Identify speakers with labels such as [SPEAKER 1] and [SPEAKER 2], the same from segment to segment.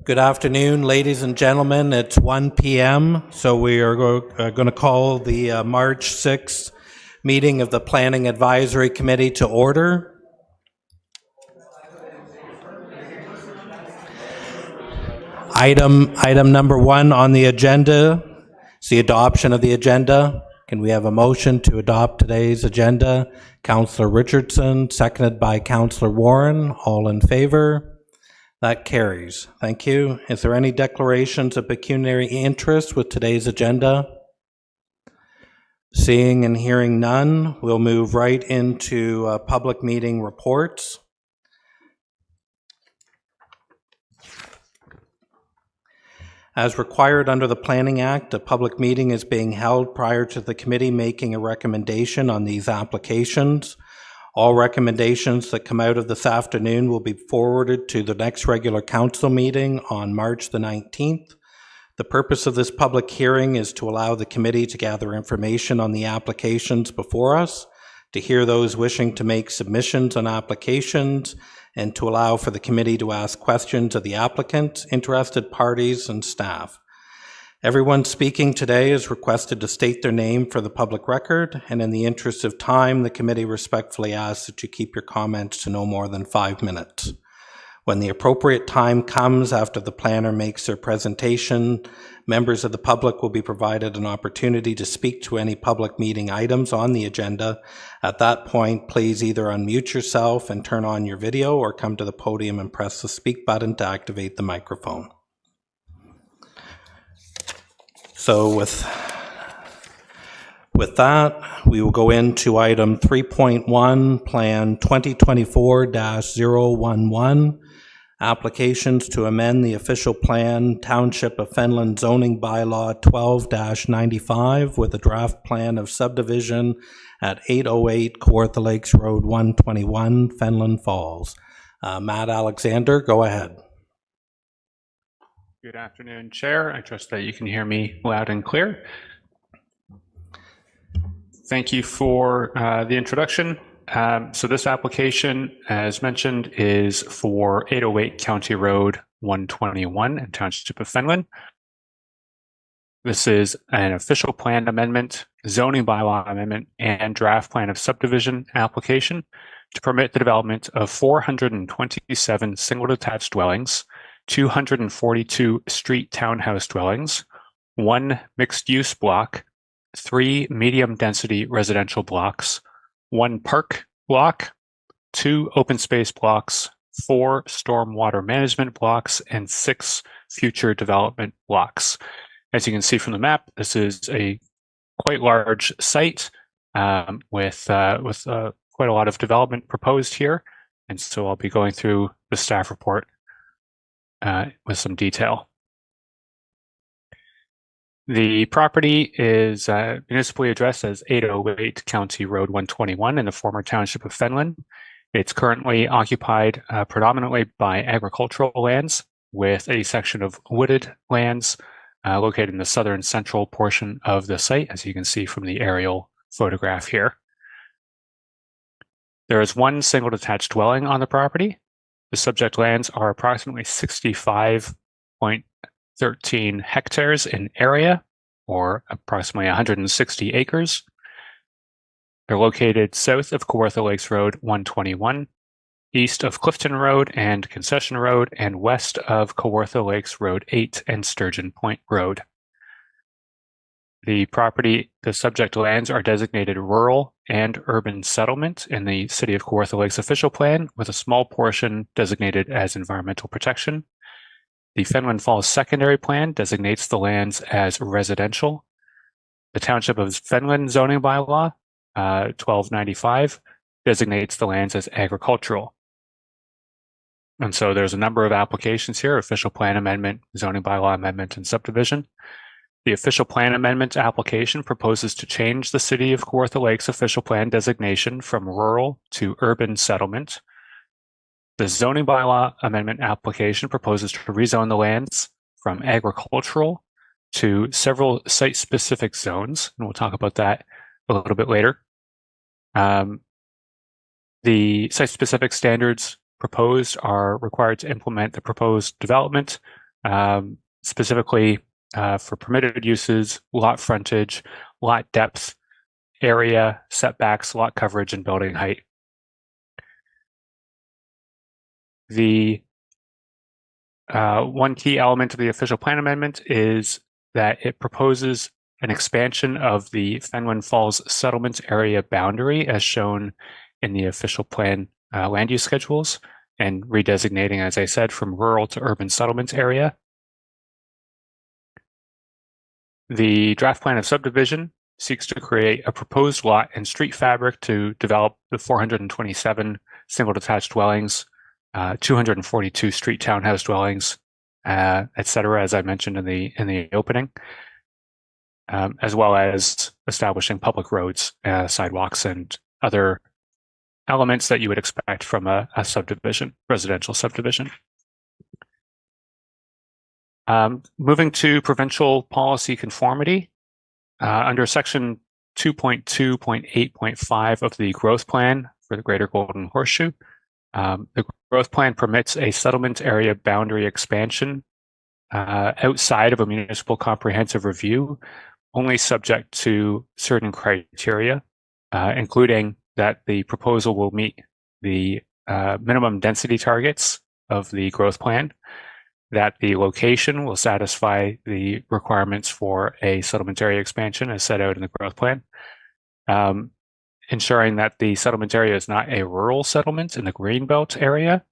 [SPEAKER 1] Good afternoon, ladies and gentlemen. It's 1 p.m., so we are going to call the March 6th meeting of the Planning Advisory Committee to order. Item number 1 on the agenda is the adoption of the agenda. Can we have a motion to adopt today's agenda? Councillor Richardson, seconded by Councillor Warren. All in favor? That carries. Thank you. Is there any declarations of pecuniary interest with today's agenda? Seeing and hearing none, we'll move right into public meeting reports. As required under the Planning Act, a public meeting is being held prior to the committee making a recommendation on these applications. All recommendations that come out of this afternoon will be forwarded to the next regular council meeting on March the 19th. The purpose of this public hearing is to allow the committee to gather information on the applications before us, to hear those wishing to make submissions on applications, and to allow for the committee to ask questions of the applicant, interested parties, and staff. Everyone speaking today is requested to state their name for the public record, and in the interest of time, the committee respectfully asks that you keep your comments to no more than 5 minutes. When the appropriate time comes after the planner makes their presentation, members of the public will be provided an opportunity to speak to any public meeting items on the agenda. At that point, please either unmute yourself and turn on your video or come to the podium and press the speak button to activate the microphone. So with that, we will go into item 3.1, Plan 2024-011, applications to amend the official plan Township of Fenland zoning bylaw 12-95 with a draft plan of subdivision at 808 Kawartha Lakes Road 121, Fenland Falls. Matt Alexander, go ahead.
[SPEAKER 2] Good afternoon, Chair. I trust that you can hear me loud and clear. Thank you for the introduction. So this application, as mentioned, is for 808 County Road 121 in Township of Fenland. This is an official plan amendment, zoning bylaw amendment, and draft plan of subdivision application to permit the development of 427 single detached dwellings, 242 street townhouse dwellings, 1 mixed-use block, 3 medium-density residential blocks, 1 park block, 2 open space blocks, 4 stormwater management blocks, and 6 future development blocks. As you can see from the map, this is a quite large site with quite a lot of development proposed here, and so I'll be going through the staff report with some detail. The property is municipally addressed as 808 County Road 121 in the former Township of Fenland. It's currently occupied predominantly by agricultural lands, with a section of wooded lands located in the southern central portion of the site, as you can see from the aerial photograph here. There is 1 single detached dwelling on the property. The subject lands are approximately 65.13 hectares in area, or approximately 160 acres. They're located south of Kawartha Lakes Road 121, east of Clifton Road and Concession Road, and west of Kawartha Lakes Road 8 and Sturgeon Point Road. The subject lands are designated rural and urban settlement in the City of Kawartha Lakes official plan, with a small portion designated as environmental protection. The Fenland Falls secondary plan designates the lands as residential. The Township of Fenland zoning bylaw 1295 designates the lands as agricultural. And so there's a number of applications here: official plan amendment, zoning bylaw amendment, and subdivision. The official plan amendment application proposes to change the City of Kawartha Lakes official plan designation from rural to urban settlement. The zoning bylaw amendment application proposes to rezone the lands from agricultural to several site-specific zones, and we'll talk about that a little bit later. The site-specific standards proposed are required to implement the proposed development specifically for permitted uses, lot frontage, lot depth, area, setbacks, lot coverage, and building height. The one key element of the official plan amendment is that it proposes an expansion of the Fenwick Falls settlement area boundary as shown in the official plan land use schedules, and redesignating, as I said, from rural to urban settlement area. The draft plan of subdivision seeks to create a proposed lot and street fabric to develop the 427 single detached dwellings, 242 street townhouse dwellings, etc., as I mentioned in the opening, as well as establishing public roads, sidewalks, and other elements that you would expect from a subdivision, residential subdivision. Moving to provincial policy conformity, under section 2.2.8.5 of the growth plan for the Greater Golden Horseshoe, the growth plan permits a settlement area boundary expansion outside of a municipal comprehensive review, only subject to certain criteria, including that the proposal will meet the minimum density targets of the growth plan, that the location will satisfy the requirements for a settlement area expansion as set out in the growth plan, ensuring that the settlement area is not a rural settlement in the Greenbelt area,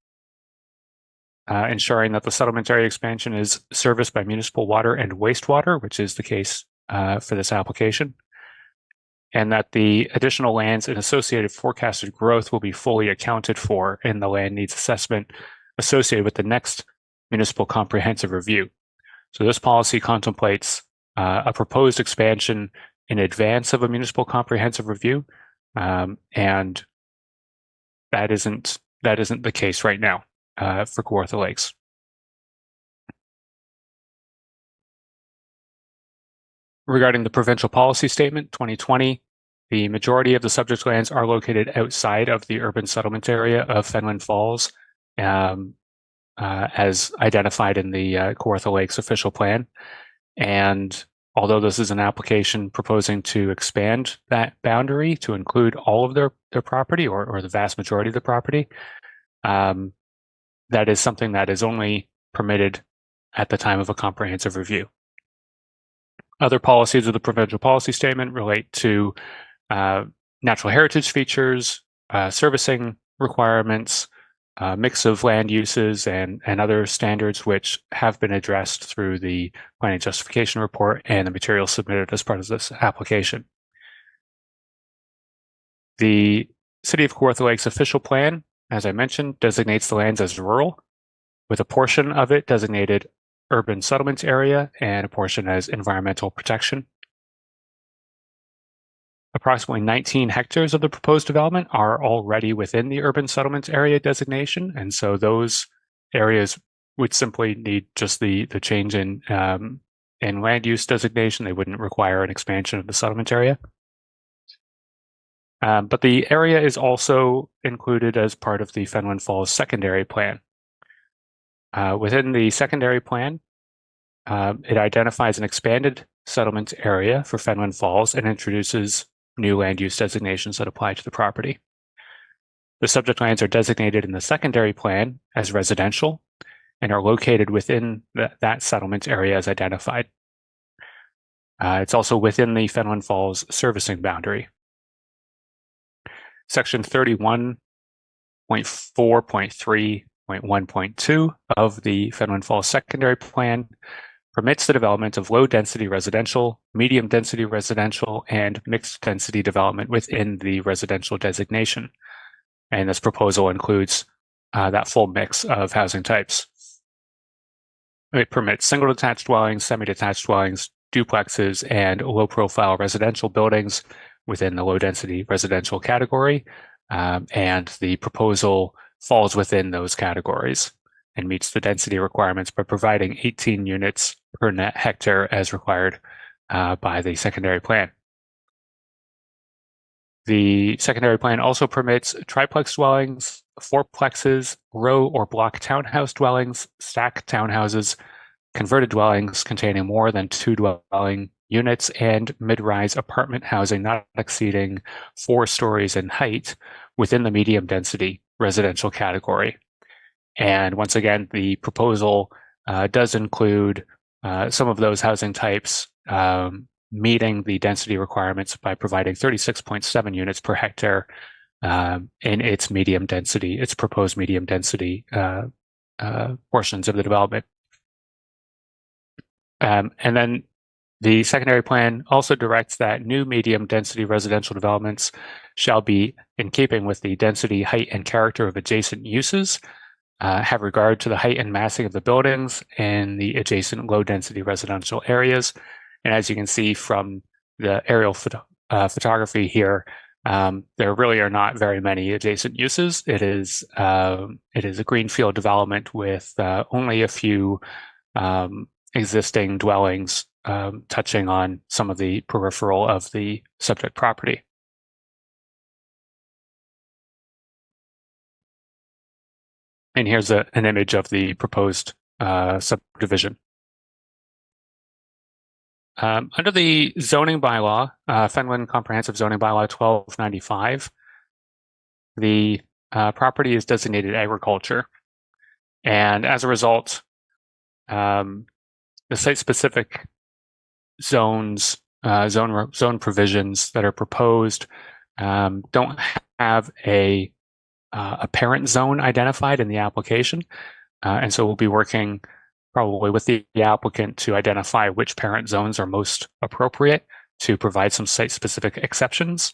[SPEAKER 2] ensuring that the settlement area expansion is serviced by municipal water and wastewater, which is the case for this application, and that the additional lands and associated forecasted growth will be fully accounted for in the land needs assessment associated with the next municipal comprehensive review. So this policy contemplates a proposed expansion in advance of a municipal comprehensive review, and that isn't the case right now for Kawartha Lakes. Regarding the provincial policy statement 2020, the majority of the subject lands are located outside of the urban settlement area of Fenwick Falls, as identified in the Kawartha Lakes official plan. And although this is an application proposing to expand that boundary to include all of their property or the vast majority of the property, that is something that is only permitted at the time of a comprehensive review. Other policies of the provincial policy statement relate to natural heritage features, servicing requirements, mix of land uses, and other standards which have been addressed through the planning justification report and the materials submitted as part of this application. The City of Kawartha Lakes official plan, as I mentioned, designates the lands as rural, with a portion of it designated urban settlement area and a portion as environmental protection. Approximately 19 hectares of the proposed development are already within the urban settlement area designation, and so those areas would simply need just the change in land use designation. They wouldn't require an expansion of the settlement area. But the area is also included as part of the Fenwick Falls secondary plan. Within the secondary plan, it identifies an expanded settlement area for Fenwick Falls and introduces new land use designations that apply to the property. The subject lands are designated in the secondary plan as residential and are located within that settlement area as identified. It's also within the Fenwick Falls servicing boundary. Section 31.4.3.1.2 of the Fenwick Falls secondary plan permits the development of low-density residential, medium-density residential, and mixed-density development within the residential designation. And this proposal includes that full mix of housing types. It permits single-detached dwellings, semi-detached dwellings, duplexes, and low-profile residential buildings within the low-density residential category, and the proposal falls within those categories and meets the density requirements by providing 18 units per net hectare as required by the secondary plan. The secondary plan also permits triplex dwellings, fourplexes, row or block townhouse dwellings, stack townhouses, converted dwellings containing more than 2 dwelling units and mid-rise apartment housing not exceeding 4 stories in height within the medium density residential category. And once again, the proposal does include some of those housing types meeting the density requirements by providing 36.7 units per hectare in its proposed medium density portions of the development. And then the secondary plan also directs that new medium density residential developments shall be in keeping with the density, height, and character of adjacent uses, have regard to the height and massing of the buildings in the adjacent low density residential areas. And as you can see from the aerial photography here, there really are not very many adjacent uses. It is a greenfield development with only a few existing dwellings touching on some of the peripheral of the subject property. And here's an image of the proposed subdivision. Under the zoning bylaw, Fenland Comprehensive Zoning Bylaw 1295, the property is designated agriculture. And as a result, the site-specific zone provisions that are proposed don't have a parent zone identified in the application. And so we'll be working probably with the applicant to identify which parent zones are most appropriate to provide some site-specific exceptions.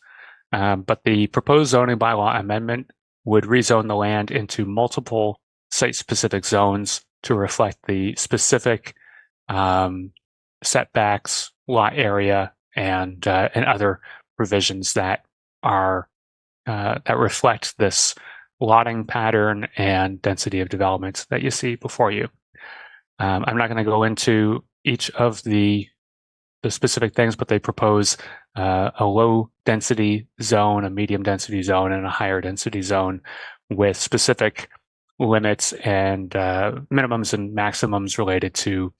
[SPEAKER 2] But the proposed zoning bylaw amendment would rezone the land into multiple site-specific zones to reflect the specific setbacks, lot area, and other provisions that are that reflect this lotting pattern and density of development that you see before you. I'm not going to go into each of the specific things, but they propose a low density zone, a medium density zone, and a higher density zone with specific limits and minimums and maximums related to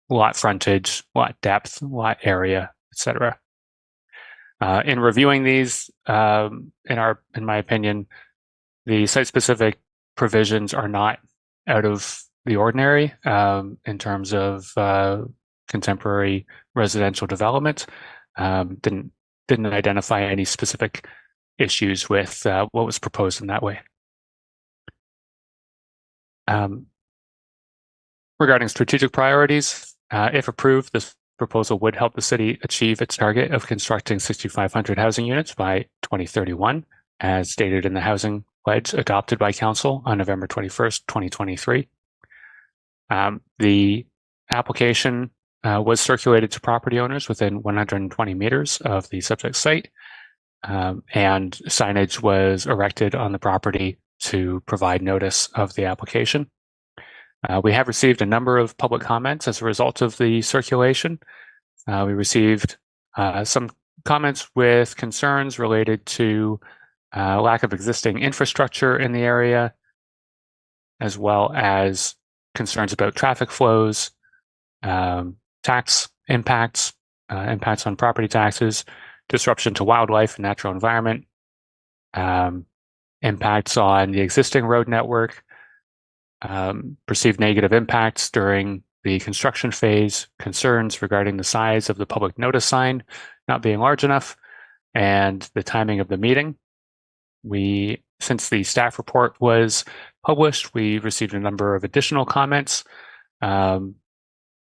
[SPEAKER 2] lot frontage, lot depth, lot area, etc. In reviewing these, in my opinion, the site-specific provisions are not out of the ordinary in terms of contemporary residential development. Didn't identify any specific issues with what was proposed in that way. Regarding strategic priorities, if approved, this proposal would help the city achieve its target of constructing 6,500 housing units by 2031, as stated in the housing pledge adopted by Council on November 21st, 2023. The application was circulated to property owners within 120 meters of the subject site, and signage was erected on the property to provide notice of the application. We have received a number of public comments as a result of the circulation. We received some comments with concerns related to lack of existing infrastructure in the area, as well as concerns about traffic flows, tax impacts, impacts on property taxes, disruption to wildlife and natural environment, impacts on the existing road network, perceived negative impacts during the construction phase, concerns regarding the size of the public notice sign not being large enough, and the timing of the meeting. Since the staff report was published, we received a number of additional comments.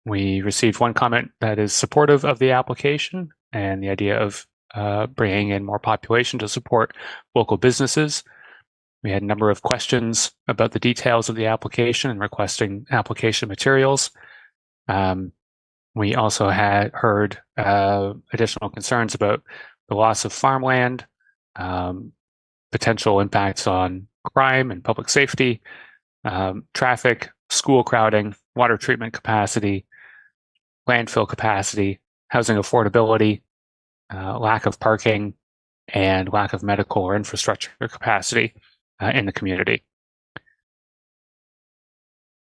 [SPEAKER 2] We received one comment that is supportive of the application and the idea of bringing in more population to support local businesses. We had a number of questions about the details of the application and requesting application materials. We also had heard additional concerns about the loss of farmland, potential impacts on crime and public safety, traffic, school crowding, water treatment capacity, landfill capacity, housing affordability, lack of parking, and lack of medical or infrastructure capacity in the community.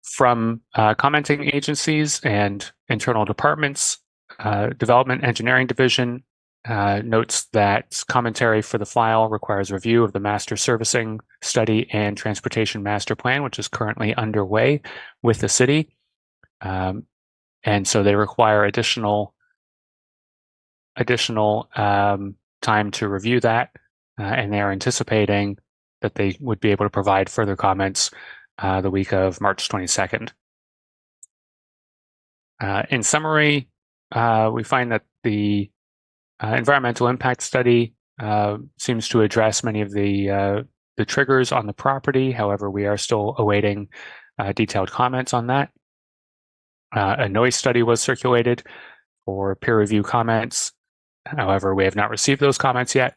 [SPEAKER 2] from commenting agencies and internal departments, Development Engineering Division notes that commentary for the file requires review of the Master Servicing Study and Transportation Master Plan, which is currently underway with the city. And so they require additional time to review that, and they are anticipating that they would be able to provide further comments the week of March 22nd. In summary, we find that the environmental impact study seems to address many of the triggers on the property. However, we are still awaiting detailed comments on that. A noise study was circulated for peer review comments. However, we have not received those comments yet.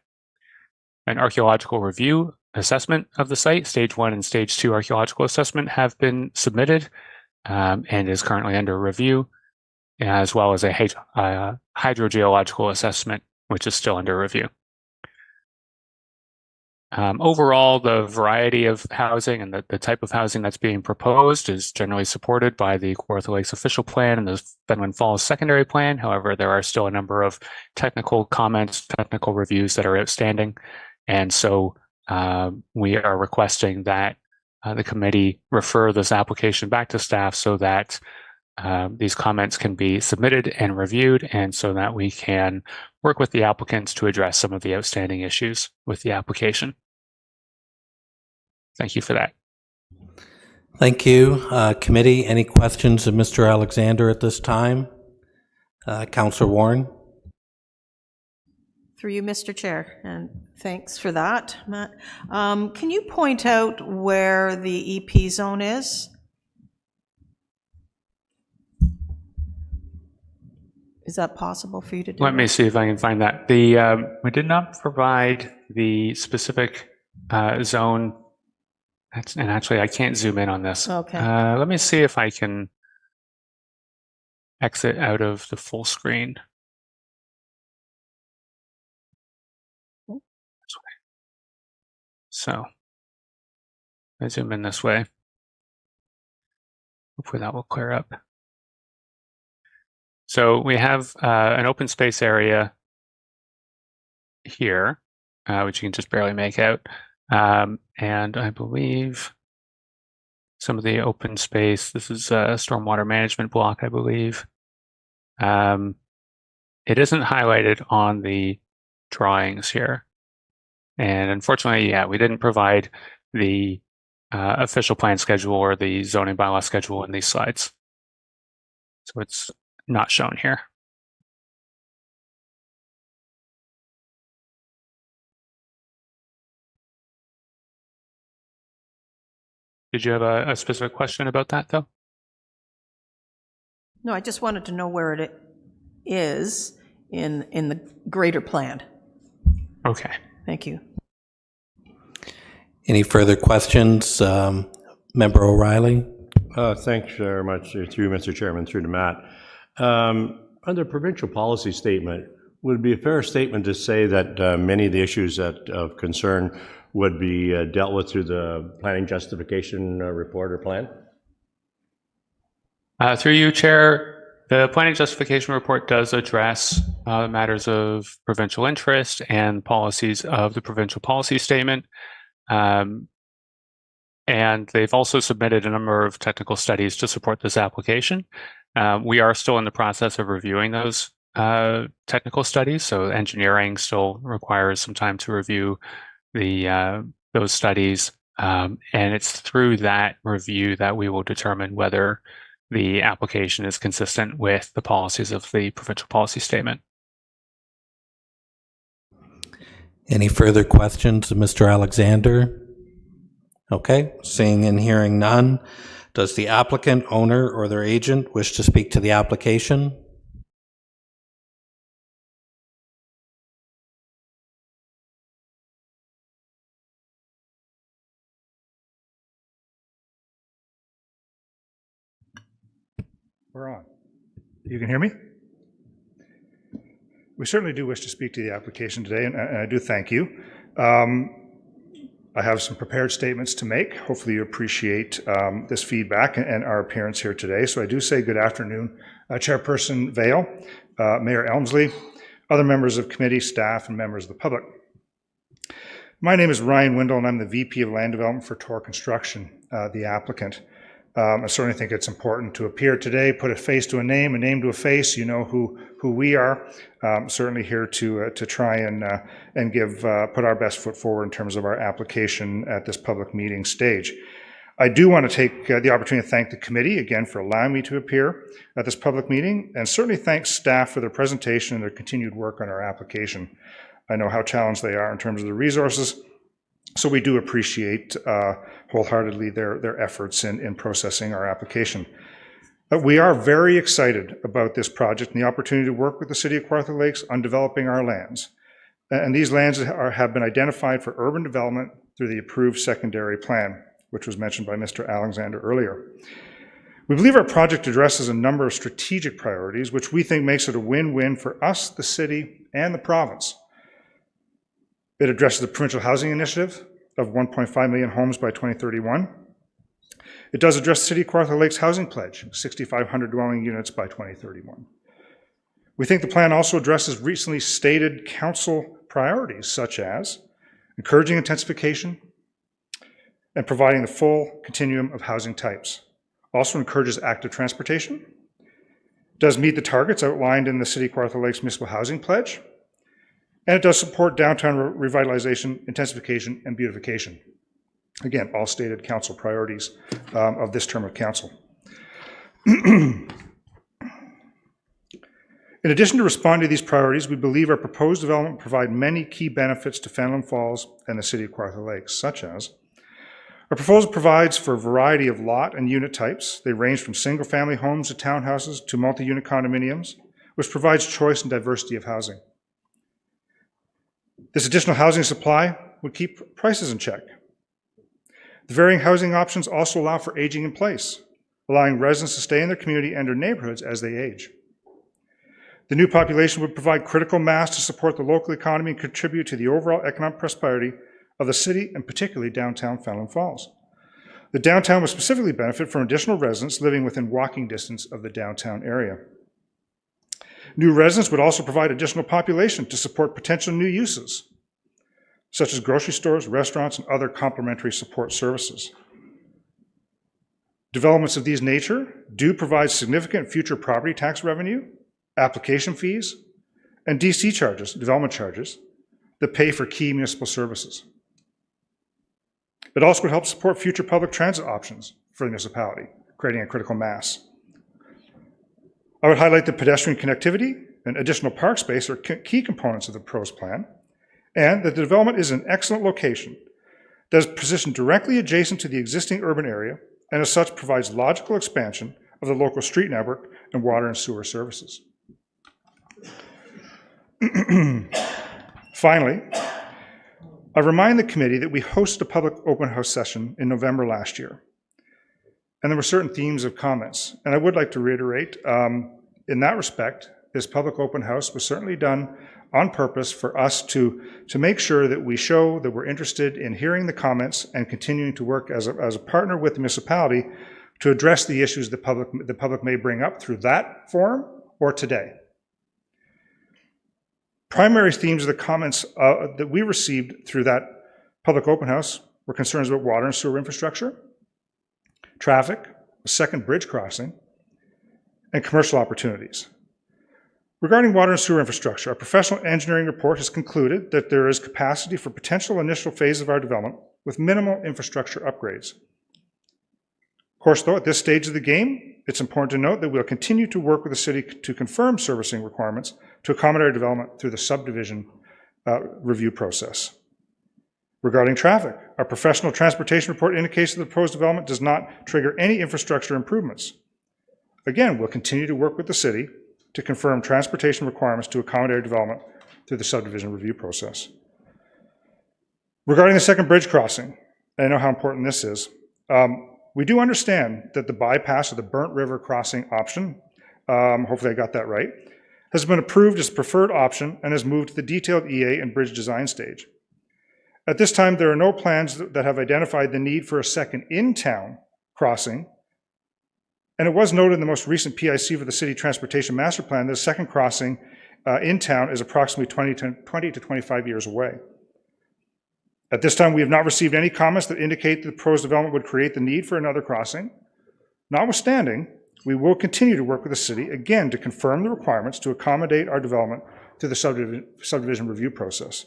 [SPEAKER 2] An archaeological review assessment of the site, stage 1 and stage 2 archaeological assessment, have been submitted and is currently under review, as well as a hydrogeological assessment, which is still under review. Overall, the variety of housing and the type of housing that's being proposed is generally supported by the Kawartha Lakes official plan and the Fenwick Falls secondary plan. However, there are still a number of technical comments, technical reviews that are outstanding. And so we are requesting that the committee refer this application back to staff so that these comments can be submitted and reviewed, and so that we can work with the applicants to address some of the outstanding issues with the application. Thank you for that.
[SPEAKER 1] Thank you. Committee, any questions of Mr. Alexander at this time? Councillor Warren?
[SPEAKER 3] Through you, Mr. Chair, and thanks for that, Matt. Can you point out where the EP zone is? Is that possible for you to do?
[SPEAKER 2] Let me see if I can find that. We did not provide the specific zone. And actually, I can't zoom in on this.
[SPEAKER 3] Okay.
[SPEAKER 2] Let me see if I can exit out of the full screen. This way. So I zoom in this way. Hopefully that will clear up. So we have an open space area here, which you can just barely make out. And I believe some of the open space, this is a stormwater management block, I believe. It isn't highlighted on the drawings here. And unfortunately, yeah, we didn't provide the official plan schedule or the zoning bylaw schedule in these slides. So it's not shown here. Did you have a specific question about that, though?
[SPEAKER 3] No, I just wanted to know where it is in the greater plan.
[SPEAKER 2] Okay.
[SPEAKER 3] Thank you.
[SPEAKER 1] Any further questions? Member O'Reilly?
[SPEAKER 4] Thanks very much through Mr. Chairman, through to Matt. Under provincial policy statement, would it be a fair statement to say that many of the issues of concern would be dealt with through the planning justification report or plan?
[SPEAKER 2] Through you, Chair, the planning justification report does address matters of provincial interest and policies of the provincial policy statement. And they've also submitted a number of technical studies to support this application. We are still in the process of reviewing those technical studies, so engineering still requires some time to review those studies, and it's through that review that we will determine whether the application is consistent with the policies of the provincial policy statement.
[SPEAKER 1] Any further questions of Mr. Alexander? Okay, seeing and hearing none. Does the applicant, owner, or their agent wish to speak to the application?
[SPEAKER 5] We're on. You can hear me? We certainly do wish to speak to the application today, and I do thank you. I have some prepared statements to make. Hopefully you appreciate this feedback and our appearance here today. So I do say good afternoon, Chairperson Vale, Mayor Elmsley, other members of committee, staff, and members of the public. My name is Ryan Windle, and I'm the VP of Land Development for Tor Construction, the applicant. I certainly think it's important to appear today, put a face to a name to a face. You know who we are. Certainly here to try and put our best foot forward in terms of our application at this public meeting stage. I do want to take the opportunity to thank the committee again for allowing me to appear at this public meeting, and certainly thank staff for their presentation and their continued work on our application. I know how challenged they are in terms of the resources, so we do appreciate wholeheartedly their efforts in processing our application. We are very excited about this project and the opportunity to work with the City of Kawartha Lakes on developing our lands. And these lands have been identified for urban development through the approved secondary plan, which was mentioned by Mr. Alexander earlier. We believe our project addresses a number of strategic priorities, which we think makes it a win-win for us, the city, and the province. It addresses the provincial housing initiative of 1.5 million homes by 2031. It does address the City of Kawartha Lakes housing pledge, 6,500 dwelling units by 2031. We think the plan also addresses recently stated council priorities, such as encouraging intensification and providing the full continuum of housing types. Also encourages active transportation, does meet the targets outlined in the City of Kawartha Lakes Municipal Housing Pledge, and it does support downtown revitalization, intensification, and beautification. Again, all stated council priorities of this term of council. In addition to responding to these priorities, we believe our proposed development will provide many key benefits to Fenelon Falls and the City of Kawartha Lakes, such as our proposal provides for a variety of lot and unit types. They range from single-family homes to townhouses to multi-unit condominiums, which provides choice and diversity of housing. This additional housing supply would keep prices in check. The varying housing options also allow for aging in place, allowing residents to stay in their community and their neighborhoods as they age. The new population would provide critical mass to support the local economy and contribute to the overall economic prosperity of the city, and particularly downtown Fenelon Falls. The downtown would specifically benefit from additional residents living within walking distance of the downtown area. New residents would also provide additional population to support potential new uses, such as grocery stores, restaurants, and other complementary support services. Developments of these nature do provide significant future property tax revenue, application fees, and DC charges, development charges, that pay for key municipal services. It also would help support future public transit options for the municipality, creating a critical mass. I would highlight that pedestrian connectivity and additional park space are key components of the proposed plan, and that the development is an excellent location that is positioned directly adjacent to the existing urban area, and as such provides logical expansion of the local street network and water and sewer services. Finally, I remind the committee that we hosted a public open house session in November last year, and there were certain themes of comments. And I would like to reiterate, in that respect, this public open house was certainly done on purpose for us to make sure that we show that we're interested in hearing the comments and continuing to work as a partner with the municipality to address the issues the public may bring up through that forum or today. Primary themes of the comments that we received through that public open house were concerns about water and sewer infrastructure, traffic, a second bridge crossing, and commercial opportunities. Regarding water and sewer infrastructure, our professional engineering report has concluded that there is capacity for potential initial phase of our development with minimal infrastructure upgrades. Of course, though, at this stage of the game, it's important to note that we'll continue to work with the city to confirm servicing requirements to accommodate our development through the subdivision review process. Regarding traffic, our professional transportation report indicates that the proposed development does not trigger any infrastructure improvements. Again, we'll continue to work with the city to confirm transportation requirements to accommodate our development through the subdivision review process. Regarding the second bridge crossing, I know how important this is. We do understand that the bypass of the Burnt River crossing option, hopefully I got that right, has been approved as preferred option and has moved to the detailed EA and bridge design stage. At this time, there are no plans that have identified the need for a second in-town crossing. And it was noted in the most recent PIC for the City Transportation Master Plan that a second crossing in town is approximately 20 to 25 years away. At this time, we have not received any comments that indicate that the proposed development would create the need for another crossing. Notwithstanding, we will continue to work with the city, again, to confirm the requirements to accommodate our development through the subdivision review process.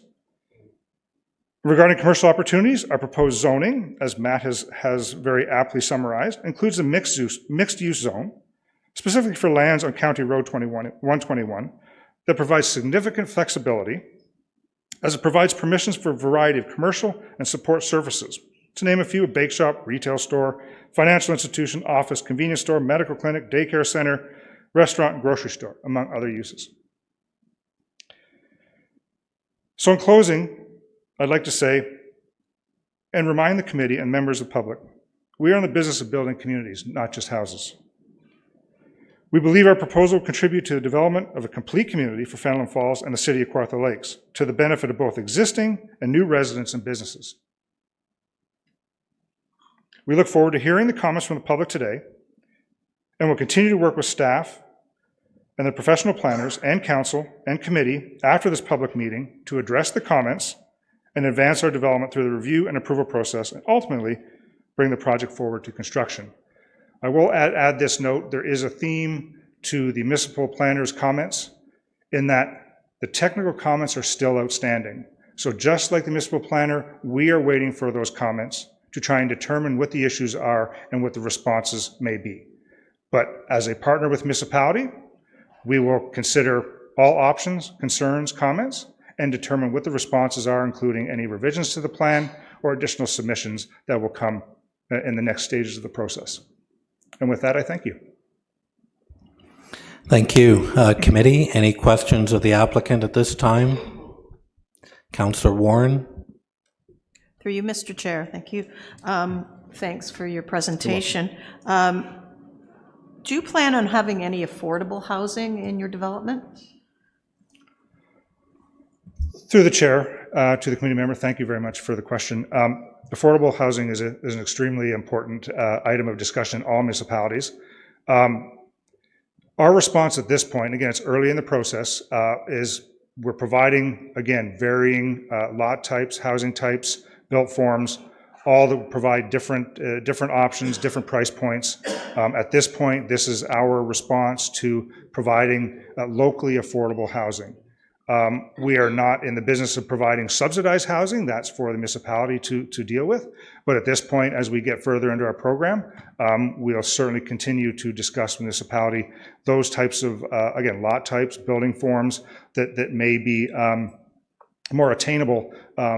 [SPEAKER 5] Regarding commercial opportunities, our proposed zoning, as Matt has very aptly summarized, includes a mixed-use zone, specifically for lands on County Road 121, that provides significant flexibility, as it provides permissions for a variety of commercial and support services. To name a few, a bake shop, retail store, financial institution, office, convenience store, medical clinic, daycare center, restaurant, and grocery store, among other uses. So in closing, I'd like to say, and remind the committee and members of the public, we are in the business of building communities, not just houses. We believe our proposal will contribute to the development of a complete community for Fenelon Falls and the city of Kawartha Lakes, to the benefit of both existing and new residents and businesses. We look forward to hearing the comments from the public today, and will continue to work with staff and the professional planners and council and committee after this public meeting to address the comments and advance our development through the review and approval process, and ultimately bring the project forward to construction. I will add this note: there is a theme to the municipal planner's comments in that the technical comments are still outstanding. So just like the municipal planner, we are waiting for those comments to try and determine what the issues are and what the responses may be. But as a partner with municipality, we will consider all options, concerns, comments, and determine what the responses are, including any revisions to the plan or additional submissions that will come in the next stages of the process. And with that, I thank you.
[SPEAKER 1] Thank you. Committee, any questions of the applicant at this time? Councillor Warren?
[SPEAKER 3] Through you, Mr. Chair, thank you. Thanks for your presentation. Do you plan on having any affordable housing in your development?
[SPEAKER 5] Through the chair, to the committee member, thank you very much for the question. Affordable housing is an extremely important item of discussion in all municipalities. Our response at this point, again, it's early in the process, is we're providing, again, varying lot types, housing types, built forms, all that provide different options, different price points. At this point, this is our response to providing locally affordable housing. We are not in the business of providing subsidized housing. That's for the municipality to deal with. But at this point, as we get further into our program, we'll certainly continue to discuss with the municipality those types of, again, lot types, building forms that may be more attainable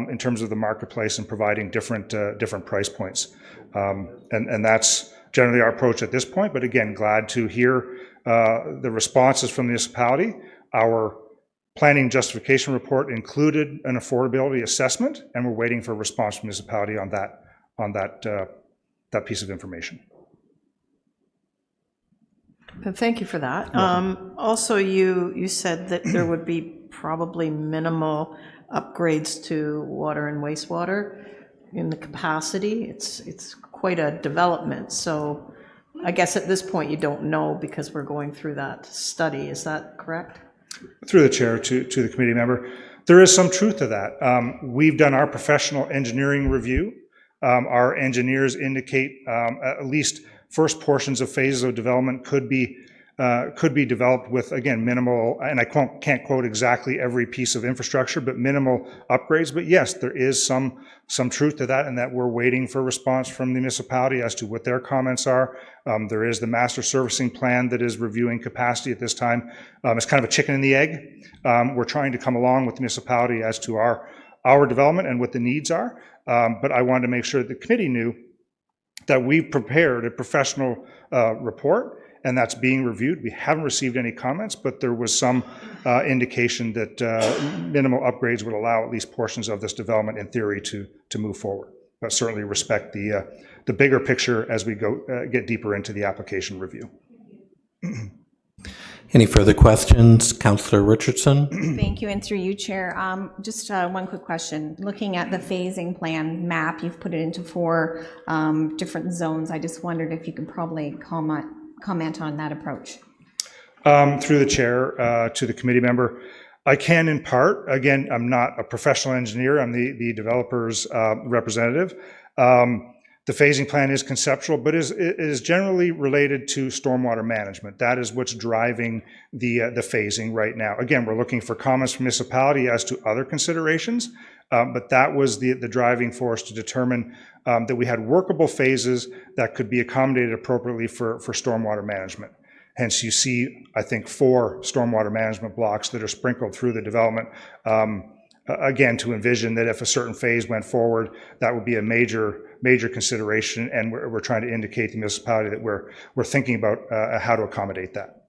[SPEAKER 5] in terms of the marketplace and providing different price points. And that's generally our approach at this point. But again, glad to hear the responses from the municipality. Our planning justification report included an affordability assessment, and we're waiting for a response from the municipality on that piece of information.
[SPEAKER 3] Thank you for that. Also, you said that there would be probably minimal upgrades to water and wastewater in the capacity. It's quite a development. So I guess at this point you don't know because we're going through that study. Is that correct? Through
[SPEAKER 5] the chair to the committee member, there is some truth to that. We've done our professional engineering review. Our engineers indicate at least first portions of phases of development could be developed with, again, minimal, and I can't quote exactly every piece of infrastructure, but minimal upgrades. But yes, there is some truth to that, and that we're waiting for a response from the municipality as to what their comments are. There is the master servicing plan that is reviewing capacity at this time. It's kind of a chicken and the egg. We're trying to come along with the municipality as to our development and what the needs are. But I wanted to make sure that the committee knew that we've prepared a professional report, and that's being reviewed. We haven't received any comments, but there was some indication that minimal upgrades would allow at least portions of this development in theory to move forward. But certainly respect the bigger picture as we get deeper into the application review.
[SPEAKER 1] Any further questions? Councillor Richardson?
[SPEAKER 6] Thank you, and through you, Chair. Just one quick question. Looking at the phasing plan map, you've put it into 4 different zones. I just wondered if you could probably comment on that approach.
[SPEAKER 5] Through the chair to the committee member, I can in part. Again, I'm not a professional engineer. I'm the developer's representative. The phasing plan is conceptual, but it is generally related to stormwater management. That is what's driving the phasing right now. Again, we're looking for comments from municipality as to other considerations, but that was the driving force to determine that we had workable phases that could be accommodated appropriately for stormwater management. Hence, you see, I think, 4 stormwater management blocks that are sprinkled through the development. Again, to envision that if a certain phase went forward, that would be a major consideration, and we're trying to indicate to the municipality that we're thinking about how to accommodate that.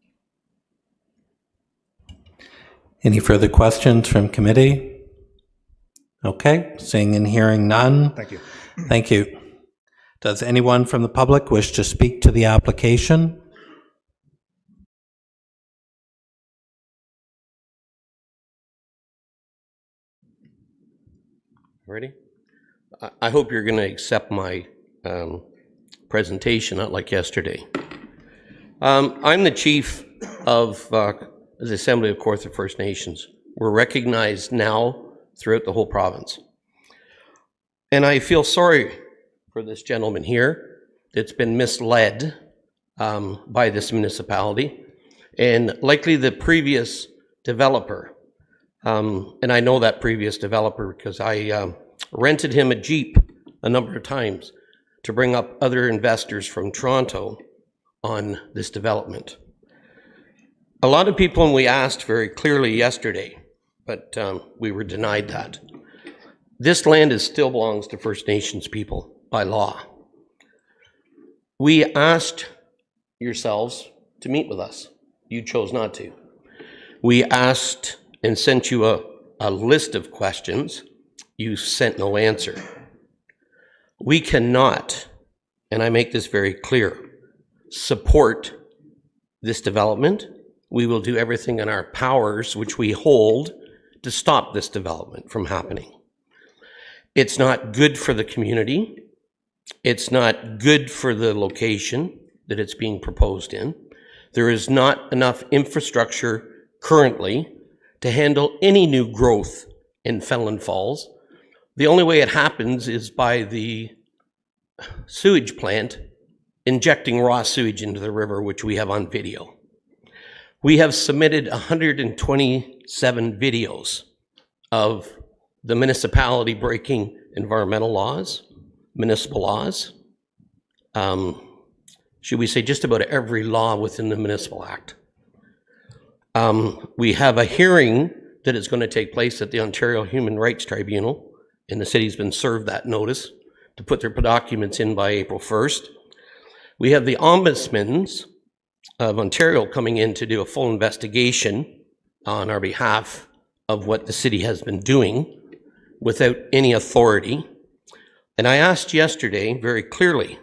[SPEAKER 1] Any further questions from committee? Okay, seeing and hearing none.
[SPEAKER 5] Thank you.
[SPEAKER 1] Thank you. Does anyone from the public wish to speak to the application?
[SPEAKER 7] Ready? I hope you're going to accept my presentation, not like yesterday. I'm the chief of the Assembly of Kawartha First Nations. We're recognized now throughout the whole province. And I feel sorry for this gentleman here that's been misled by this municipality, and likely the previous developer. And I know that previous developer because I rented him a Jeep a number of times to bring up other investors from Toronto on this development. A lot of people, and we asked very clearly yesterday, but we were denied that. This land still belongs to First Nations people by law. We asked yourselves to meet with us. You chose not to. We asked and sent you a list of questions. You sent no answer. We cannot, and I make this very clear, support this development. We will do everything in our powers, which we hold, to stop this development from happening. It's not good for the community. It's not good for the location that it's being proposed in. There is not enough infrastructure currently to handle any new growth in Fenelon Falls. The only way it happens is by the sewage plant injecting raw sewage into the river, which we have on video. We have submitted 127 videos of the municipality breaking environmental laws, municipal laws, should we say just about every law within the Municipal Act. We have a hearing that is going to take place at the Ontario Human Rights Tribunal, and the city's been served that notice to put their documents in by April 1st. We have the Ombudsman of Ontario coming in to do a full investigation on our behalf of what the city has been doing without any authority. And I asked yesterday very clearly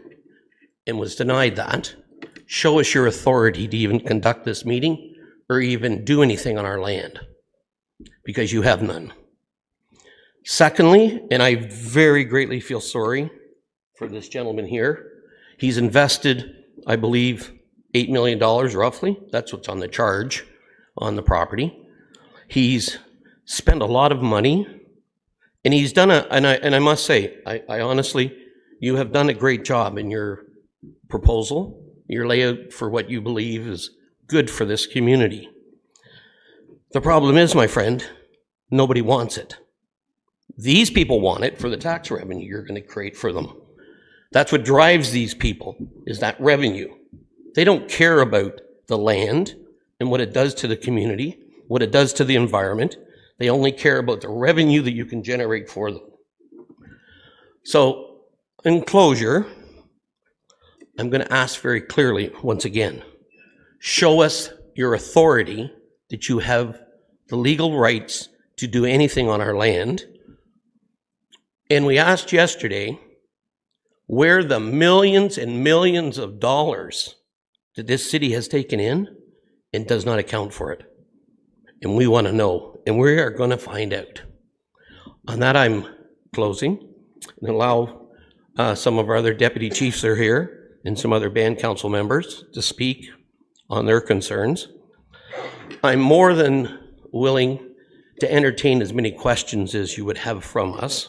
[SPEAKER 7] and was denied that. Show us your authority to even conduct this meeting or even do anything on our land, because you have none. Secondly, and I very greatly feel sorry for this gentleman here, he's invested, I believe, $8 million roughly. That's what's on the charge on the property. He's spent a lot of money, and he's done and I must say, I honestly, you have done a great job in your proposal, your layout for what you believe is good for this community. The problem is, my friend, nobody wants it. These people want it for the tax revenue you're going to create for them. That's what drives these people, is that revenue. They don't care about the land and what it does to the community, what it does to the environment. They only care about the revenue that you can generate for them. So, in closure, I'm going to ask very clearly once again, show us your authority that you have the legal rights to do anything on our land. And we asked yesterday where the millions and millions of dollars that this city has taken in and does not account for it. And we want to know, and we are going to find out. On that, I'm closing and allow some of our other deputy chiefs are here and some other band council members to speak on their concerns. I'm more than willing to entertain as many questions as you would have from us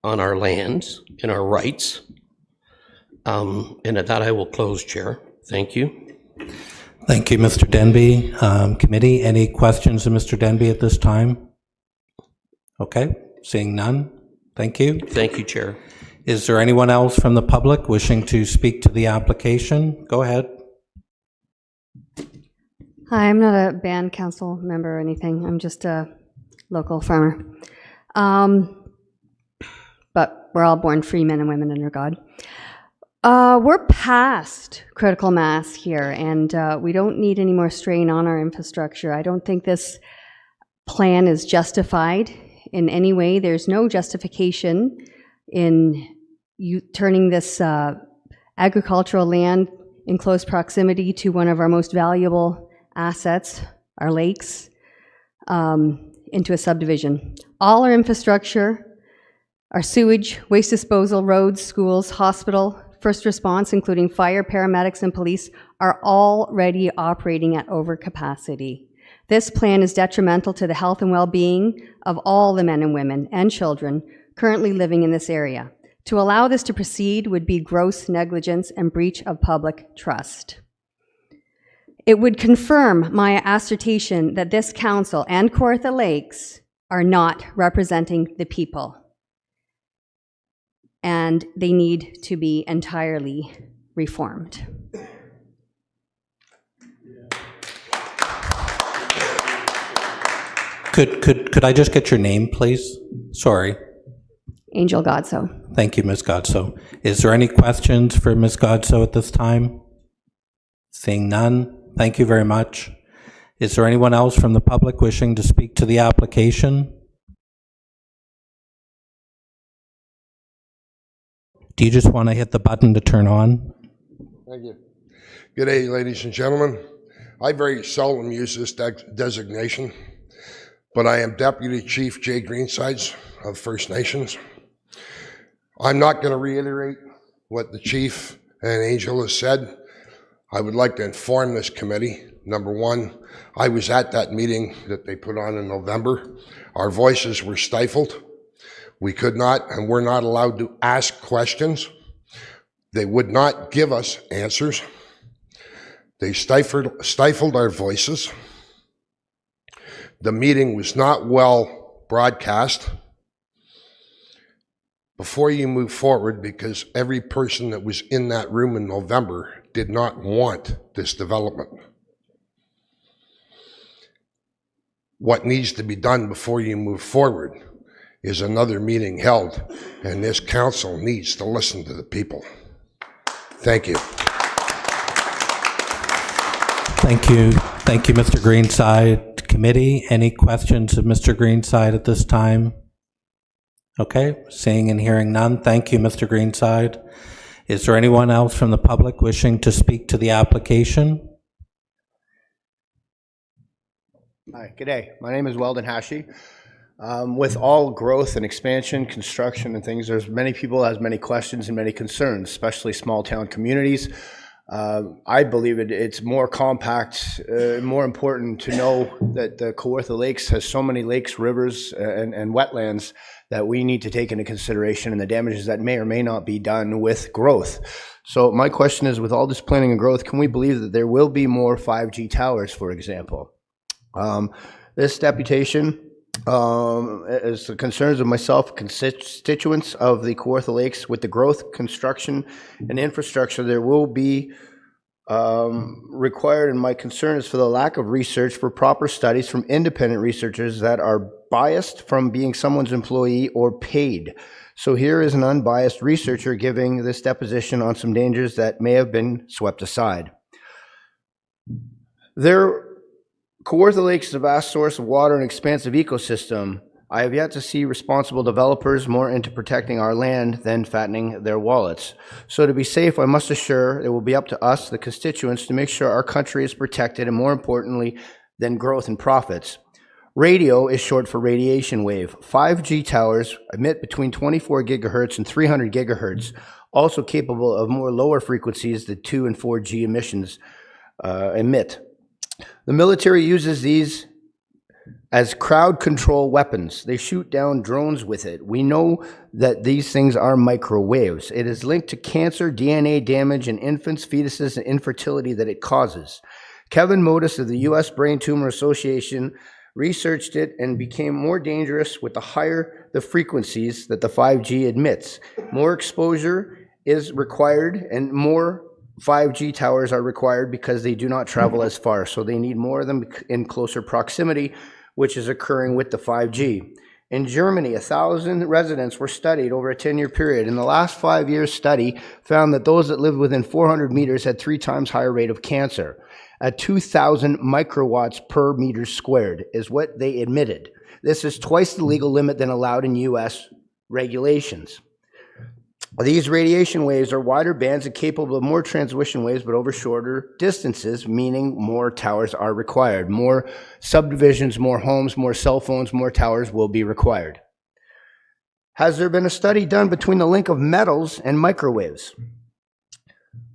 [SPEAKER 7] on our lands and our rights. And at that, I will close, Chair. Thank you.
[SPEAKER 1] Thank you, Mr. Denby. Committee, any questions of Mr. Denby at this time? Okay, seeing none. Thank you.
[SPEAKER 7] Thank you, Chair.
[SPEAKER 1] Is there anyone else from the public wishing to speak to the application? Go ahead.
[SPEAKER 8] Hi, I'm not a band council member or anything. I'm just a local farmer. But we're all born free men and women under God. We're past critical mass here, and we don't need any more strain on our infrastructure. I don't think this plan is justified in any way. There's no justification in you turning this agricultural land in close proximity to one of our most valuable assets, our lakes, into a subdivision. All our infrastructure, our sewage, waste disposal, roads, schools, hospital, first response, including fire, paramedics, and police, are already operating at overcapacity. This plan is detrimental to the health and well-being of all the men and women and children currently living in this area. To allow this to proceed would be gross negligence and breach of public trust. It would confirm my assertion that this council and Kawartha Lakes are not representing the people, and they need to be entirely reformed.
[SPEAKER 1] Could I just get your name, please? Sorry.
[SPEAKER 8] Angel Godso.
[SPEAKER 1] Thank you, Ms. Godso. Is there any questions for Ms. Godso at this time? Seeing none, thank you very much. Is there anyone else from the public wishing to speak to the application? Do you just want to hit the button to turn on?
[SPEAKER 9] Thank you. Good day, ladies and gentlemen. I very seldom use this designation, but I am Deputy Chief Jay Greensides of First Nations. I'm not going to reiterate what the Chief and Angel has said. I would like to inform this committee. Number one, I was at that meeting that they put on in November. Our voices were stifled. We could not and were not allowed to ask questions. They would not give us answers. They stifled our voices. The meeting was not well broadcast. Before you move forward, because every person that was in that room in November did not want this development. What needs to be done before you move forward is another meeting held, and this council needs to listen to the people. Thank you.
[SPEAKER 1] Thank you. Thank you, Mr. Greenside. Committee, any questions of Mr. Greenside at this time? Okay, seeing and hearing none. Thank you, Mr. Greenside. Is there anyone else from the public wishing to speak to the application?
[SPEAKER 10] Hi, good day. My name is Weldon Hashi. With all growth and expansion, construction and things, there's many people that has many questions and many concerns, especially small town communities. I believe it's more compact, more important to know that the Kawartha Lakes has so many lakes, rivers, and wetlands that we need to take into consideration and the damages that may or may not be done with growth. So my question is, with all this planning and growth, can we believe that there will be more 5G towers, for example? This deputation is the concerns of myself, constituents of the Kawartha Lakes. With the growth, construction, and infrastructure, there will be required, and my concern is for the lack of research for proper studies from independent researchers that are biased from being someone's employee or paid. So here is an unbiased researcher giving this deposition on some dangers that may have been swept aside. Kawartha Lakes is a vast source of water and expansive ecosystem. I have yet to see responsible developers more into protecting our land than fattening their wallets. So to be safe, I must assure it will be up to us, the constituents, to make sure our country is protected, and more importantly than growth and profits. Radio is short for radiation wave. 5G towers emit between 24 gigahertz and 300 gigahertz, also capable of more lower frequencies that 2 and 4G emissions emit. The military uses these as crowd control weapons. They shoot down drones with it. We know that these things are microwaves. It is linked to cancer, DNA damage in infants, fetuses, and infertility that it causes. Kevin Modis of the U.S. Brain Tumor Association researched it and became more dangerous with the higher the frequencies that the 5G emits. More exposure is required, and more 5G towers are required because they do not travel as far, so they need more of them in closer proximity, which is occurring with the 5G. In Germany, 1,000 residents were studied over a 10-year period. In the last 5 years study found that those that lived within 400 meters had 3 times higher rate of cancer. At 2,000 microwatts per meter squared is what they admitted. This is twice the legal limit than allowed in U.S. regulations. These radiation waves are wider bands and capable of more transmission waves, but over shorter distances, meaning more towers are required. More subdivisions, more homes, more cell phones, more towers will be required. Has there been a study done between the link of metals and microwaves?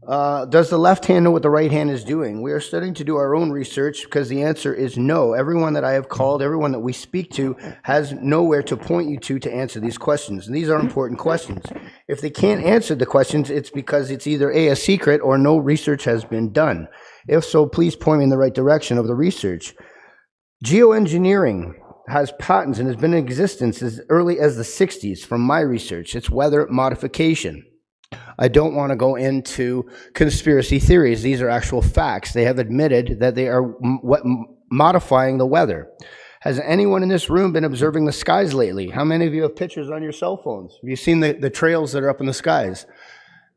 [SPEAKER 10] Does the left hand know what the right hand is doing? We are starting to do our own research because the answer is no. Everyone that I have called, everyone that we speak to, has nowhere to point you to answer these questions. And these are important questions. If they can't answer the questions, it's because it's either a secret or no research has been done. If so, please point me in the right direction of the research. Geoengineering has patents and has been in existence as early as the 60s from my research. It's weather modification. I don't want to go into conspiracy theories. These are actual facts. They have admitted that they are modifying the weather. Has anyone in this room been observing the skies lately? How many of you have pictures on your cell phones? Have you seen the trails that are up in the skies?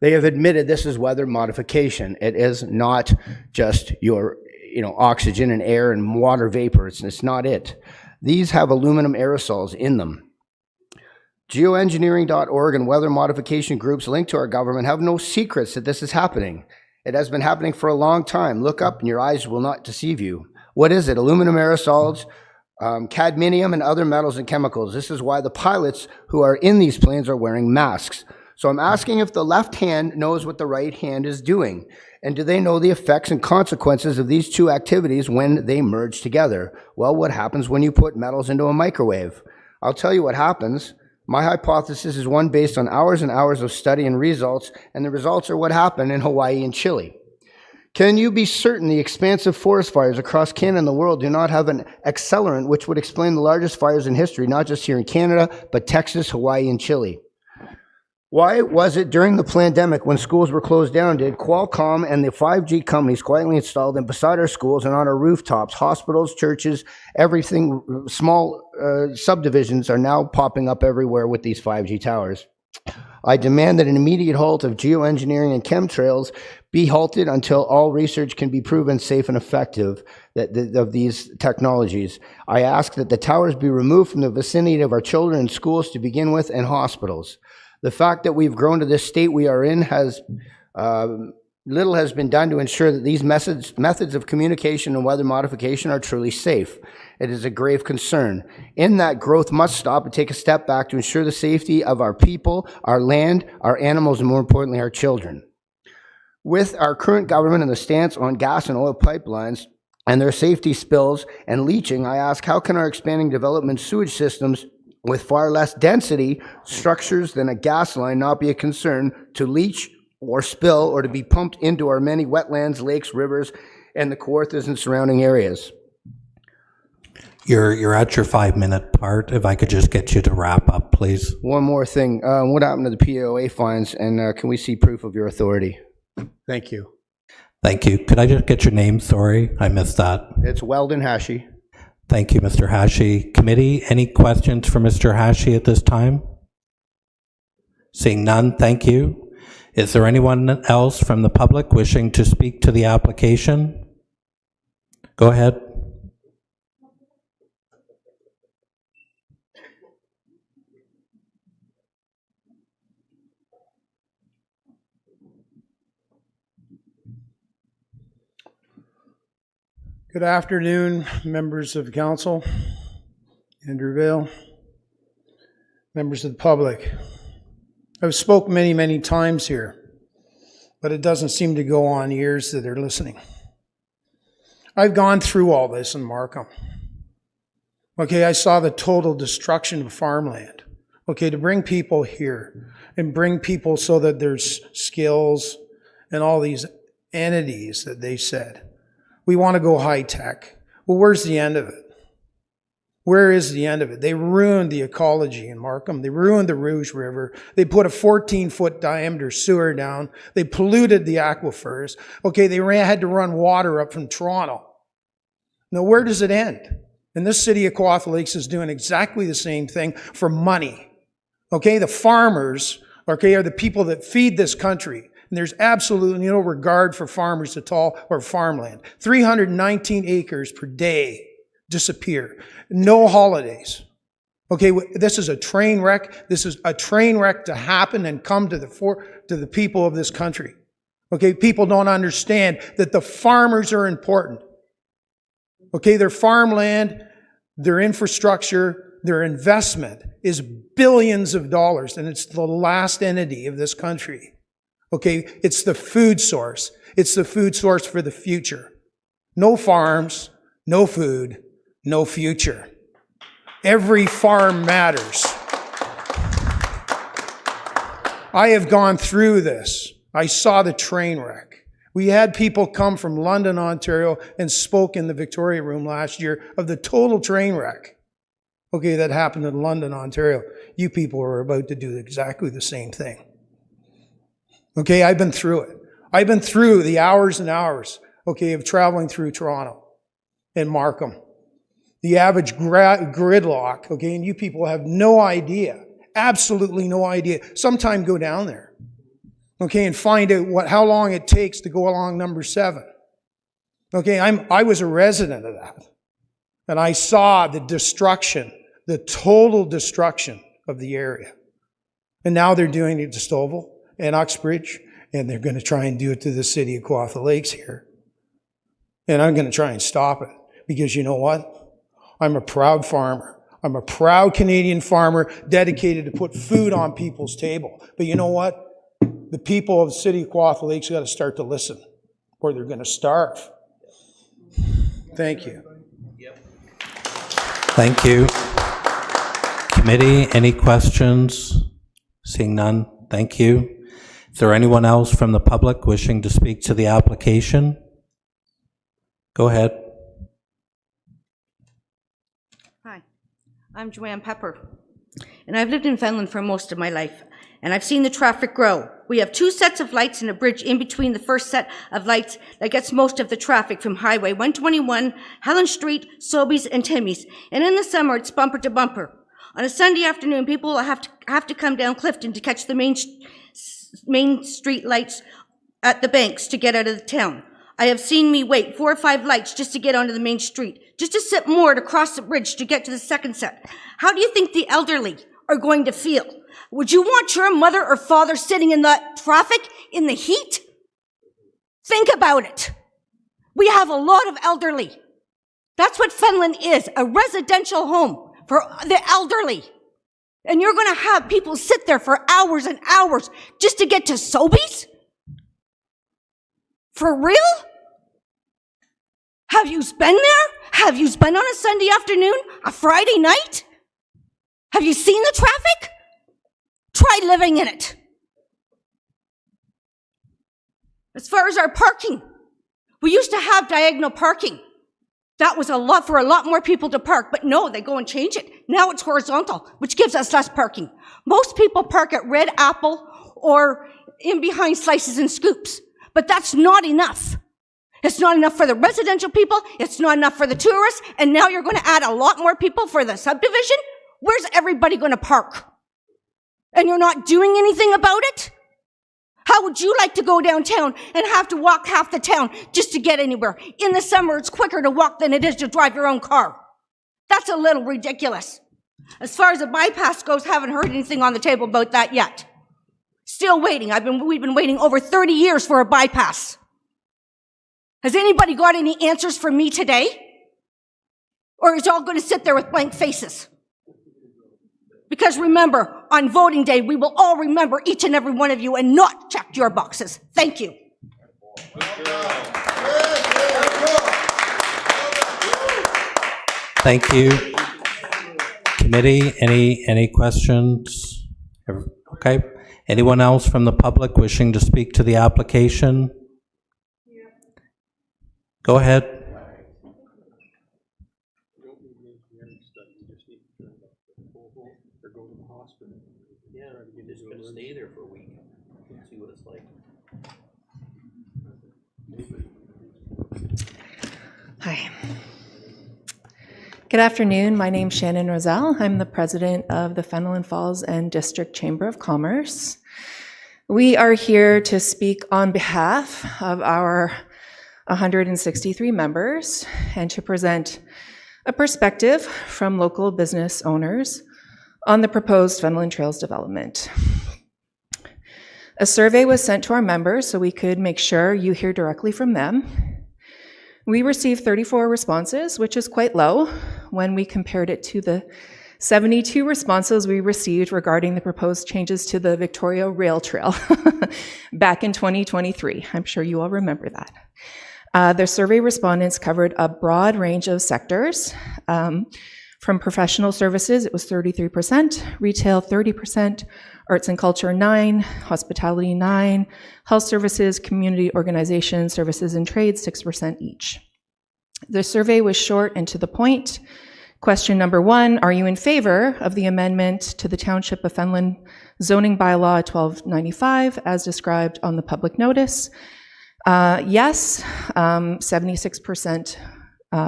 [SPEAKER 10] They have admitted this is weather modification. It is not just your oxygen and air and water vapor. It's not it. These have aluminum aerosols in them. Geoengineering.org and weather modification groups linked to our government have no secrets that this is happening. It has been happening for a long time. Look up and your eyes will not deceive you. What is it? Aluminum aerosols, cadmium, and other metals and chemicals. This is why the pilots who are in these planes are wearing masks. So I'm asking if the left hand knows what the right hand is doing. And do they know the effects and consequences of these two activities when they merge together? Well, what happens when you put metals into a microwave? I'll tell you what happens. My hypothesis is one based on hours and hours of study and results, and the results are what happened in Hawaii and Chile. Can you be certain the expansive forest fires across Canada and the world do not have an accelerant which would explain the largest fires in history, not just here in Canada, but Texas, Hawaii, and Chile? Why was it during the pandemic when schools were closed down did Qualcomm and the 5G companies quietly install them beside our schools and on our rooftops, hospitals, churches, everything, small subdivisions are now popping up everywhere with these 5G towers? I demand that an immediate halt of geoengineering and chemtrails be halted until all research can be proven safe and effective of these technologies. I ask that the towers be removed from the vicinity of our children in schools to begin with and hospitals. The fact that we've grown to this state we are in has little has been done to ensure that these methods of communication and weather modification are truly safe. It is a grave concern. In that, growth must stop and take a step back to ensure the safety of our people, our land, our animals, and more importantly, our children. With our current government and the stance on gas and oil pipelines and their safety spills and leaching, I ask, how can our expanding development sewage systems with far less density structures than a gas line not be a concern to leach or spill or to be pumped into our many wetlands, lakes, rivers, and the Kawarthas and surrounding areas?
[SPEAKER 1] You're at your 5-minute part. If I could just get you to wrap up, please.
[SPEAKER 10] One more thing. What happened to the POA fines, and can we see proof of your authority? Thank you.
[SPEAKER 1] Thank you. Could I just get your name? Sorry, I missed that.
[SPEAKER 10] It's Weldon Hashi.
[SPEAKER 1] Thank you, Mr. Hashi. Committee, any questions for Mr. Hashi at this time? Seeing none, thank you. Is there anyone else from the public wishing to speak to the application? Go ahead.
[SPEAKER 11] Good afternoon, members of council, Andrew Vale, members of the public. I've spoke many times here, but it doesn't seem to go on ears that are listening. I've gone through all this in Markham. Okay, I saw the total destruction of farmland. Okay, to bring people here and bring people so that there's skills and all these entities that they said. We want to go high tech. Well, where's the end of it? Where is the end of it? They ruined the ecology in Markham. They ruined the Rouge River. They put a 14-foot diameter sewer down. They polluted the aquifers. Okay, they had to run water up from Toronto. Now, where does it end? And this city of Kawartha Lakes is doing exactly the same thing for money. Okay, the farmers, okay, are the people that feed this country. And there's absolutely no regard for farmers at all or farmland. 319 acres per day disappear. No holidays. Okay, this is a train wreck. This is a train wreck to happen and come to the people of this country. Okay, people don't understand that the farmers are important. Okay, their farmland, their infrastructure, their investment is billions of dollars, and it's the last entity of this country. Okay, it's the food source. It's the food source for the future. No farms, no food, no future. Every farm matters. I have gone through this. I saw the train wreck. We had people come from London, Ontario, and spoke in the Victoria Room last year of the total train wreck. Okay, that happened in London, Ontario. You people are about to do exactly the same thing. Okay, I've been through it. I've been through the hours and hours, okay, of traveling through Toronto and Markham. The average gridlock, okay, and you people have no idea, absolutely no idea. Sometime go down there, okay, and find out how long it takes to go along number 7. Okay, I was a resident of that, and I saw the destruction, the total destruction of the area. And now they're doing it to Stouffville and Uxbridge, and they're going to try and do it to the city of Kawartha Lakes here. And I'm going to try and stop it, because you know what? I'm a proud farmer. I'm a proud Canadian farmer dedicated to put food on people's table. But you know what? The people of the city of Kawartha Lakes got to start to listen, or they're going to starve. Thank you.
[SPEAKER 1] Thank you. Committee, any questions? Seeing none, thank you. Is there anyone else from the public wishing to speak to the application? Go ahead.
[SPEAKER 12] Hi, I'm Joanne Pepper, and I've lived in Fenland for most of my life, and I've seen the traffic grow. We have 2 sets of lights and a bridge in between the first set of lights that gets most of the traffic from Highway 121, Helen Street, Sobeys, and Timmy's, and in the summer it's bumper to bumper. On a Sunday afternoon, people will have to come down Clifton to catch the main street lights at the banks to get out of the town. I have seen me wait 4 or 5 lights just to get onto the main street, just to sit more to cross the bridge to get to the second set. How do you think the elderly are going to feel? Would you want your mother or father sitting in that traffic in the heat? Think about it. We have a lot of elderly. That's what Fenland is, a residential home for the elderly. And you're going to have people sit there for hours and hours just to get to Sobeys? For real? Have you been there? Have you been on a Sunday afternoon? A Friday night? Have you seen the traffic? Try living in it. As far as our parking, we used to have diagonal parking. That was for a lot more people to park, but no, they go and change it. Now it's horizontal, which gives us less parking. Most people park at Red Apple or in behind Slices and Scoops, but that's not enough. It's not enough for the residential people, it's not enough for the tourists, and now you're going to add a lot more people for the subdivision? Where's everybody going to park? And you're not doing anything about it? How would you like to go downtown and have to walk half the town just to get anywhere? In the summer, it's quicker to walk than it is to drive your own car. That's a little ridiculous. As far as a bypass goes, haven't heard anything on the table about that yet. Still waiting. We've been waiting over 30 years for a bypass. Has anybody got any answers for me today? Or is y'all going to sit there with blank faces? Because remember, on voting day, we will all remember each and every one of you and not check your boxes. Thank you.
[SPEAKER 1] Thank you. Committee, any questions? Okay. Anyone else from the public wishing to speak to the application? Go ahead.
[SPEAKER 7] Yeah, you're just going to stay there for a week and see what it's like.
[SPEAKER 13] Hi. Good afternoon. My name's Shannon Roselle. I'm the president of the Fenelon Falls and District Chamber of Commerce. We are here to speak on behalf of our 163 members and to present a perspective from local business owners on the proposed Fenelon Trails development. A survey was sent to our members so we could make sure you hear directly from them. We received 34 responses, which is quite low when we compared it to the 72 responses we received regarding the proposed changes to the Victoria Rail Trail back in 2023. I'm sure you all remember that. The survey respondents covered a broad range of sectors. From professional services, it was 33%, retail 30%, arts and culture 9%, hospitality 9%, health services, community organizations, services and trade 6% each. The survey was short and to the point. Question number 1, are you in favor of the amendment to the Township of Fenelon zoning bylaw 1295 as described on the public notice? Yes, 76%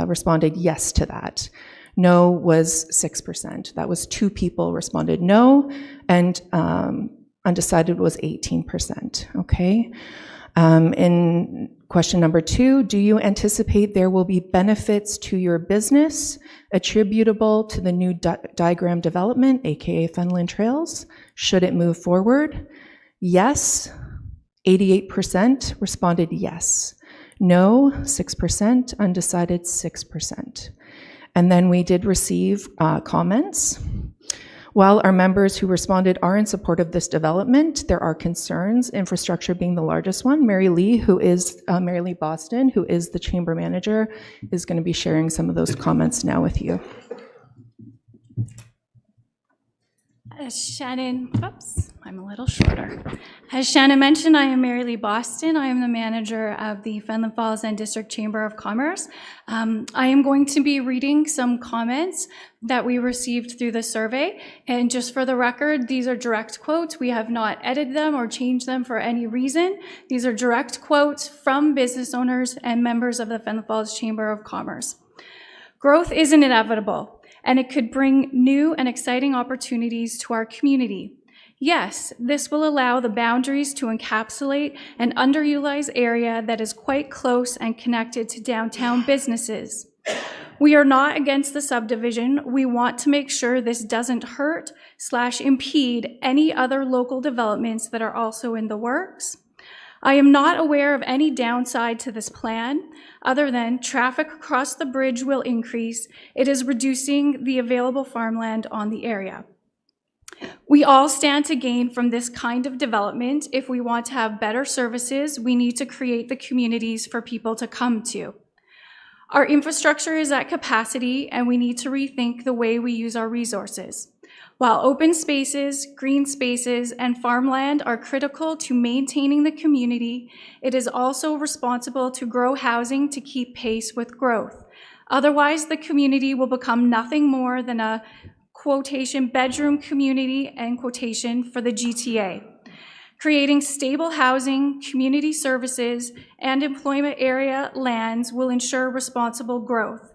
[SPEAKER 13] responded yes to that. No was 6%. That was 2 people responded no, and undecided was 18%, okay? In question number 2, do you anticipate there will be benefits to your business attributable to the new diagram development, aka Fenelon Trails, should it move forward? Yes, 88% responded yes. No, 6%, undecided 6%. And then we did receive comments. While our members who responded are in support of this development, there are concerns, infrastructure being the largest one. Mary Lee Boston, who is the chamber manager, is going to be sharing some of those comments now with you.
[SPEAKER 14] As Shannon, oops, I'm a little shorter. As Shannon mentioned, I am Mary Lee Boston. I am the manager of the Fenelon Falls and District Chamber of Commerce. I am going to be reading some comments that we received through the survey. And just for the record, these are direct quotes. We have not edited them or changed them for any reason. These are direct quotes from business owners and members of the Fenelon Falls Chamber of Commerce. Growth isn't inevitable, and it could bring new and exciting opportunities to our community. Yes, this will allow the boundaries to encapsulate an underutilized area that is quite close and connected to downtown businesses. We are not against the subdivision. We want to make sure this doesn't hurt/impede any other local developments that are also in the works. I am not aware of any downside to this plan other than traffic across the bridge will increase. It is reducing the available farmland on the area. We all stand to gain from this kind of development. If we want to have better services, we need to create the communities for people to come to. Our infrastructure is at capacity, and we need to rethink the way we use our resources. While open spaces, green spaces, and farmland are critical to maintaining the community, it is also responsible to grow housing to keep pace with growth. Otherwise, the community will become nothing more than a quotation bedroom community end quotation for the GTA. Creating stable housing, community services, and employment area lands will ensure responsible growth.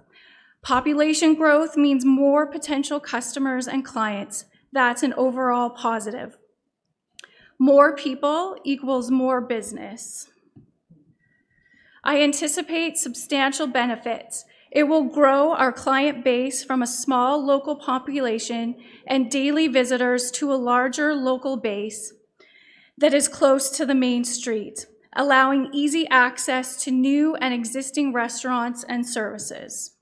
[SPEAKER 14] Population growth means more potential customers and clients. That's an overall positive. More people equals more business. I anticipate substantial benefits. It will grow our client base from a small local population and daily visitors to a larger local base that is close to the main street. allowing easy access to new and existing restaurants and services.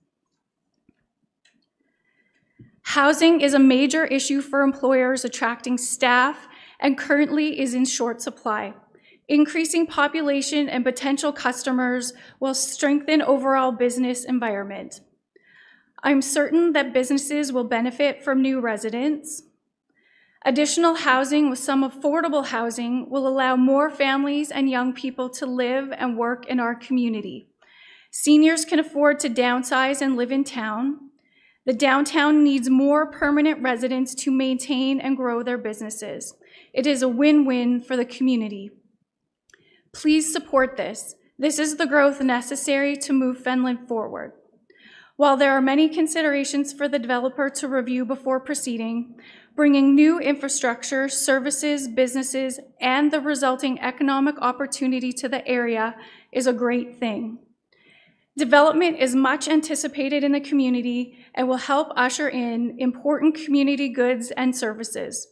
[SPEAKER 14] Housing is a major issue for employers attracting staff and currently is in short supply. Increasing population and potential customers will strengthen overall business environment. I'm certain that businesses will benefit from new residents. Additional housing with some affordable housing will allow more families and young people to live and work in our community. Seniors can afford to downsize and live in town. The downtown needs more permanent residents to maintain and grow their businesses. It is a win-win for the community. Please support this. This is the growth necessary to move Fenland forward. While there are many considerations for the developer to review before proceeding, bringing new infrastructure, services, businesses, and the resulting economic opportunity to the area is a great thing. Development is much anticipated in the community and will help usher in important community goods and services.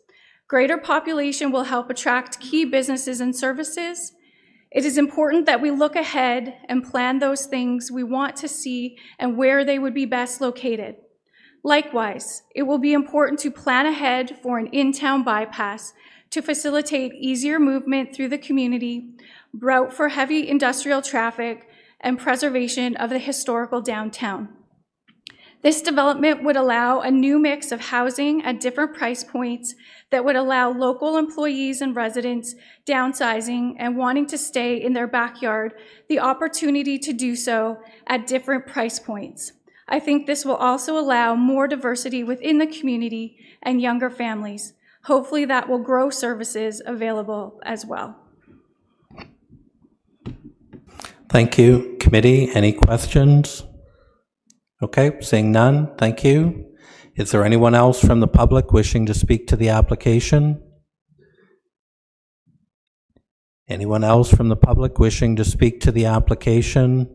[SPEAKER 14] Greater population will help attract key businesses and services. It is important that we look ahead and plan those things we want to see and where they would be best located. Likewise, it will be important to plan ahead for an in-town bypass to facilitate easier movement through the community, route for heavy industrial traffic, and preservation of the historical downtown. This development would allow a new mix of housing at different price points that would allow local employees and residents downsizing and wanting to stay in their backyard the opportunity to do so at different price points. I think this will also allow more diversity within the community and younger families. Hopefully that will grow services available as well.
[SPEAKER 1] Thank you. Committee, any questions? Okay, seeing none, thank you. Is there anyone else from the public wishing to speak to the application? Anyone else from the public wishing to speak to the application?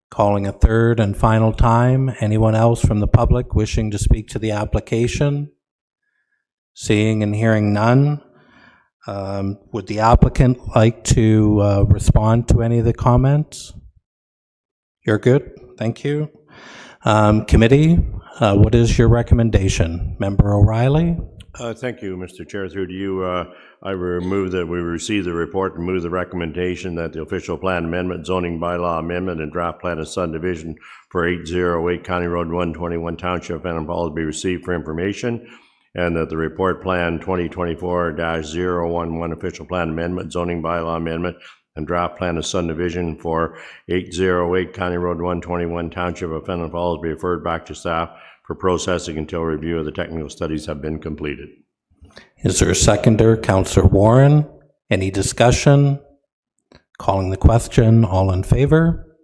[SPEAKER 1] Calling a third and final time. Anyone else from the public wishing to speak to the application? Seeing and hearing none. Would the applicant like to respond to any of the comments? You're good, thank you. Committee, what is your recommendation? Member O'Reilly?
[SPEAKER 4] Thank you, Mr. Chair. Through to you, I move that we receive the report and move the recommendation that the official plan amendment, zoning bylaw amendment, and draft plan of subdivision for 808 County Road 121 Township, Fenland Falls be received for information, and that the report plan 2024-011 official plan amendment, zoning bylaw amendment, and draft plan of subdivision for 808 County Road 121 Township of Fenland Falls be referred back to staff for processing until review of the technical studies have been completed.
[SPEAKER 1] Is there a seconder? Councillor Warren. Any discussion? Calling the question. All in favor?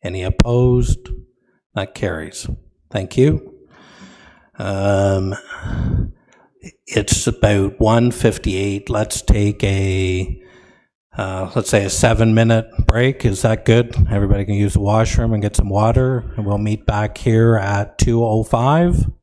[SPEAKER 1] Any opposed? That carries. Thank you. It's about 1:58. Let's take a let's say a 7-minute break. Is that good? Everybody can use the washroom and get some water, and we'll meet back here at 2:05.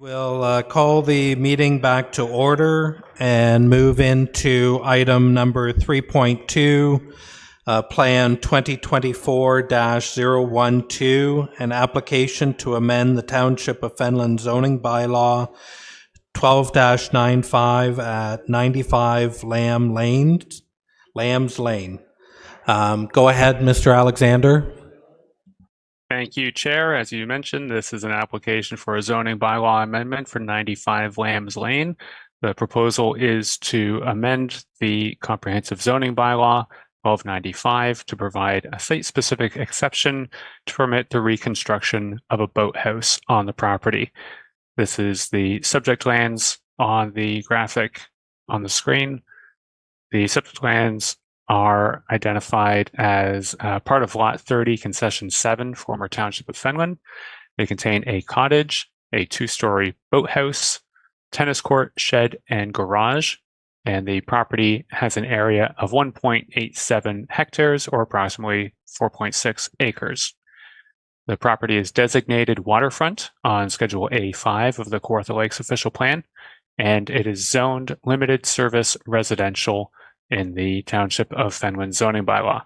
[SPEAKER 1] We'll call the meeting back to order and move into item number 3.2, Plan 2024-012, an application to amend the Township of Fenland zoning bylaw 12-95 at 95 Lambs Lane. Go ahead, Mr. Alexander.
[SPEAKER 2] Thank you, Chair. As you mentioned, this is an application for a zoning bylaw amendment for 95 Lambs Lane. The proposal is to amend the comprehensive zoning bylaw 1295 to provide a site-specific exception to permit the reconstruction of a boathouse on the property. This is the subject lands on the graphic on the screen. The subject lands are identified as part of Lot 30, Concession 7, former Township of Fenland. They contain a cottage, a two-story boathouse, tennis court, shed, and garage. And the property has an area of 1.87 hectares, or approximately 4.6 acres. The property is designated waterfront on Schedule A5 of the Kawartha Lakes official plan, and it is zoned limited service residential in the Township of Fenland zoning bylaw.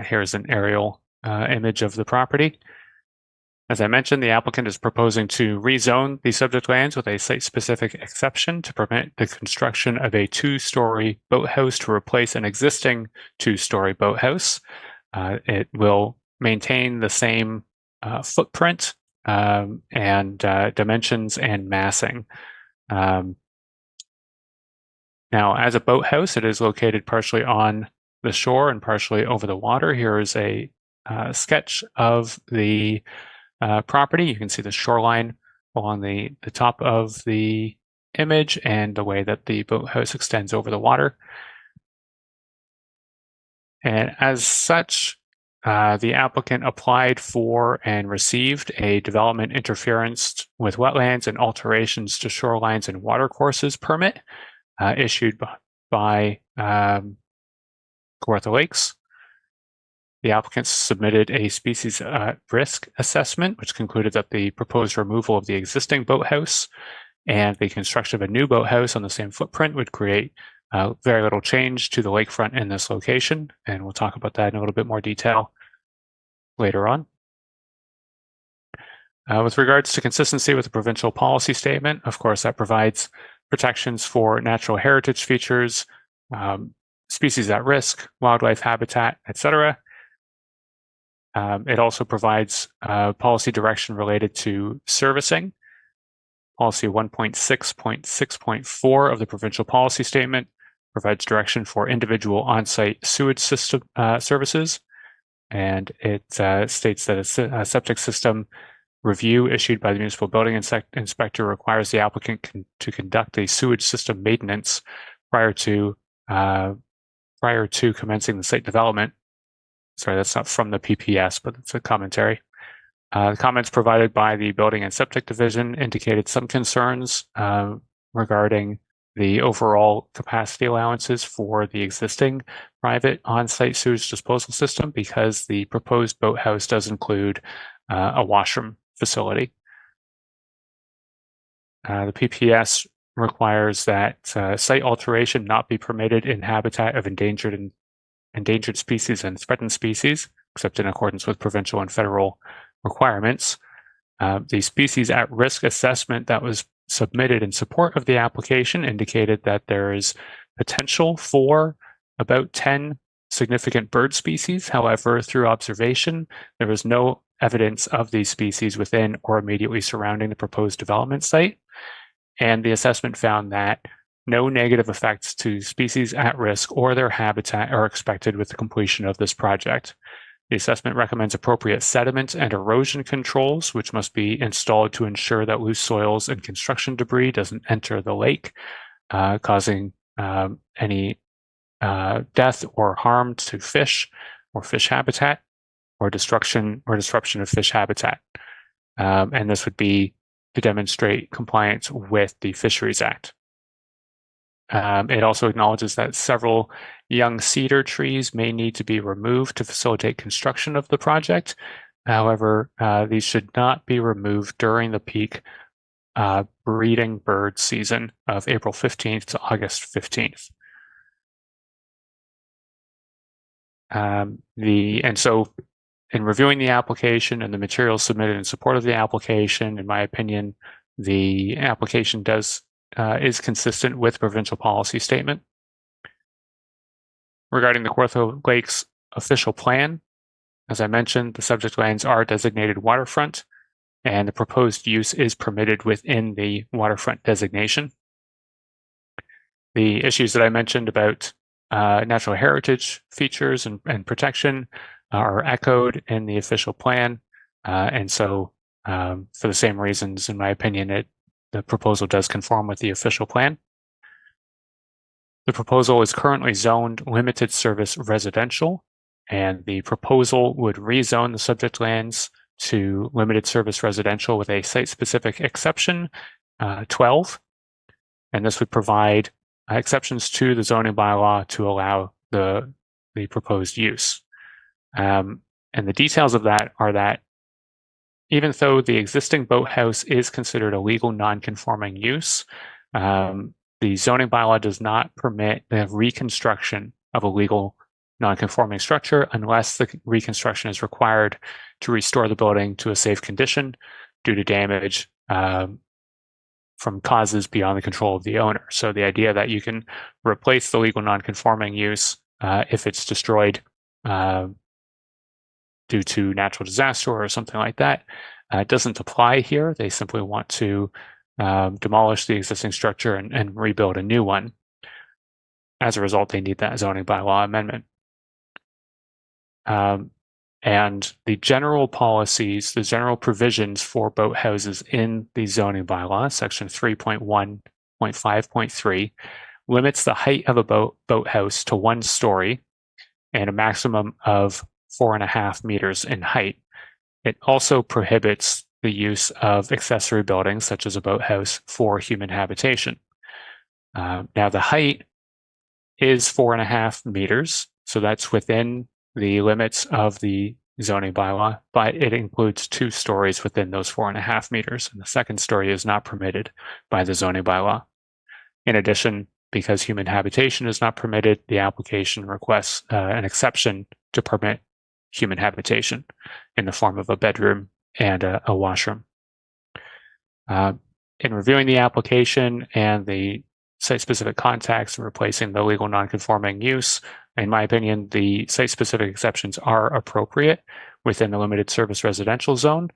[SPEAKER 2] Here's an aerial image of the property. As I mentioned, the applicant is proposing to rezone the subject lands with a site-specific exception to permit the construction of a two-story boathouse to replace an existing two-story boathouse. It will maintain the same footprint and dimensions and massing. Now, as a boathouse, it is located partially on the shore and partially over the water. Here is a sketch of the property. You can see the shoreline along the top of the image and the way that the boathouse extends over the water. And as such, the applicant applied for and received a development interference with wetlands and alterations to shorelines and watercourses permit issued by Kawartha Lakes. The applicant submitted a species risk assessment, which concluded that the proposed removal of the existing boathouse and the construction of a new boathouse on the same footprint would create very little change to the lakefront in this location. And we'll talk about that in a little bit more detail later on. With regards to consistency with the provincial policy statement, of course, that provides protections for natural heritage features, species at risk, wildlife habitat, etc. It also provides policy direction related to servicing. Policy 1.6.6.4 of the provincial policy statement provides direction for individual on-site sewage system services, and it states that a septic system review issued by the municipal building inspector requires the applicant to conduct a sewage system maintenance prior to commencing the site development. Sorry, that's not from the PPS, but it's a commentary. The comments provided by the Building and Septic Division indicated some concerns regarding the overall capacity allowances for the existing private on-site sewage disposal system because the proposed boathouse does include a washroom facility. The PPS requires that site alteration not be permitted in habitat of endangered species and threatened species, except in accordance with provincial and federal requirements. The species at risk assessment that was submitted in support of the application indicated that there is potential for about 10 significant bird species. However, through observation, there was no evidence of these species within or immediately surrounding the proposed development site. And the assessment found that no negative effects to species at risk or their habitat are expected with the completion of this project. The assessment recommends appropriate sediment and erosion controls, which must be installed to ensure that loose soils and construction debris doesn't enter the lake, causing any death or harm to fish or fish habitat, or destruction or disruption of fish habitat. And this would be to demonstrate compliance with the Fisheries Act. It also acknowledges that several young cedar trees may need to be removed to facilitate construction of the project. However, these should not be removed during the peak breeding bird season of April 15th to August 15th. And so in reviewing the application and the materials submitted in support of the application, in my opinion, the application is consistent with provincial policy statement. Regarding the Kawartha Lakes official plan, as I mentioned, the subject lands are designated waterfront, and the proposed use is permitted within the waterfront designation. The issues that I mentioned about natural heritage features and protection are echoed in the official plan, and so for the same reasons, in my opinion, the proposal does conform with the official plan. The proposal is currently zoned limited service residential, and the proposal would rezone the subject lands to limited service residential with a site-specific exception, 12, and this would provide exceptions to the zoning bylaw to allow the proposed use. And the details of that are that even though the existing boathouse is considered a legal non-conforming use, the zoning bylaw does not permit the reconstruction of a legal non-conforming structure unless the reconstruction is required to restore the building to a safe condition due to damage from causes beyond the control of the owner. So the idea that you can replace the legal non-conforming use if it's destroyed due to natural disaster or something like that doesn't apply here. They simply want to demolish the existing structure and rebuild a new one. As a result, they need that zoning bylaw amendment. And the general policies, the general provisions for boathouses in the zoning bylaw, section 3.1.5.3, limits the height of a boathouse to 1 story and a maximum of 4.5 meters in height. It also prohibits the use of accessory buildings, such as a boathouse, for human habitation. Now, the height is 4.5 meters, so that's within the limits of the zoning bylaw, but it includes 2 stories within those 4.5 meters, and the second story is not permitted by the zoning bylaw. In addition, because human habitation is not permitted, the application requests an exception to permit human habitation in the form of a bedroom and a washroom. In reviewing the application and the site-specific context and replacing the legal non-conforming use, in my opinion, the site-specific exceptions are appropriate within the limited service residential zone,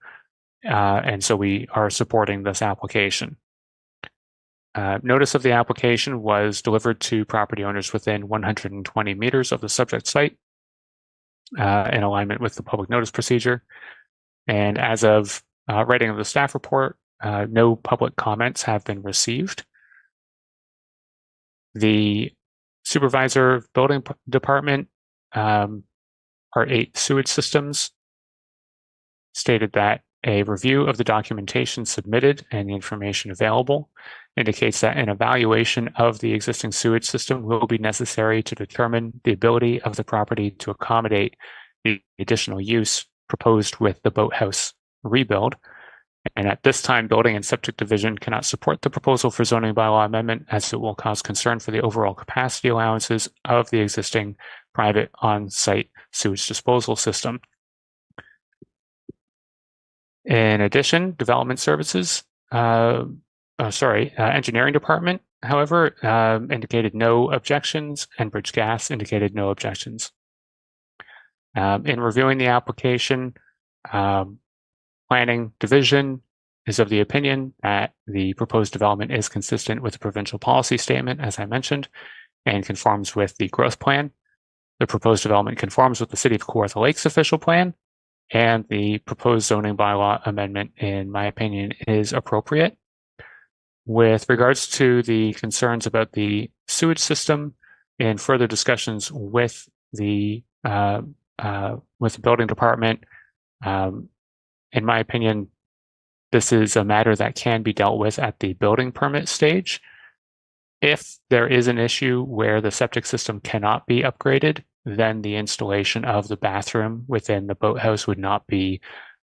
[SPEAKER 2] and so we are supporting this application. Notice of the application was delivered to property owners within 120 meters of the subject site in alignment with the public notice procedure. And as of writing of the staff report, no public comments have been received. The supervisor of building department, Part 8 sewage systems, stated that a review of the documentation submitted and the information available indicates that an evaluation of the existing sewage system will be necessary to determine the ability of the property to accommodate the additional use proposed with the boathouse rebuild. And at this time, Building and Septic Division cannot support the proposal for zoning bylaw amendment, as it will cause concern for the overall capacity allowances of the existing private on-site sewage disposal system. In addition, Development Services, Engineering Department, however, indicated no objections, and Bridge Gas indicated no objections. In reviewing the application, Planning Division is of the opinion that the proposed development is consistent with the provincial policy statement, as I mentioned, and conforms with the growth plan. The proposed development conforms with the City of Kawartha Lakes official plan, and the proposed zoning bylaw amendment, in my opinion, is appropriate. With regards to the concerns about the sewage system, in further discussions with the building department, in my opinion, this is a matter that can be dealt with at the building permit stage. If there is an issue where the septic system cannot be upgraded, then the installation of the bathroom within the boathouse would not be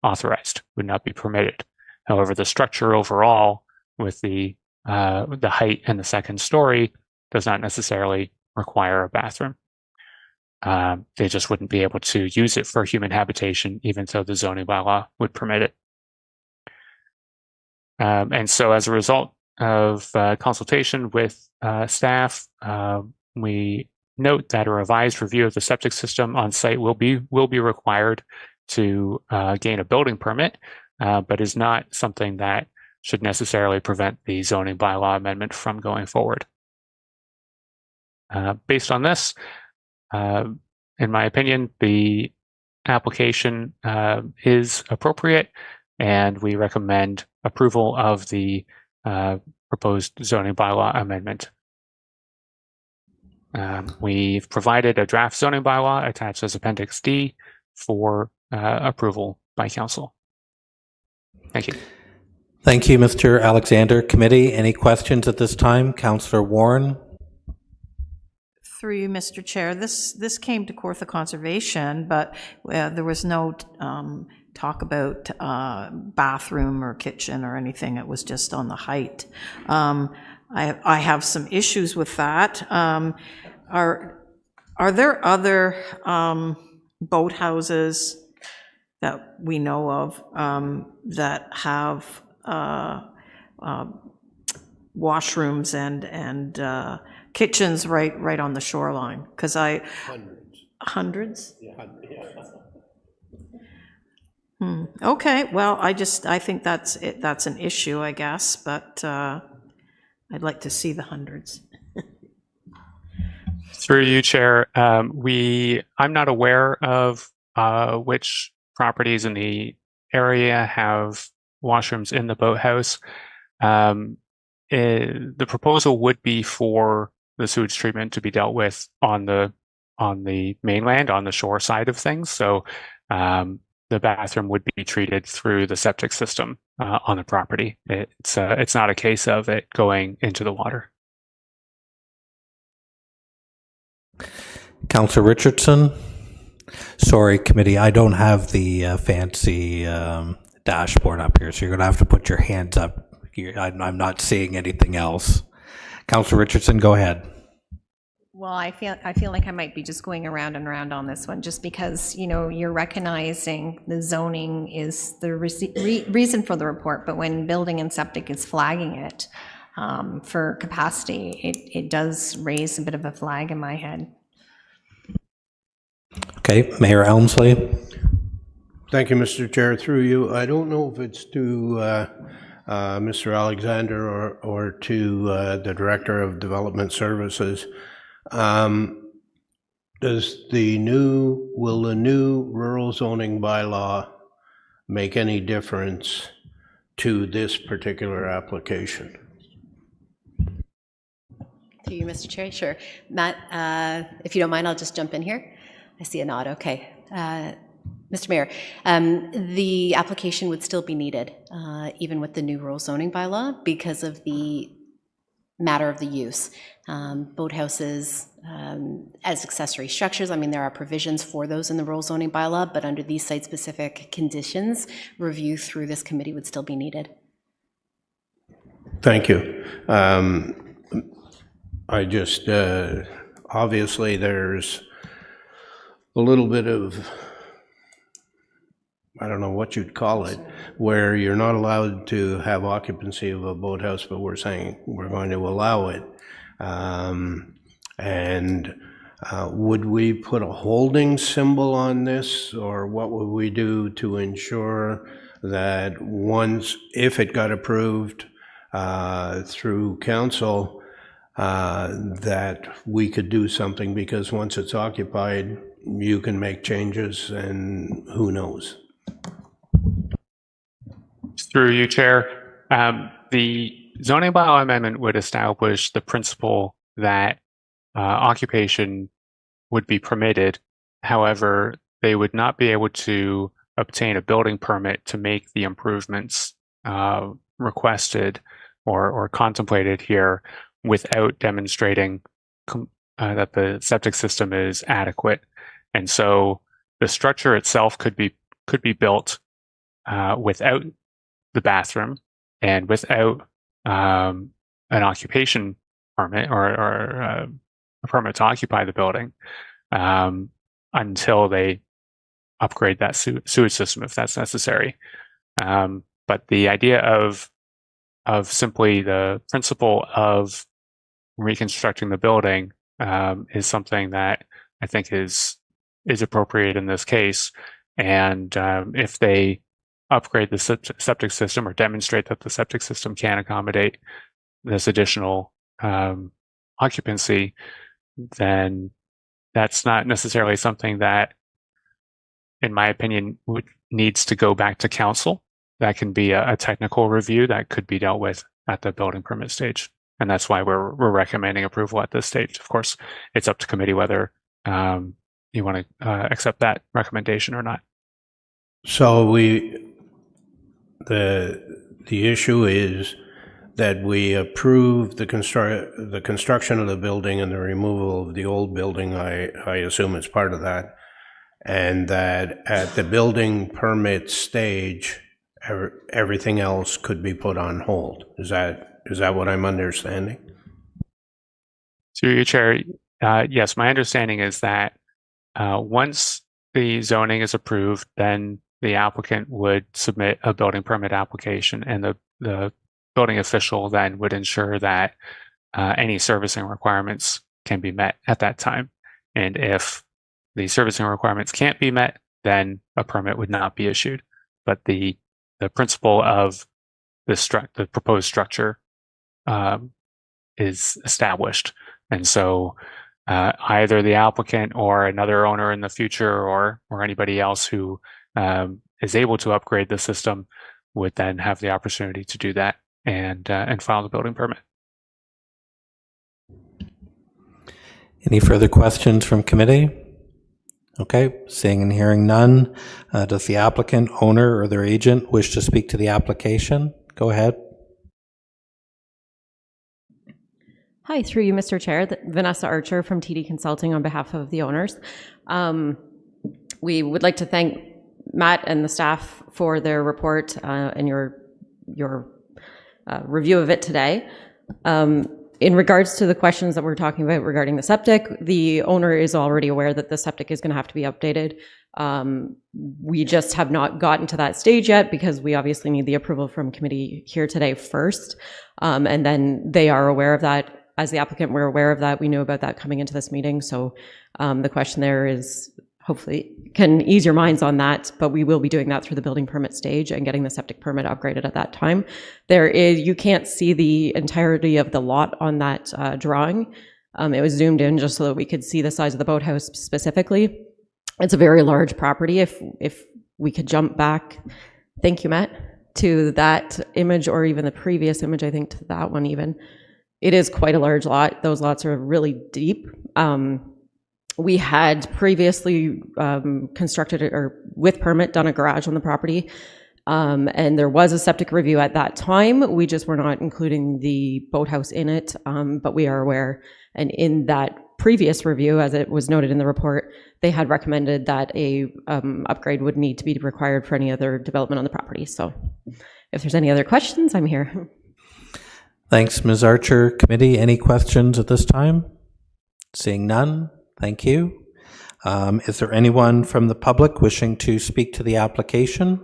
[SPEAKER 2] authorized, would not be permitted. However, the structure overall, with the height and the second story, does not necessarily require a bathroom. They just wouldn't be able to use it for human habitation, even though the zoning bylaw would permit it. And so as a result of consultation with staff, we note that a revised review of the septic system on site will be required to gain a building permit, but is not something that should necessarily prevent the zoning bylaw amendment from going forward. Based on this, in my opinion, the application is appropriate, and we recommend approval of the proposed zoning bylaw amendment. We've provided a draft zoning bylaw attached as Appendix D for approval by Council. Thank you.
[SPEAKER 1] Thank you, Mr. Alexander. Committee, any questions at this time? Councillor Warren?
[SPEAKER 3] Through you, Mr. Chair, this came to Kawartha Conservation, but there was no talk about bathroom or kitchen or anything. It was just on the height. I have some issues with that. Are there other boathouses that we know of that have washrooms and kitchens right on the shoreline? Because hundreds. Yeah. Okay. Well, I think that's it. That's an issue, I guess. But I'd like to see the hundreds.
[SPEAKER 2] Through you, Chair, I'm not aware of which properties in the area have washrooms in the boathouse. The proposal would be for the sewage treatment to be dealt with on the mainland, on the shore side of things. So the bathroom would be treated through the septic system on the property. It's not a case of it going into the water.
[SPEAKER 1] Councillor Richardson? Sorry, committee, I don't have the fancy dashboard up here, so you're going to have to put your hands up. I'm not seeing anything else. Councillor Richardson, go ahead.
[SPEAKER 6] Well, I feel like I might be just going around and around on this one, just because, you know, you're recognizing the zoning is the reason for the report, but when building and septic is flagging it for capacity, it does raise a bit of a flag in my head.
[SPEAKER 1] Okay, Mayor Elmsley.
[SPEAKER 15] Thank you, Mr. Chair. Through you, I don't know if it's to Mr. Alexander or to the Director of Development Services. Will the new rural zoning bylaw make any difference to this particular application?
[SPEAKER 16] To you, Mr. Chair, sure. Matt, if you don't mind, I'll just jump in here. I see a nod, okay. Mr. Mayor, the application would still be needed, even with the new rural zoning bylaw, because of the matter of the use. Boathouses as accessory structures, I mean, there are provisions for those in the rural zoning bylaw, but under these site-specific conditions, review through this committee would still be needed.
[SPEAKER 15] Thank you. I just, obviously there's a little bit of, I don't know what you'd call it, where you're not allowed to have occupancy of a boathouse, but we're saying we're going to allow it. Would we put a holding symbol on this, or what would we do to ensure that once, if it got approved through council, that we could do something, because once it's occupied, you can make changes and who knows?
[SPEAKER 2] Through you, Chair, the zoning bylaw amendment would establish the principle that occupation would be permitted. However, they would not be able to obtain a building permit to make the improvements requested or contemplated here without demonstrating that the septic system is adequate. And so the structure itself could be built without the bathroom and without an occupation permit or a permit to occupy the building until they upgrade that sewage system if that's necessary. But the idea of simply the principle of reconstructing the building is something that I think is appropriate in this case. And if they upgrade the septic system or demonstrate that the septic system can accommodate this additional occupancy, then that's not necessarily something that, in my opinion, needs to go back to council. That can be a technical review that could be dealt with at the building permit stage. And that's why we're recommending approval at this stage. Of course, it's up to committee whether you want to accept that recommendation or not.
[SPEAKER 15] So the issue is that we approve the construction of the building and the removal of the old building. I assume it's part of that, and that at the building permit stage, everything else could be put on hold. Is that what I'm understanding?
[SPEAKER 2] Through your chair, yes, my understanding is that once the zoning is approved, then the applicant would submit a building permit application, and the building official then would ensure that any servicing requirements can be met at that time. And if the servicing requirements can't be met, then a permit would not be issued. But the principle of the proposed structure is established. And so either the applicant or another owner in the future or anybody else who is able to upgrade the system would then have the opportunity to do that and file the building permit.
[SPEAKER 1] Any further questions from committee? Okay, seeing and hearing none. Does the applicant, owner, or their agent wish to speak to the application? Go ahead.
[SPEAKER 17] Hi, through you, Mr. Chair. Vanessa Archer from TD Consulting on behalf of the owners. We would like to thank Matt and the staff for their report and your review of it today. In regards to the questions that we're talking about regarding the septic, the owner is already aware that the septic is going to have to be updated. We just have not gotten to that stage yet because we obviously need the approval from committee here today first. And then they are aware of that. As the applicant, we're aware of that. We knew about that coming into this meeting. So the question there is, hopefully can ease your minds on that, but we will be doing that through the building permit stage and getting the septic permit upgraded at that time. You can't see the entirety of the lot on that drawing. It was zoomed in just so that we could see the size of the boathouse specifically. It's a very large property. If we could jump back, thank you, Matt, to that image or even the previous image, I think to that one even. It is quite a large lot. Those lots are really deep. We had previously constructed or with permit done a garage on the property, and there was a septic review at that time. We just were not including the boathouse in it, but we are aware. And in that previous review, as it was noted in the report, they had recommended that a upgrade would need to be required for any other development on the property. So if there's any other questions, I'm here.
[SPEAKER 1] Thanks, Ms. Archer. Committee, any questions at this time? Seeing none, thank you. Is there anyone from the public wishing to speak to the application?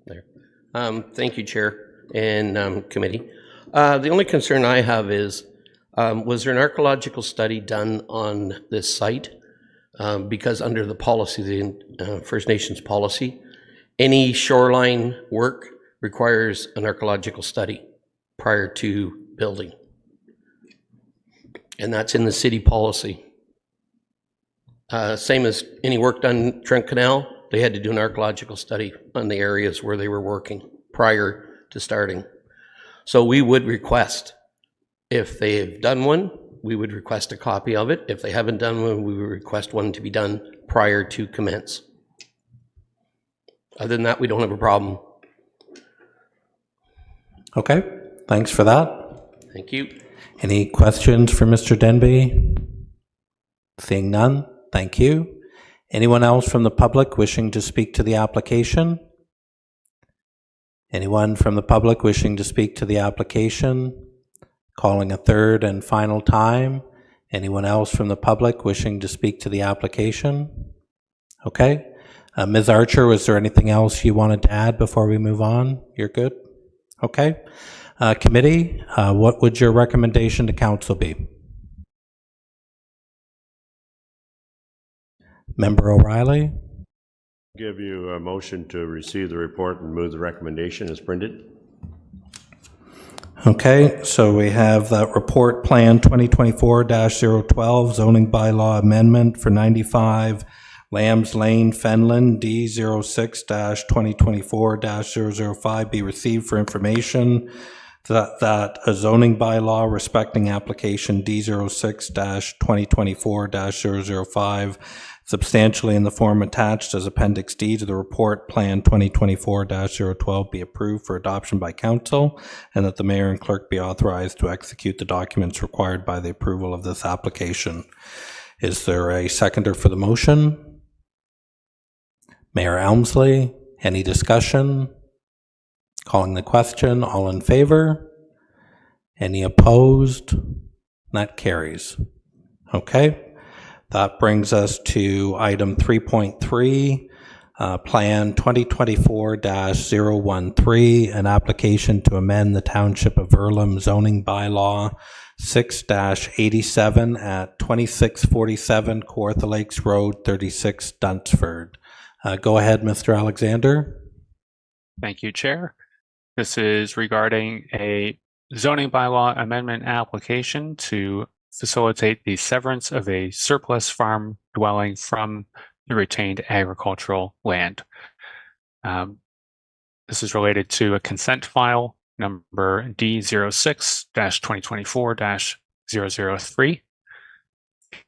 [SPEAKER 7] There. Thank you, Chair and committee. The only concern I have is, was there an archaeological study done on this site? Because under the policy, the First Nations policy, any shoreline work requires an archaeological study prior to building. And that's in the city policy. Same as any work done Trent Canal, they had to do an archaeological study on the areas where they were working prior to starting. So we would request, if they've done one, we would request a copy of it. If they haven't done one, we would request one to be done prior to commence. Other than that, we don't have a problem.
[SPEAKER 1] Okay. Thanks for that.
[SPEAKER 7] Thank you.
[SPEAKER 1] Any questions for Mr. Denby? Seeing none, thank you. Anyone else from the public wishing to speak to the application? Anyone from the public wishing to speak to the application? Calling a third and final time. Anyone else from the public wishing to speak to the application? Okay. Ms. Archer, was there anything else you wanted to add before we move on? You're good? Okay. Committee, what would your recommendation to council be? Member O'Reilly?
[SPEAKER 4] Give you a motion to receive the report and move the recommendation as printed.
[SPEAKER 1] Okay, so we have that report plan 2024-012 zoning bylaw amendment for 95 Lambs Lane, Fenland, D06-2024-005 be received for information that a zoning bylaw respecting application D06-2024-005 substantially in the form attached as Appendix D to the report plan 2024-012 be approved for adoption by council, and that the mayor and clerk be authorized to execute the documents required by the approval of this application. Is there a seconder for the motion? Mayor Elmsley, any discussion? Calling the question, all in favor? Any opposed? That carries. Okay. That brings us to item 3.3, Plan 2024-013, an application to amend the Township of Earlham zoning bylaw 6-87 at 2647 Kawartha Lakes Road, 36 Dunsford. Go ahead, Mr. Alexander.
[SPEAKER 2] Thank you, Chair. This is regarding a zoning bylaw amendment application to facilitate the severance of a surplus farm dwelling from the retained agricultural land. This is related to a consent file number D06-2024-003.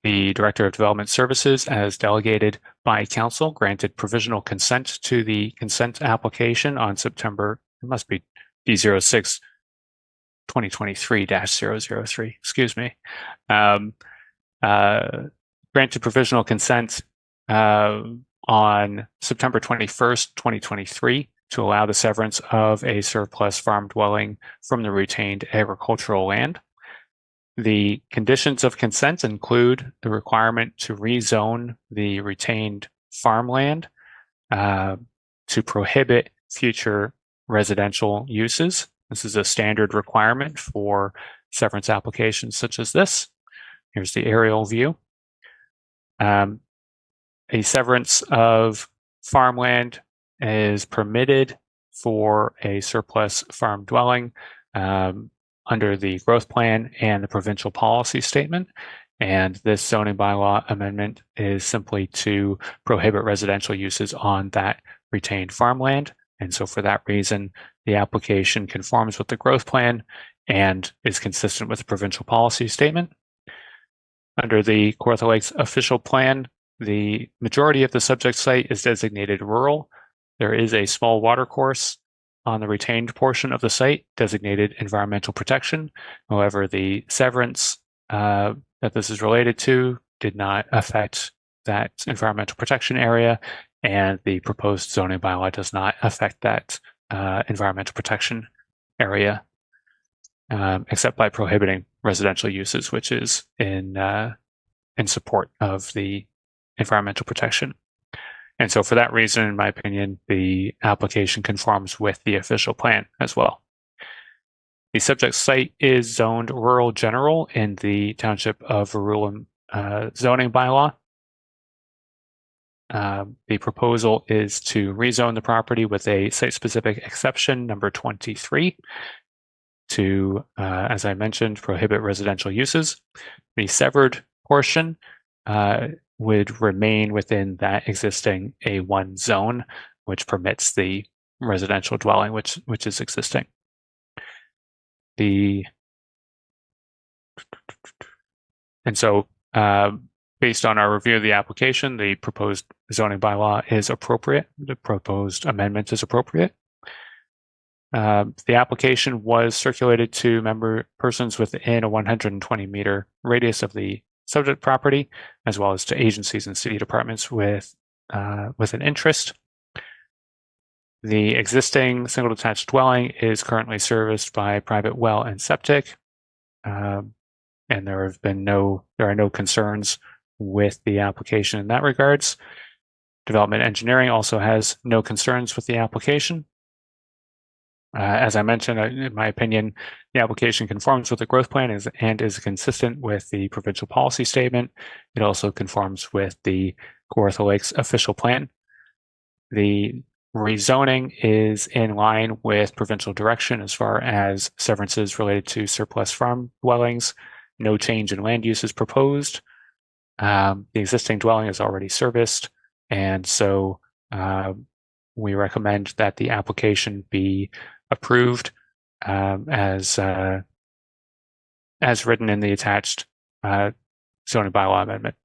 [SPEAKER 2] The Director of Development Services, as delegated by Council, granted provisional consent to the consent application on September, it must be D06 2023-003, excuse me. Granted provisional consent on September 21st, 2023 to allow the severance of a surplus farm dwelling from the retained agricultural land. The conditions of consent include the requirement to rezone the retained farmland to prohibit future residential uses. This is a standard requirement for severance applications such as this. Here's the aerial view. A severance of farmland is permitted for a surplus farm dwelling under the growth plan and the provincial policy statement. And this zoning bylaw amendment is simply to prohibit residential uses on that retained farmland. And so for that reason, the application conforms with the growth plan and is consistent with the provincial policy statement. Under the Kawartha Lakes official plan, the majority of the subject site is designated rural. There is a small watercourse on the retained portion of the site designated environmental protection. However, the severance that this is related to did not affect that environmental protection area, and the proposed zoning bylaw does not affect that environmental protection area, except by prohibiting residential uses, which is in support of the environmental protection. And so for that reason, in my opinion, the application conforms with the official plan as well. The subject site is zoned rural general in the Township of Earlham zoning bylaw. The proposal is to rezone the property with a site-specific exception number 23 to, as I mentioned, prohibit residential uses. The severed portion would remain within that existing A1 zone, which permits the residential dwelling, which is existing. And so, based on our review of the application, the proposed zoning bylaw is appropriate. The proposed amendment is appropriate. The application was circulated to persons within a 120-meter radius of the subject property, as well as to agencies and city departments with an interest. The existing single detached dwelling is currently serviced by private well and septic, and there are no concerns with the application in that regards. Development engineering also has no concerns with the application. As I mentioned, in my opinion, the application conforms with the growth plan and is consistent with the provincial policy statement. It also conforms with the Kawartha Lakes official plan. The rezoning is in line with provincial direction as far as severances related to surplus farm dwellings. No change in land use is proposed. The existing dwelling is already serviced, and so we recommend that the application be approved as written in the attached zoning bylaw amendment.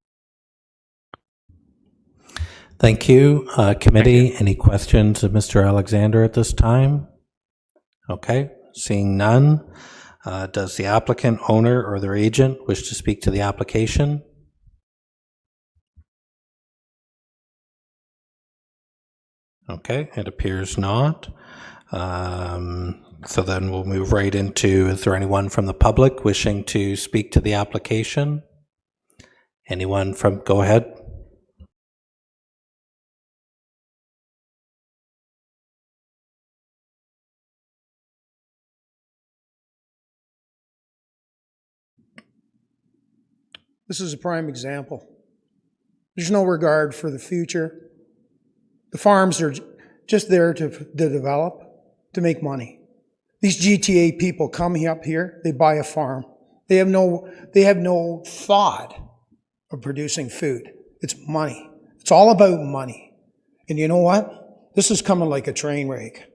[SPEAKER 1] Thank you. Committee, any questions of Mr. Alexander at this time? Okay, seeing none. Does the applicant, owner, or their agent wish to speak to the application? Okay, it appears not. So then we'll move right into, is there anyone from the public wishing to speak to the application? Anyone from, go ahead.
[SPEAKER 11] This is a prime example. There's no regard for the future. The farms are just there to develop, to make money. These GTA people come up here, they buy a farm. They have no thought of producing food. It's money. It's all about money. And you know what? This is coming like a train wreck.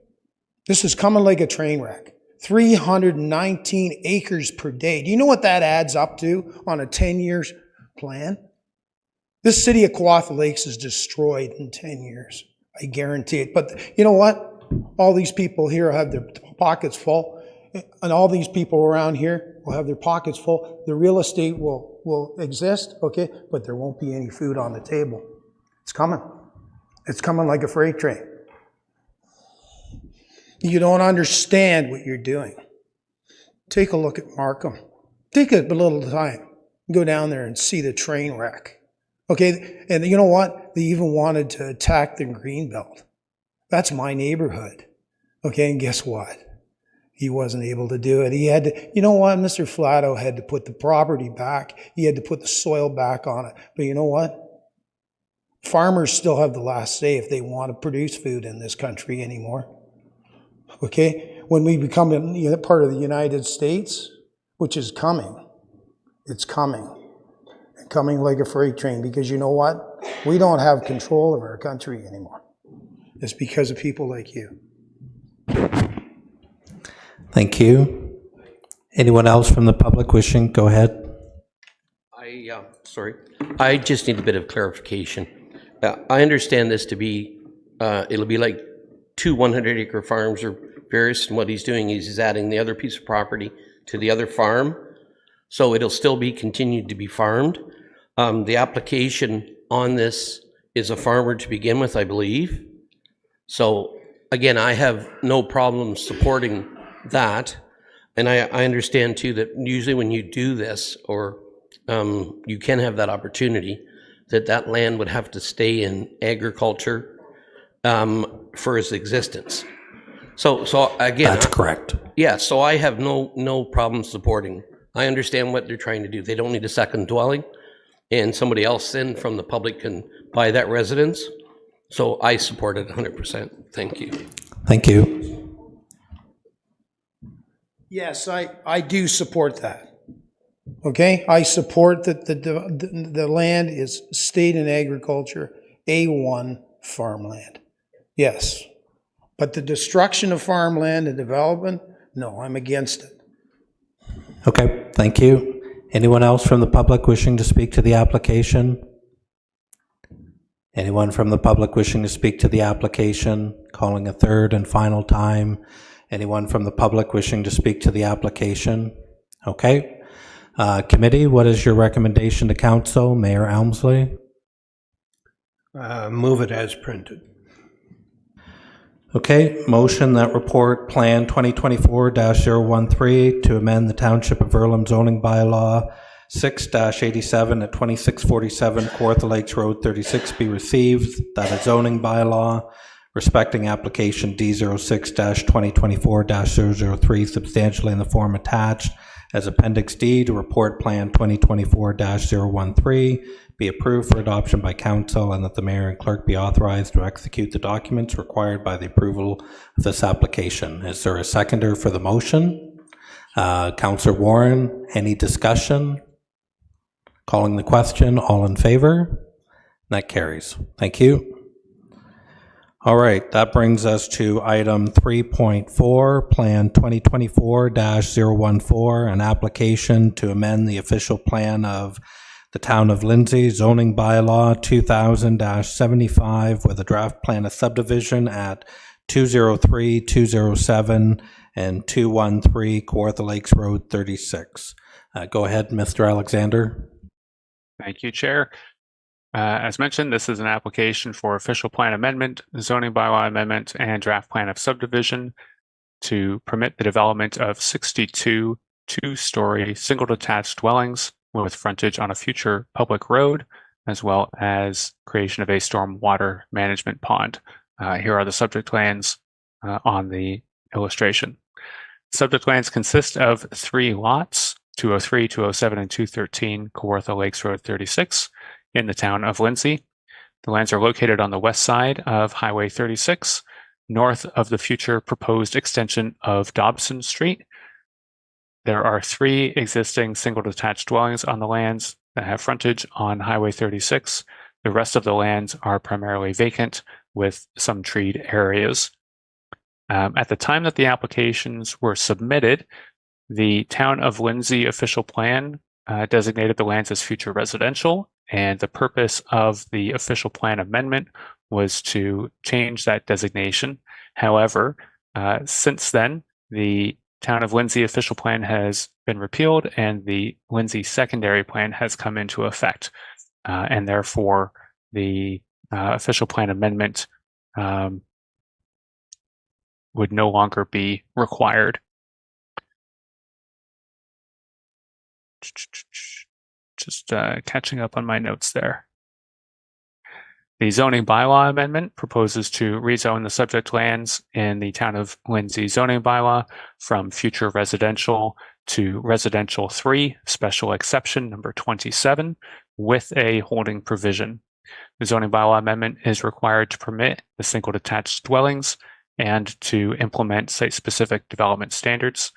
[SPEAKER 11] This is coming like a train wreck. 319 acres per day. Do you know what that adds up to on a 10-year plan? This city of Kawartha Lakes is destroyed in 10 years. I guarantee it. But you know what? All these people here have their pockets full, and all these people around here will have their pockets full. The real estate will exist, okay, but there won't be any food on the table. It's coming. It's coming like a freight train. You don't understand what you're doing. Take a look at Markham. Take a little time. Go down there and see the train wreck. Okay, and you know what? They even wanted to attack the Greenbelt. That's my neighborhood. Okay, and guess what? He wasn't able to do it. He had to, you know what? Mr. Flatto had to put the property back. He had to put the soil back on it. But you know what? Farmers still have the last say if they want to produce food in this country anymore. Okay? When we become part of the United States, which is coming, it's coming. And coming like a freight train, because you know what? We don't have control of our country anymore. It's because of people like you.
[SPEAKER 1] Thank you. Anyone else from the public wishing? Go ahead.
[SPEAKER 7] Sorry. I just need a bit of clarification. I understand this to be, it'll be like 2 100-acre farms or various, and what he's doing is he's adding the other piece of property to the other farm. So it'll still be continued to be farmed. The application on this is a farmer to begin with, I believe. So again, I have no problem supporting that. And I understand too that usually when you do this, or you can have that opportunity, that land would have to stay in agriculture for its existence. So again,
[SPEAKER 1] that's correct.
[SPEAKER 7] Yeah, so I have no problem supporting. I understand what they're trying to do. They don't need a second dwelling, and somebody else then from the public can buy that residence. So I support it 100%. Thank you.
[SPEAKER 1] Thank you.
[SPEAKER 11] Yes, I do support that. Okay, I support that the land is stayed in agriculture, A1 farmland. Yes, but the destruction of farmland and development, no, I'm against it.
[SPEAKER 1] Okay, thank you. Anyone else from the public wishing to speak to the application? Anyone from the public wishing to speak to the application? Calling a third and final time. Anyone from the public wishing to speak to the application? Okay. Committee, what is your recommendation to council? Mayor Elmsley?
[SPEAKER 15] Move it as printed.
[SPEAKER 1] Okay, motion that report Plan 2024-013 to amend the Township of Earlham zoning bylaw 6-87 at 2647 Kawartha Lakes Road 36 be received, that a zoning bylaw respecting application D06-2024-003 substantially in the form attached as Appendix D to report Plan 2024-013 be approved for adoption by council, and that the mayor and clerk be authorized to execute the documents required by the approval of this application. Is there a seconder for the motion? Councillor Warren, any discussion? Calling the question, all in favor? That carries. Thank you. All right, that brings us to item 3.4, Plan 2024-014, an application to amend the official plan of the Town of Lindsay zoning bylaw 2000-75 with a draft plan of subdivision at 203, 207, and 213 Kawartha Lakes Road 36. Go ahead, Mr. Alexander.
[SPEAKER 2] Thank you, Chair. As mentioned, this is an application for official plan amendment, zoning bylaw amendment, and draft plan of subdivision to permit the development of 62 two-story single detached dwellings with frontage on a future public road, as well as creation of a stormwater management pond. Here are the subject lands on the illustration. Subject lands consist of 3 lots, 203, 207, and 213 Kawartha Lakes Road 36 in the town of Lindsay. The lands are located on the west side of Highway 36, north of the future proposed extension of Dobson Street. There are 3 existing single detached dwellings on the lands that have frontage on Highway 36. The rest of the lands are primarily vacant with some treed areas. At the time that the applications were submitted, the Town of Lindsay official plan designated the lands as future residential, and the purpose of the official plan amendment was to change that designation. However, since then, the Town of Lindsay official plan has been repealed and the Lindsay secondary plan has come into effect. And therefore, the official plan amendment would no longer be required. Just catching up on my notes there. The zoning bylaw amendment proposes to rezone the subject lands in the Town of Lindsay zoning bylaw from future residential to residential 3, special exception number 27, with a holding provision. The zoning bylaw amendment is required to permit the single detached dwellings and to implement site-specific development standards.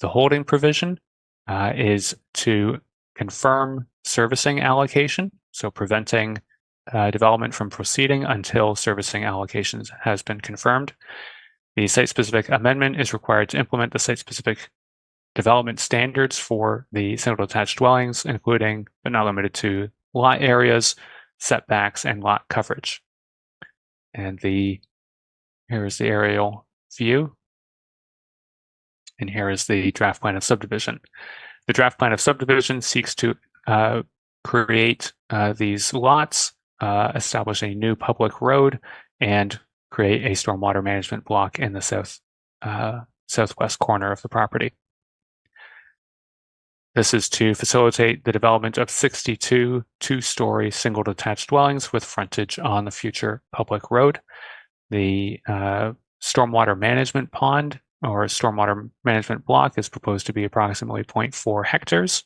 [SPEAKER 2] The holding provision is to confirm servicing allocation, so preventing development from proceeding until servicing allocations has been confirmed. The site-specific amendment is required to implement the site-specific development standards for the single detached dwellings, including but not limited to lot areas, setbacks, and lot coverage. And here is the aerial view, and here is the draft plan of subdivision. The draft plan of subdivision seeks to create these lots, establish a new public road, and create a stormwater management block in the southwest corner of the property. This is to facilitate the development of 62 two-story single detached dwellings with frontage on the future public road. The stormwater management pond or stormwater management block is proposed to be approximately 0.4 hectares.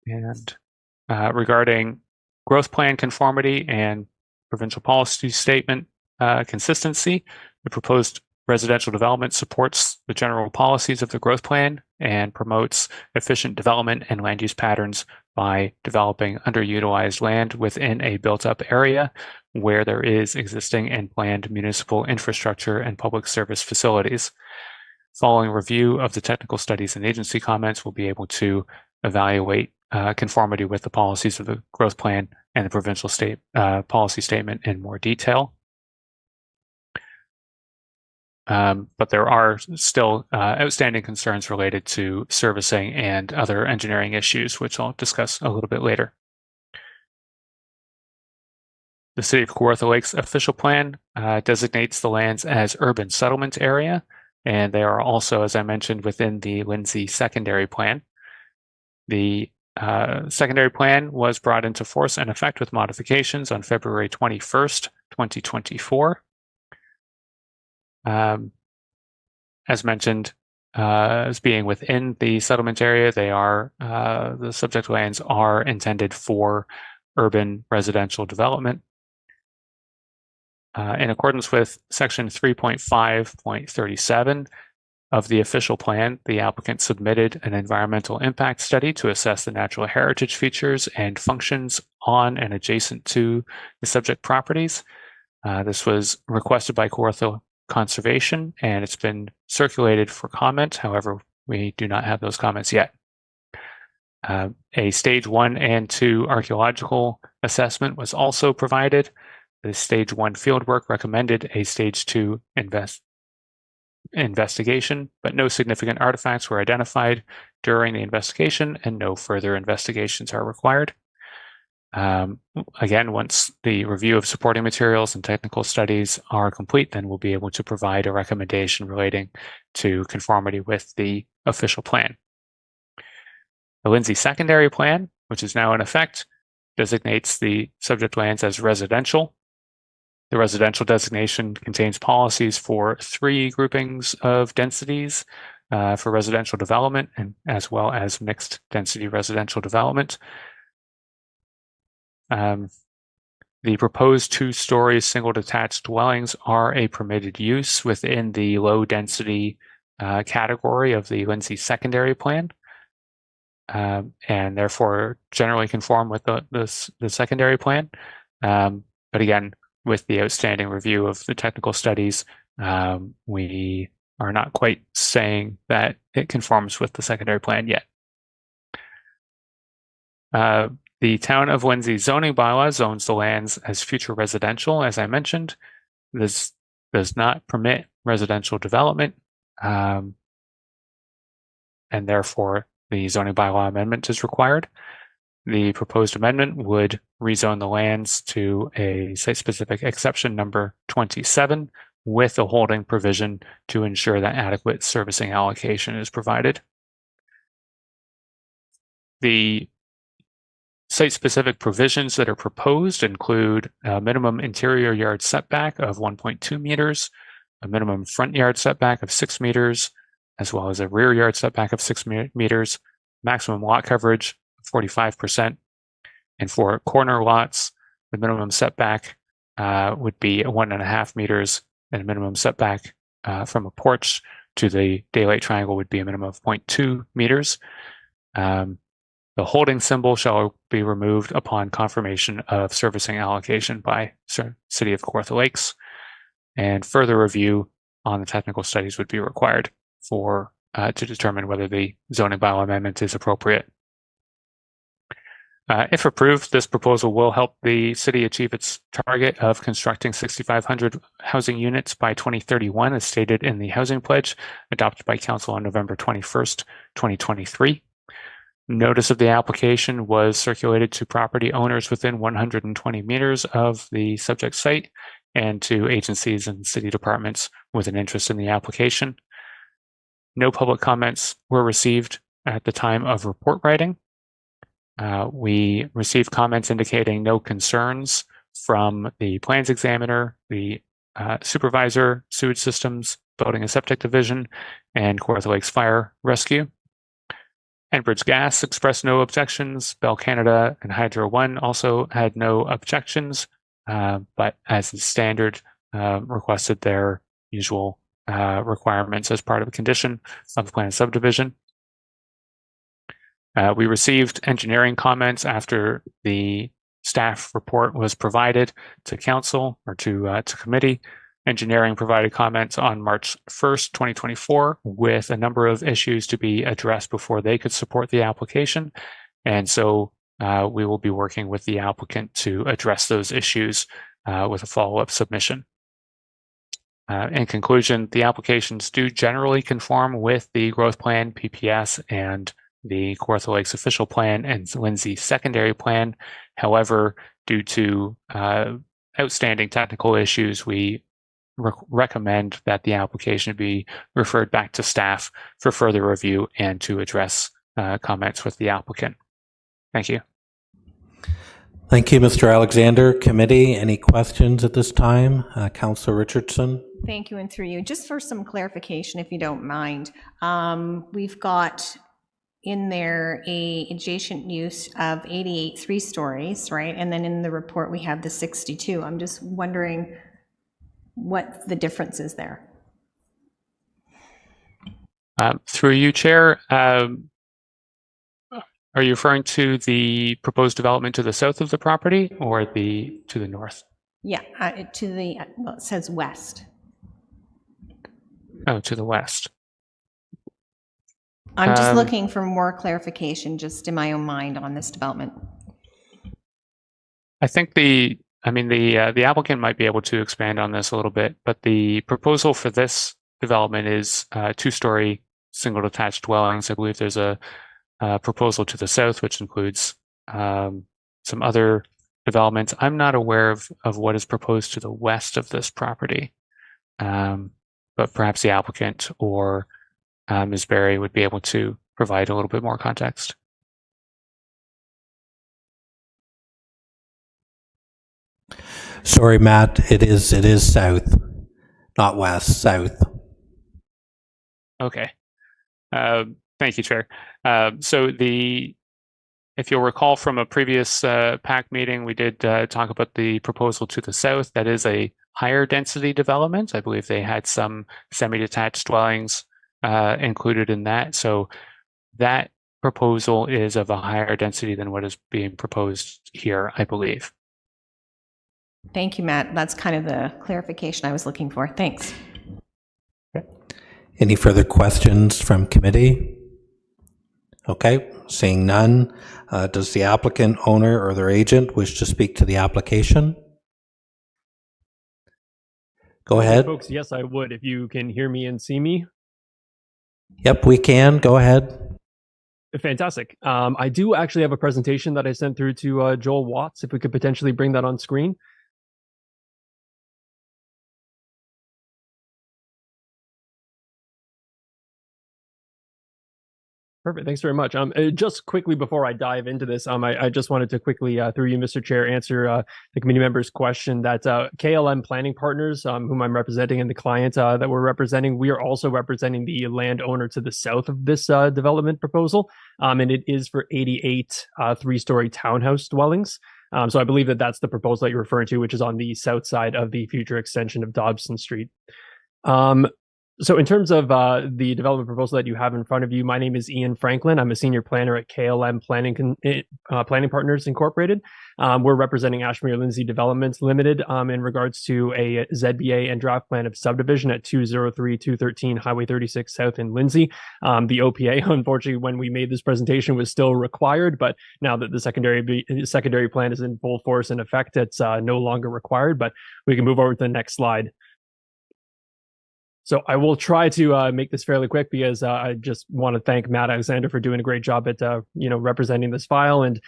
[SPEAKER 2] And regarding growth plan conformity and provincial policy statement consistency, the proposed residential development supports the general policies of the growth plan and promotes efficient development and land use patterns by developing underutilized land within a built-up area where there is existing and planned municipal infrastructure and public service facilities. Following review of the technical studies and agency comments, we'll be able to evaluate conformity with the policies of the growth plan and the provincial policy statement in more detail. but there are still outstanding concerns related to servicing and other engineering issues, which I'll discuss a little bit later. The City of Kawartha Lakes official plan designates the lands as urban settlement area, and they are also, as I mentioned, within the Lindsay secondary plan. The secondary plan was brought into force and effect with modifications on February 21st, 2024. As mentioned, as being within the settlement area, they are the subject lands are intended for urban residential development. In accordance with section 3.5.37 of the official plan, the applicant submitted an environmental impact study to assess the natural heritage features and functions on and adjacent to the subject properties. This was requested by Kawartha Conservation, and it's been circulated for comment. However, we do not have those comments yet. A stage 1 and 2 archaeological assessment was also provided. The stage 1 fieldwork recommended a stage 2 investigation, but no significant artifacts were identified during the investigation, and no further investigations are required. Again, once the review of supporting materials and technical studies are complete, then we'll be able to provide a recommendation relating to conformity with the official plan. The Lindsay secondary plan, which is now in effect, designates the subject lands as residential. The residential designation contains policies for 3 groupings of densities for residential development, and as well as mixed density residential development. The proposed 2-story single detached dwellings are a permitted use within the low density category of the Lindsay secondary plan, and therefore generally conform with the secondary plan. But again, with the outstanding review of the technical studies, we are not quite saying that it conforms with the secondary plan yet. The Town of Lindsay zoning bylaw zones the lands as future residential, as I mentioned. This does not permit residential development, and therefore the zoning bylaw amendment is required. The proposed amendment would rezone the lands to a site-specific exception number 27 with a holding provision to ensure that adequate servicing allocation is provided. The site-specific provisions that are proposed include a minimum interior yard setback of 1.2 meters, a minimum front yard setback of 6 meters, as well as a rear yard setback of 6 meters, maximum lot coverage 45%, and for corner lots, the minimum setback would be 1.5 meters, and a minimum setback from a porch to the daylight triangle would be a minimum of 0.2 meters. The holding symbol shall be removed upon confirmation of servicing allocation by City of Kawartha Lakes, and further review on the technical studies would be required for to determine whether the zoning bylaw amendment is appropriate. If approved, this proposal will help the city achieve its target of constructing 6,500 housing units by 2031, as stated in the housing pledge adopted by Council on November 21st, 2023. Notice of the application was circulated to property owners within 120 meters of the subject site and to agencies and city departments with an interest in the application. No public comments were received at the time of report writing. We received comments indicating no concerns from the plans examiner, the supervisor, sewage systems, building and septic division, and Kawartha Lakes Fire Rescue. Enbridge Gas expressed no objections. Bell Canada and Hydro One also had no objections, but as is standard, requested their usual requirements as part of a condition of the plan subdivision. We received engineering comments after the staff report was provided to council or to committee. Engineering provided comments on March 1st, 2024, with a number of issues to be addressed before they could support the application. And so we will be working with the applicant to address those issues with a follow-up submission. In conclusion, the applications do generally conform with the growth plan, PPS, and the Kawartha Lakes official plan and Lindsay secondary plan. However, due to outstanding technical issues, we recommend that the application be referred back to staff for further review and to address comments with the applicant. Thank you.
[SPEAKER 1] Thank you, Mr. Alexander. Committee, any questions at this time? Councillor Richardson?
[SPEAKER 6] Thank you, and through you. Just for some clarification, if you don't mind, we've got in there a adjacent use of 88 3 stories, right? And then in the report we have the 62. I'm just wondering what the difference is there.
[SPEAKER 2] Through you, Chair, are you referring to the proposed development to the south of the property or to the north?
[SPEAKER 6] Yeah, to the, well, it says west.
[SPEAKER 2] Oh, to the west.
[SPEAKER 6] I'm just looking for more clarification, just in my own mind, on this development.
[SPEAKER 2] I think the applicant might be able to expand on this a little bit, but the proposal for this development is 2-story single detached dwellings. I believe there's a proposal to the south, which includes some other developments. I'm not aware of what is proposed to the west of this property, but perhaps the applicant or Ms. Berry would be able to provide a little bit more context.
[SPEAKER 1] Sorry, Matt, it is south, not west, south.
[SPEAKER 2] Okay. Thank you, Chair. So if you'll recall from a previous PAC meeting, we did talk about the proposal to the south. That is a higher density development. I believe they had some semi-detached dwellings included in that. So that proposal is of a higher density than what is being proposed here, I believe.
[SPEAKER 6] Thank you, Matt. That's kind of the clarification I was looking for. Thanks.
[SPEAKER 1] Okay. Any further questions from committee? Okay, seeing none. Does the applicant, owner, or their agent wish to speak to the application? Go ahead.
[SPEAKER 18] Folks, yes, I would, if you can hear me and see me.
[SPEAKER 1] Yep, we can. Go ahead.
[SPEAKER 18] Fantastic. I do actually have a presentation that I sent through to Joel Watts, if we could potentially bring that on screen. Perfect. Thanks very much. Just quickly before I dive into this, I just wanted to quickly, through you, Mr. Chair, answer the committee member's question that KLM Planning Partners, whom I'm representing, and the client that we're representing, we are also representing the landowner to the south of this development proposal, and it is for 88 3-story townhouse dwellings. So I believe that that's the proposal that you're referring to, which is on the south side of the future extension of Dobson Street. So in terms of the development proposal that you have in front of you, my name is Ian Franklin. I'm a senior planner at KLM Planning Partners Incorporated. We're representing Ashmere Lindsay Developments Limited in regards to a ZBA and draft plan of subdivision at 203-213 Highway 36 South in Lindsay. The OPA, unfortunately, when we made this presentation, was still required, but now that the secondary plan is in full force and effect, it's no longer required. But we can move over to the next slide. So I will try to make this fairly quick because I just want to thank Matt Alexander for doing a great job at representing this file and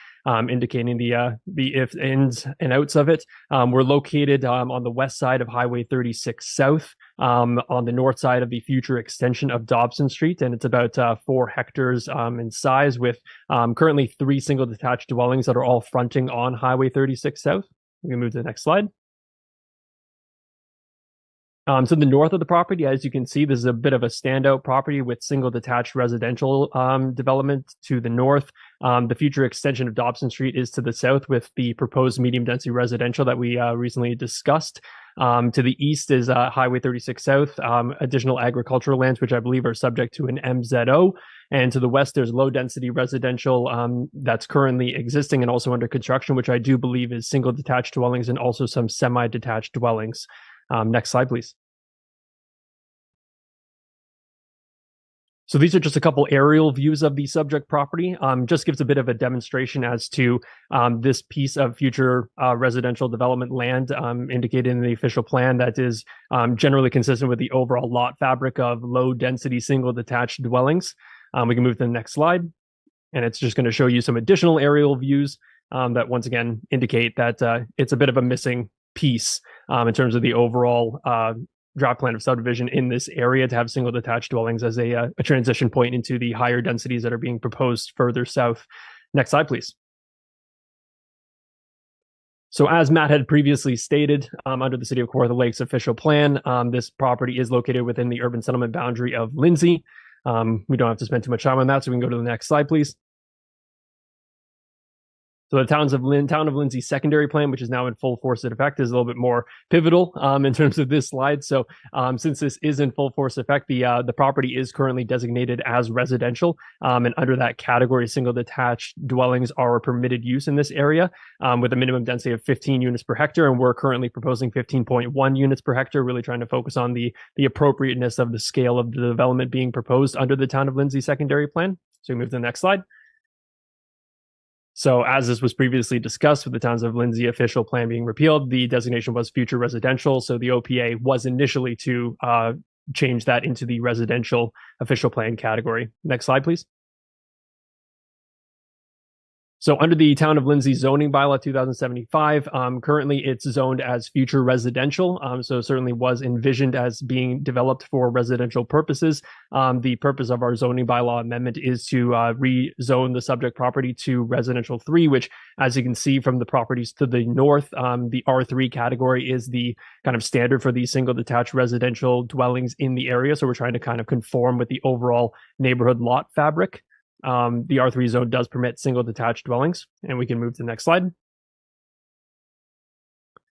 [SPEAKER 18] indicating the ifs, ins, and outs of it. We're located on the west side of Highway 36 South, on the north side of the future extension of Dobson Street, and it's about 4 hectares in size, with currently 3 single detached dwellings that are all fronting on Highway 36 South. We can move to the next slide. So the north of the property, as you can see, this is a bit of a standout property with single detached residential development to the north. The future extension of Dobson Street is to the south with the proposed medium density residential that we recently discussed. To the east is Highway 36 South, additional agricultural lands, which I believe are subject to an MZO. And to the west, there's low density residential that's currently existing and also under construction, which I do believe is single detached dwellings and also some semi-detached dwellings. Next slide, please. So these are just a couple aerial views of the subject property. Just gives a bit of a demonstration as to this piece of future residential development land indicated in the official plan that is generally consistent with the overall lot fabric of low density single detached dwellings. We can move to the next slide. And it's just going to show you some additional aerial views that once again indicate that it's a bit of a missing piece in terms of the overall draft plan of subdivision in this area to have single detached dwellings as a transition point into the higher densities that are being proposed further south. Next slide, please. So as Matt had previously stated, under the City of Kawartha Lakes official plan, this property is located within the urban settlement boundary of Lindsay. We don't have to spend too much time on that, so we can go to the next slide, please. So the town of Lindsay secondary plan, which is now in full force effect, is a little bit more pivotal in terms of this slide. So since this is in full force effect, the property is currently designated as residential, and under that category, single detached dwellings are a permitted use in this area with a minimum density of 15 units per hectare, and we're currently proposing 15.1 units per hectare, really trying to focus on the appropriateness of the scale of the development being proposed under the town of Lindsay secondary plan. So we move to the next slide. So as this was previously discussed with the Towns of Lindsay official plan being repealed, the designation was future residential. So the OPA was initially to change that into the residential official plan category. Next slide, please. So under the Town of Lindsay zoning bylaw 2075, currently it's zoned as future residential. So it certainly was envisioned as being developed for residential purposes. The purpose of our zoning bylaw amendment is to rezone the subject property to residential 3, which, as you can see from the properties to the north, the R3 category is the kind of standard for these single detached residential dwellings in the area. So we're trying to kind of conform with the overall neighborhood lot fabric. The R3 zone does permit single detached dwellings, and we can move to the next slide.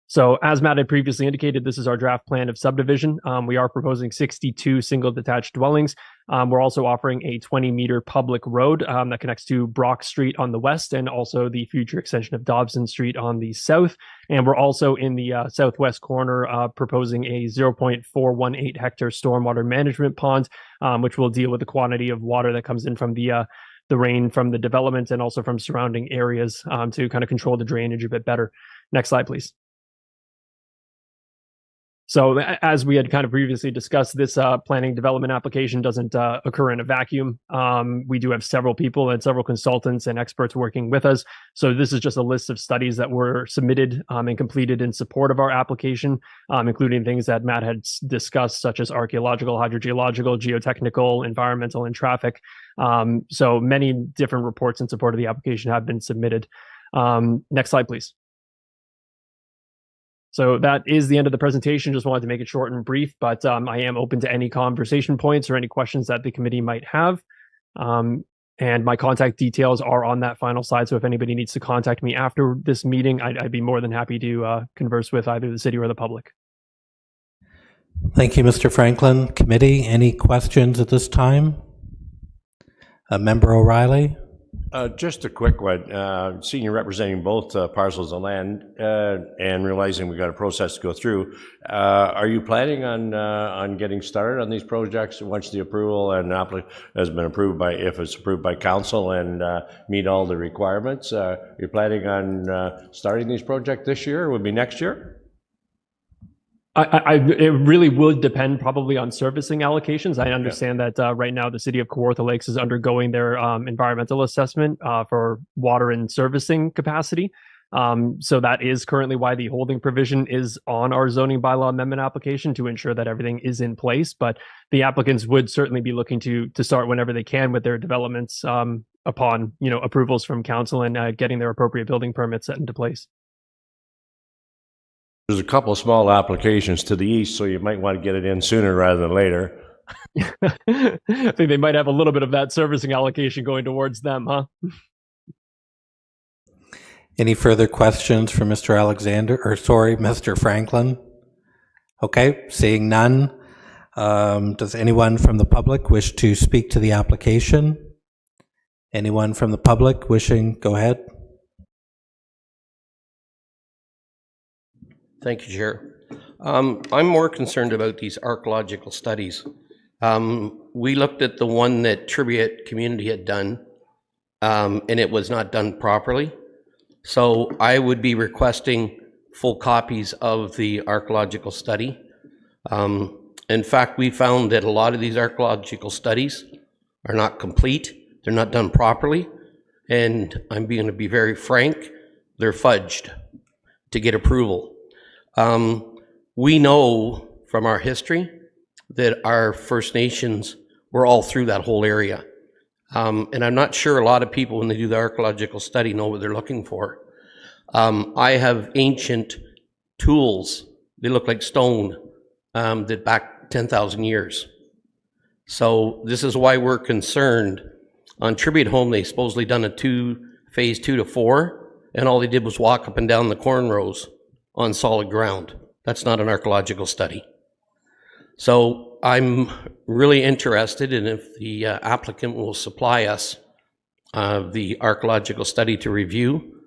[SPEAKER 18] So as Matt had previously indicated, this is our draft plan of subdivision. We are proposing 62 single detached dwellings. We're also offering a 20-meter public road that connects to Brock Street on the west and also the future extension of Dobson Street on the south. And we're also in the southwest corner proposing a 0.418 hectare stormwater management pond, which will deal with the quantity of water that comes in from the rain from the development and also from surrounding areas to kind of control the drainage a bit better. Next slide, please. So as we had kind of previously discussed, this planning development application doesn't occur in a vacuum. We do have several people and several consultants and experts working with us. So this is just a list of studies that were submitted and completed in support of our application, including things that Matt had discussed, such as archaeological, hydrogeological, geotechnical, environmental, and traffic. So many different reports in support of the application have been submitted. Next slide, please. So that is the end of the presentation. Just wanted to make it short and brief, but I am open to any conversation points or any questions that the committee might have. And my contact details are on that final slide. So if anybody needs to contact me after this meeting, I'd be more than happy to converse with either the city or the public.
[SPEAKER 1] Thank you, Mr. Franklin. Committee, any questions at this time? Member O'Reilly?
[SPEAKER 4] Just a quick one. Seeing you representing both parcels of land and realizing we've got a process to go through, are you planning on getting started on these projects once the approval and has been approved by, if it's approved by council and meet all the requirements? You're planning on starting these projects this year, or would it be next year?
[SPEAKER 18] It really would depend probably on servicing allocations. I understand that right now the city of Kawartha Lakes is undergoing their environmental assessment for water and servicing capacity. So that is currently why the holding provision is on our zoning bylaw amendment application, to ensure that everything is in place. But the applicants would certainly be looking to start whenever they can with their developments upon approvals from council and getting their appropriate building permits set into place.
[SPEAKER 4] There's a couple of small applications to the east, so you might want to get it in sooner rather than later.
[SPEAKER 18] I think they might have a little bit of that servicing allocation going towards them, huh?
[SPEAKER 1] Any further questions for Mr. Mr. Franklin? Okay, seeing none. Does anyone from the public wish to speak to the application? Anyone from the public wishing? Go ahead.
[SPEAKER 7] Thank you, Chair. I'm more concerned about these archaeological studies. We looked at the one that Tribute Community had done, and it was not done properly. So I would be requesting full copies of the archaeological study. In fact, we found that a lot of these archaeological studies are not complete. They're not done properly. And I'm going to be very frank, they're fudged to get approval. We know from our history that our First Nations were all through that whole area. And I'm not sure a lot of people, when they do the archaeological study, know what they're looking for. I have ancient tools. They look like stone that back 10,000 years. So this is why we're concerned. On Tribute Home, they supposedly done a phase 2 to 4, and all they did was walk up and down the corn rows on solid ground. That's not an archaeological study. So I'm really interested in if the applicant will supply us the archaeological study to review,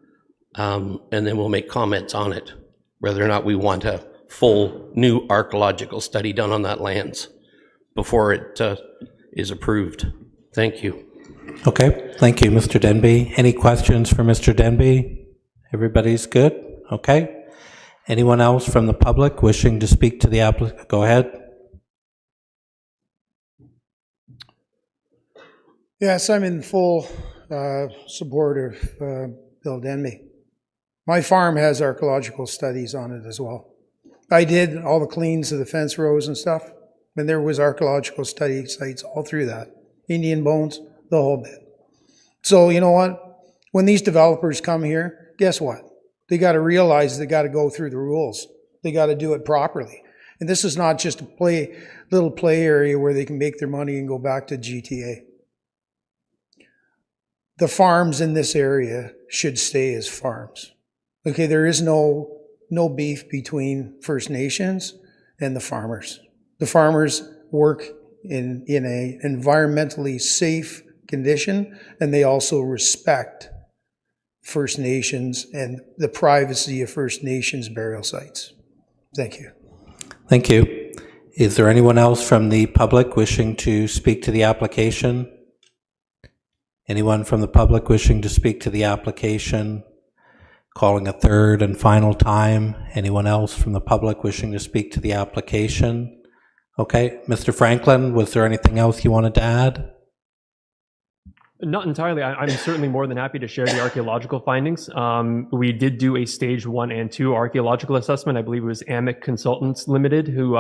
[SPEAKER 7] and then we'll make comments on it, whether or not we want a full new archaeological study done on that lands before it is approved. Thank you.
[SPEAKER 1] Okay, thank you, Mr. Denby. Any questions for Mr. Denby? Everybody's good? Okay. Anyone else from the public wishing to speak to the applicant? Go ahead.
[SPEAKER 11] Yes, I'm in full support of Bill Denby. My farm has archaeological studies on it as well. I did all the cleans of the fence rows and stuff, and there was archaeological study sites all through that. Indian bones, the whole bit. So you know what? When these developers come here, guess what? They got to realize they got to go through the rules. They got to do it properly. And this is not just a little play area where they can make their money and go back to GTA. The farms in this area should stay as farms. Okay, there is no beef between First Nations and the farmers. The farmers work in a environmentally safe condition, and they also respect First Nations and the privacy of First Nations burial sites. Thank you.
[SPEAKER 1] Thank you. Is there anyone else from the public wishing to speak to the application? Anyone from the public wishing to speak to the application? Calling a third and final time. Anyone else from the public wishing to speak to the application? Okay, Mr. Franklin, was there anything else you wanted to add?
[SPEAKER 18] Not entirely. I'm certainly more than happy to share the archaeological findings. We did do a stage 1 and 2 archaeological assessment. I believe it was Amic Consultants Limited who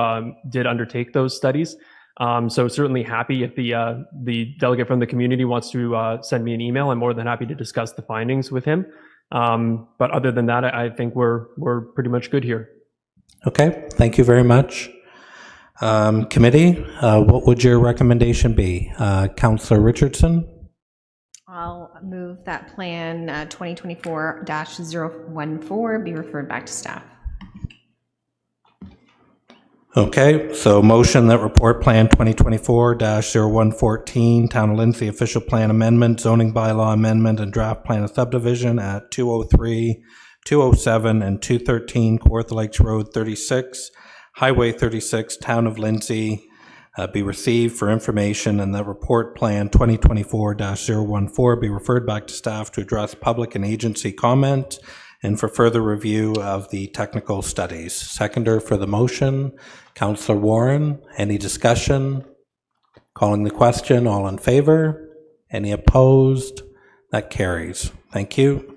[SPEAKER 18] did undertake those studies. So certainly happy if the delegate from the community wants to send me an email. I'm more than happy to discuss the findings with him. But other than that, I think we're pretty much good here.
[SPEAKER 1] Okay, thank you very much. Committee, what would your recommendation be? Councillor Richardson?
[SPEAKER 6] I'll move that plan 2024-014 be referred back to staff.
[SPEAKER 1] Okay, so motion that report plan 2024-0114, Town of Lindsay official plan amendment, zoning bylaw amendment, and draft plan of subdivision at 203, 207, and 213 Kawartha Lakes Road 36, Highway 36, Town of Lindsay, be received for information, and that report plan 2024-014 be referred back to staff to address public and agency comment and for further review of the technical studies. Seconder for the motion, Councillor Warren. Any discussion? Calling the question, all in favor? Any opposed? That carries. Thank you.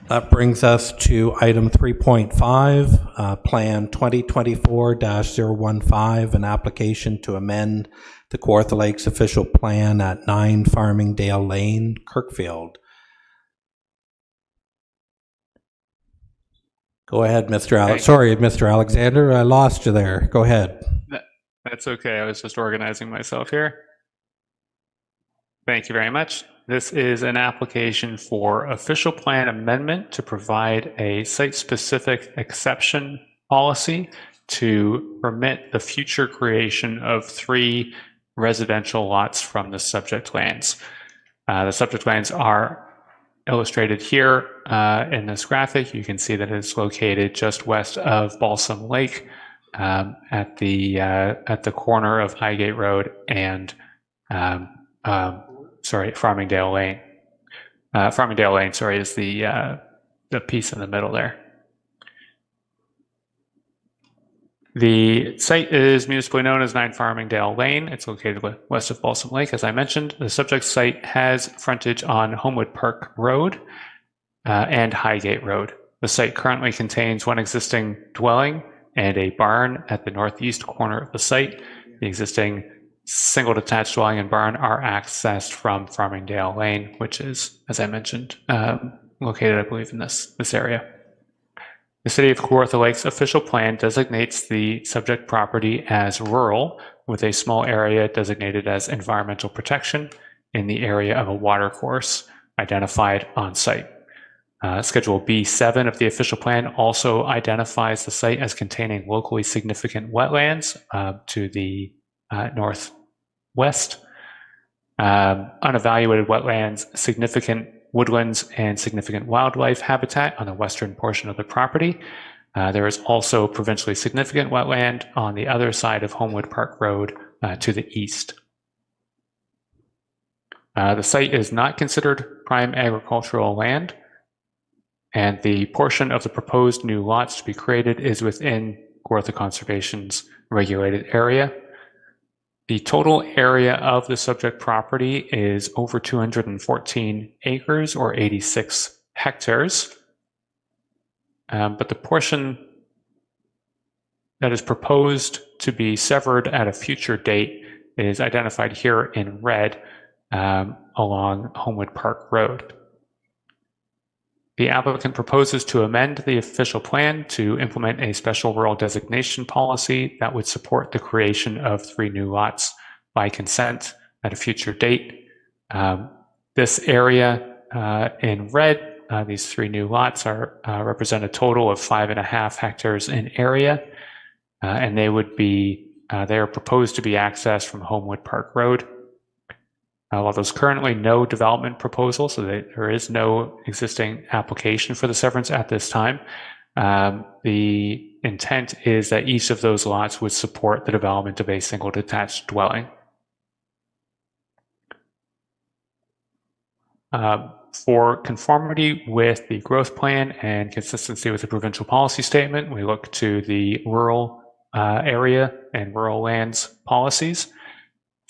[SPEAKER 1] That brings us to item 3.5, Plan 2024-015, an application to amend the Kawartha Lakes official plan at 9 Farmingdale Lane, Kirkfield. Go ahead, Mr. Alexander, I lost you there. Go ahead.
[SPEAKER 2] That's okay. I was just organizing myself here. Thank you very much. This is an application for official plan amendment to provide a site-specific exception policy to permit the future creation of 3 residential lots from the subject lands. The subject lands are illustrated here in this graphic. You can see that it's located just west of Balsam Lake at the corner of Highgate Road and Farmingdale Lane. Farmingdale Lane, sorry, is the piece in the middle there. The site is municipally known as 9 Farmingdale Lane. It's located west of Balsam Lake, as I mentioned. The subject site has frontage on Homewood Park Road and Highgate Road. The site currently contains one existing dwelling and a barn at the northeast corner of the site. The existing single detached dwelling and barn are accessed from Farmingdale Lane, which is, as I mentioned, located, I believe, in this area. The City of Kawartha Lakes official plan designates the subject property as rural, with a small area designated as environmental protection in the area of a water course identified on site. Schedule B7 of the official plan also identifies the site as containing locally significant wetlands to the northwest, unevaluated wetlands, significant woodlands, and significant wildlife habitat on the western portion of the property. There is also provincially significant wetland on the other side of Homewood Park Road to the east. The site is not considered prime agricultural land, and the portion of the proposed new lots to be created is within Kawartha Conservation's regulated area. The total area of the subject property is over 214 acres or 86 hectares. But the portion that is proposed to be severed at a future date is identified here in red along Homewood Park Road. The applicant proposes to amend the official plan to implement a special rural designation policy that would support the creation of 3 new lots by consent at a future date. This area in red, these 3 new lots represent a total of 5.5 hectares in area, and they are proposed to be accessed from Homewood Park Road. While there's currently no development proposal, so there is no existing application for the severance at this time, the intent is that each of those lots would support the development of a single detached dwelling. For conformity with the growth plan and consistency with the provincial policy statement, we look to the rural area and rural lands policies.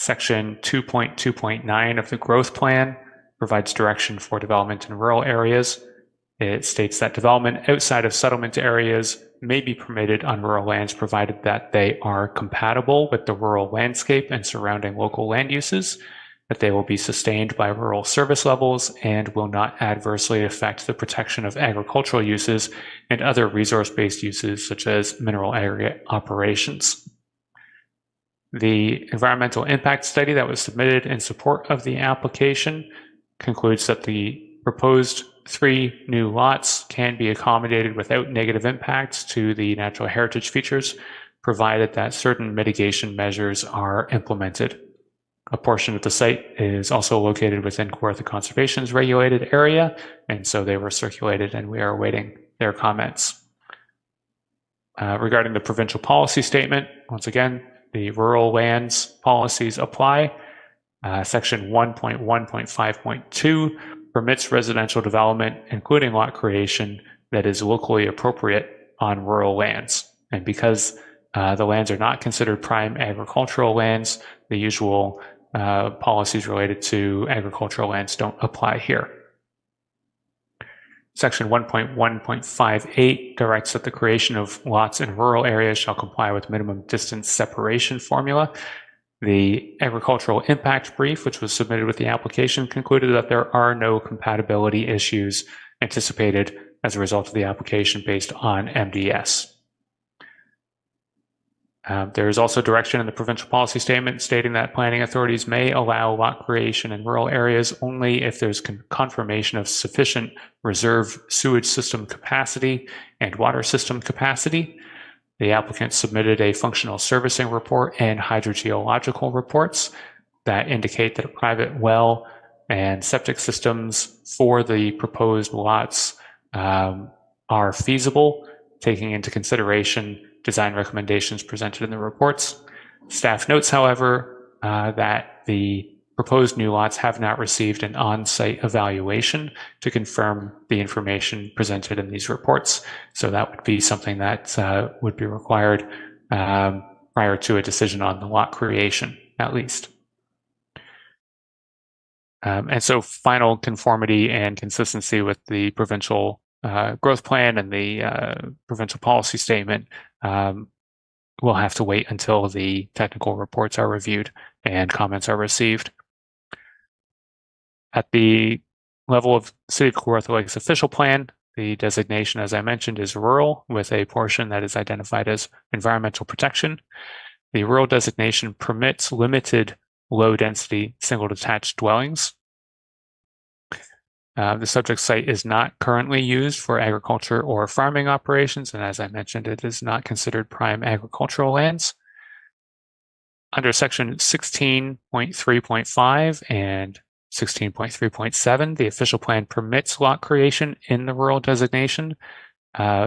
[SPEAKER 2] Section 2.2.9 of the growth plan provides direction for development in rural areas. It states that development outside of settlement areas may be permitted on rural lands provided that they are compatible with the rural landscape and surrounding local land uses, that they will be sustained by rural service levels and will not adversely affect the protection of agricultural uses and other resource-based uses such as mineral aggregate operations. The environmental impact study that was submitted in support of the application concludes that the proposed 3 new lots can be accommodated without negative impacts to the natural heritage features, provided that certain mitigation measures are implemented. A portion of the site is also located within Kawartha Conservation's regulated area, and so they were circulated and we are awaiting their comments. Regarding the provincial policy statement, once again, the rural lands policies apply. Section 1.1.5.2 permits residential development, including lot creation, that is locally appropriate on rural lands. And because the lands are not considered prime agricultural lands, the usual policies related to agricultural lands don't apply here. Section 1.1.58 directs that the creation of lots in rural areas shall comply with minimum distance separation formula. The agricultural impact brief, which was submitted with the application, concluded that there are no compatibility issues anticipated as a result of the application based on MDS. There is also direction in the provincial policy statement stating that planning authorities may allow lot creation in rural areas only if there's confirmation of sufficient reserve sewage system capacity and water system capacity. The applicant submitted a functional servicing report and hydrogeological reports that indicate that a private well and septic systems for the proposed lots are feasible, taking into consideration design recommendations presented in the reports. Staff notes, however, that the proposed new lots have not received an on-site evaluation to confirm the information presented in these reports. So that would be something that would be required prior to a decision on the lot creation, at least. And so final conformity and consistency with the provincial growth plan and the provincial policy statement will have to wait until the technical reports are reviewed and comments are received. At the level of City of Kawartha Lake's official plan, the designation, as I mentioned, is rural, with a portion that is identified as environmental protection. The rural designation permits limited low-density single detached dwellings. The subject site is not currently used for agriculture or farming operations, and as I mentioned, it is not considered prime agricultural lands. Under section 16.3.5 and 16.3.7, the official plan permits lot creation in the rural designation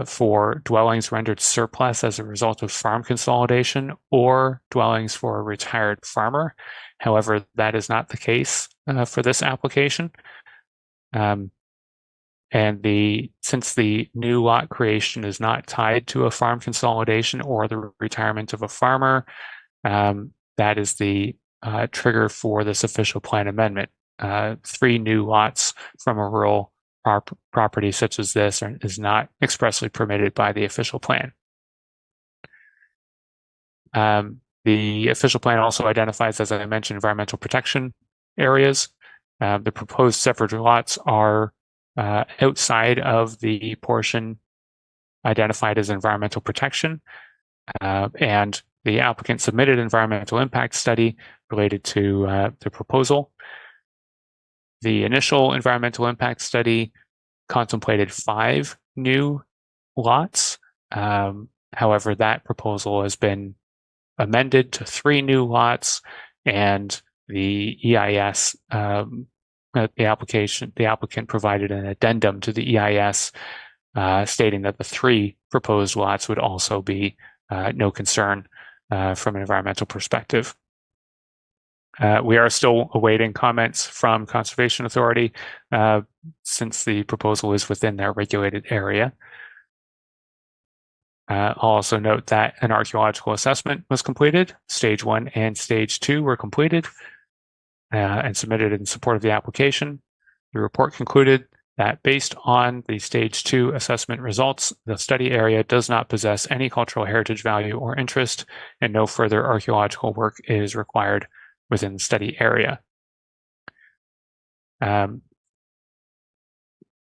[SPEAKER 2] for dwellings rendered surplus as a result of farm consolidation or dwellings for a retired farmer. However, that is not the case for this application. Since the new lot creation is not tied to a farm consolidation or the retirement of a farmer, that is the trigger for this official plan amendment. 3 new lots from a rural property such as this is not expressly permitted by the official plan. The official plan also identifies, as I mentioned, environmental protection areas. The proposed separate lots are outside of the portion identified as environmental protection, and the applicant submitted an environmental impact study related to the proposal. The initial environmental impact study contemplated 5 new lots. However, that proposal has been amended to 3 new lots, and the EIS, the applicant provided an addendum to the EIS stating that the 3 proposed lots would also be no concern from an environmental perspective. We are still awaiting comments from Conservation Authority since the proposal is within their regulated area. I'll also note that an archaeological assessment was completed. Stage 1 and Stage 2 were completed and submitted in support of the application. The report concluded that based on the Stage 2 assessment results, the study area does not possess any cultural heritage value or interest, and no further archaeological work is required within the study area.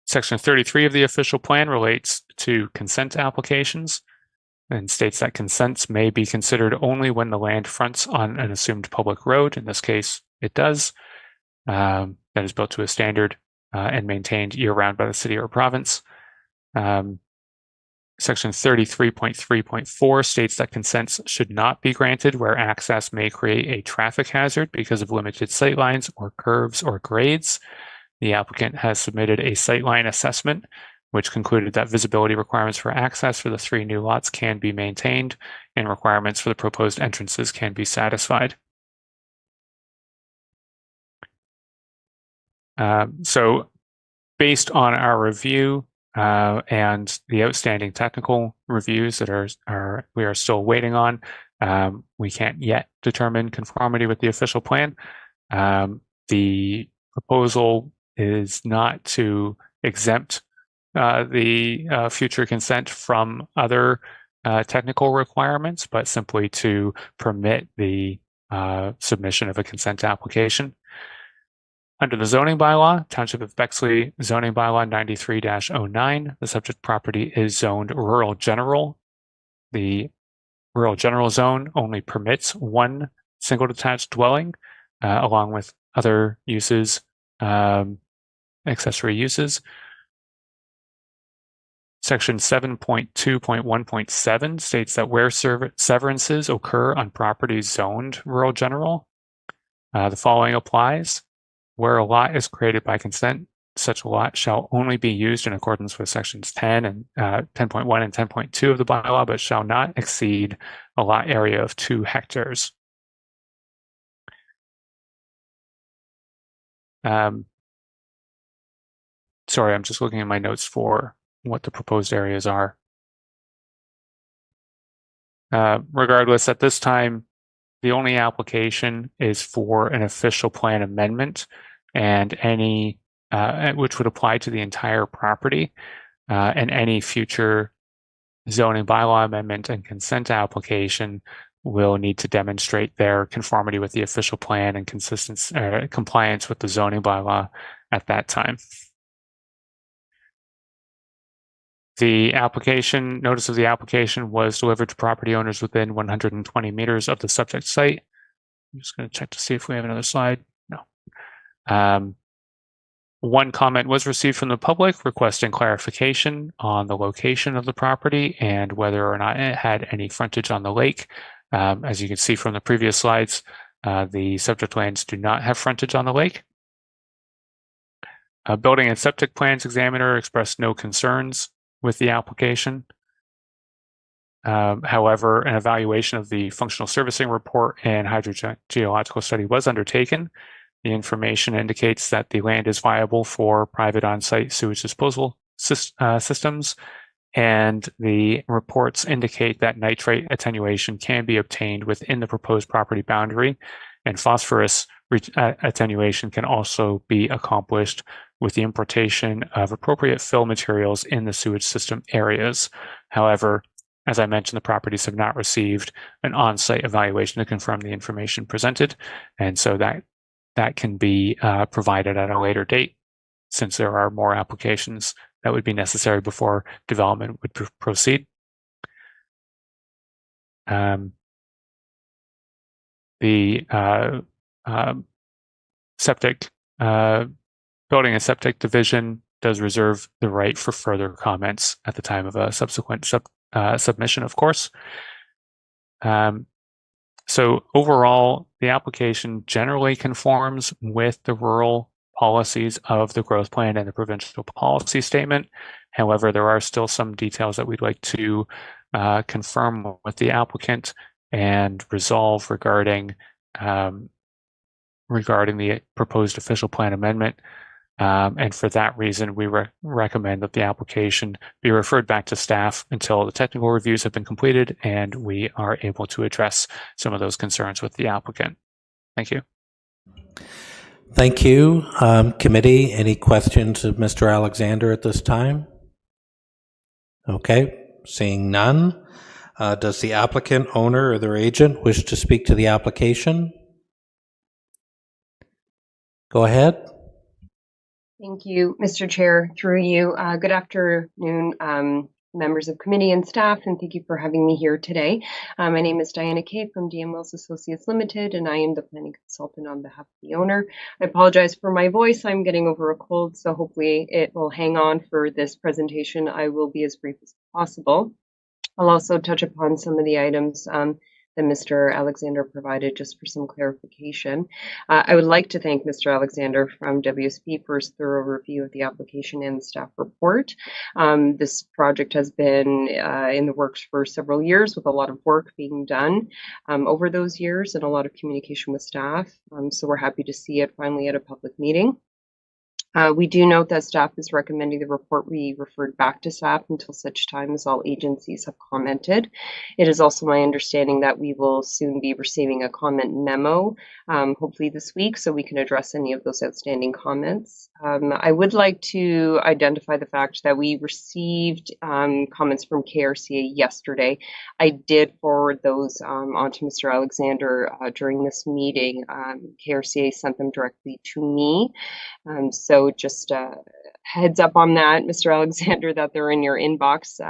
[SPEAKER 2] Section 33 of the official plan relates to consent applications and states that consents may be considered only when the land fronts on an assumed public road. In this case, it does. That is built to a standard and maintained year-round by the city or province. Section 33.3.4 states that consents should not be granted where access may create a traffic hazard because of limited sightlines or curves or grades. The applicant has submitted a sightline assessment, which concluded that visibility requirements for access for the 3 new lots can be maintained and requirements for the proposed entrances can be satisfied. So based on our review and the outstanding technical reviews that we are still waiting on, we can't yet determine conformity with the official plan. The proposal is not to exempt the future consent from other technical requirements, but simply to permit the submission of a consent application. Under the zoning bylaw, Township of Bexley zoning bylaw 93-09, the subject property is zoned rural general. The rural general zone only permits 1 single detached dwelling, along with other uses, accessory uses. Section 7.2.1.7 states that where severances occur on properties zoned rural general, the following applies. Where a lot is created by consent, such a lot shall only be used in accordance with sections 10 and 10.1 and 10.2 of the bylaw, but shall not exceed a lot area of 2 hectares. Sorry, I'm just looking at my notes for what the proposed areas are. Regardless, at this time, the only application is for an official plan amendment, and any which would apply to the entire property, and any future zoning bylaw amendment and consent application will need to demonstrate their conformity with the official plan and compliance with the zoning bylaw at that time. The application, notice of the application was delivered to property owners within 120 meters of the subject site. I'm just going to check to see if we have another slide. No. One comment was received from the public requesting clarification on the location of the property and whether or not it had any frontage on the lake. As you can see from the previous slides, the subject lands do not have frontage on the lake. Building and septic plans examiner expressed no concerns with the application. However, an evaluation of the functional servicing report and hydrogeological study was undertaken. The information indicates that the land is viable for private on-site sewage disposal systems, and the reports indicate that nitrate attenuation can be obtained within the proposed property boundary, and phosphorus attenuation can also be accomplished with the importation of appropriate fill materials in the sewage system areas. However, as I mentioned, the properties have not received an on-site evaluation to confirm the information presented, and so that can be provided at a later date, since there are more applications that would be necessary before development would proceed. The septic building and septic division does reserve the right for further comments at the time of a subsequent submission, of course. So overall, the application generally conforms with the rural policies of the growth plan and the provincial policy statement. However, there are still some details that we'd like to confirm with the applicant and resolve regarding the proposed official plan amendment. And for that reason, we recommend that the application be referred back to staff until the technical reviews have been completed and we are able to address some of those concerns with the applicant. Thank you.
[SPEAKER 1] Thank you. Committee, any questions of Mr. Alexander at this time? Okay, seeing none. Does the applicant, owner, or their agent wish to speak to the application? Go ahead.
[SPEAKER 19] Thank you, Mr. Chair. Through you, good afternoon, members of committee and staff, and thank you for having me here today. My name is Diana Kay from DM Wells Associates Limited, and I am the planning consultant on behalf of the owner. I apologize for my voice. I'm getting over a cold, so hopefully it will hang on for this presentation. I will be as brief as possible. I'll also touch upon some of the items that Mr. Alexander provided just for some clarification. I would like to thank Mr. Alexander from WSP for his thorough review of the application and the staff report. This project has been in the works for several years with a lot of work being done over those years and a lot of communication with staff. So we're happy to see it finally at a public meeting. We do note that staff is recommending the report be referred back to staff until such time as all agencies have commented. It is also my understanding that we will soon be receiving a comment memo, hopefully this week, so we can address any of those outstanding comments. I would like to identify the fact that we received comments from KRCA yesterday. I did forward those on to Mr. Alexander during this meeting. KRCA sent them directly to me. So just heads up on that, Mr. Alexander, that they're in your inbox.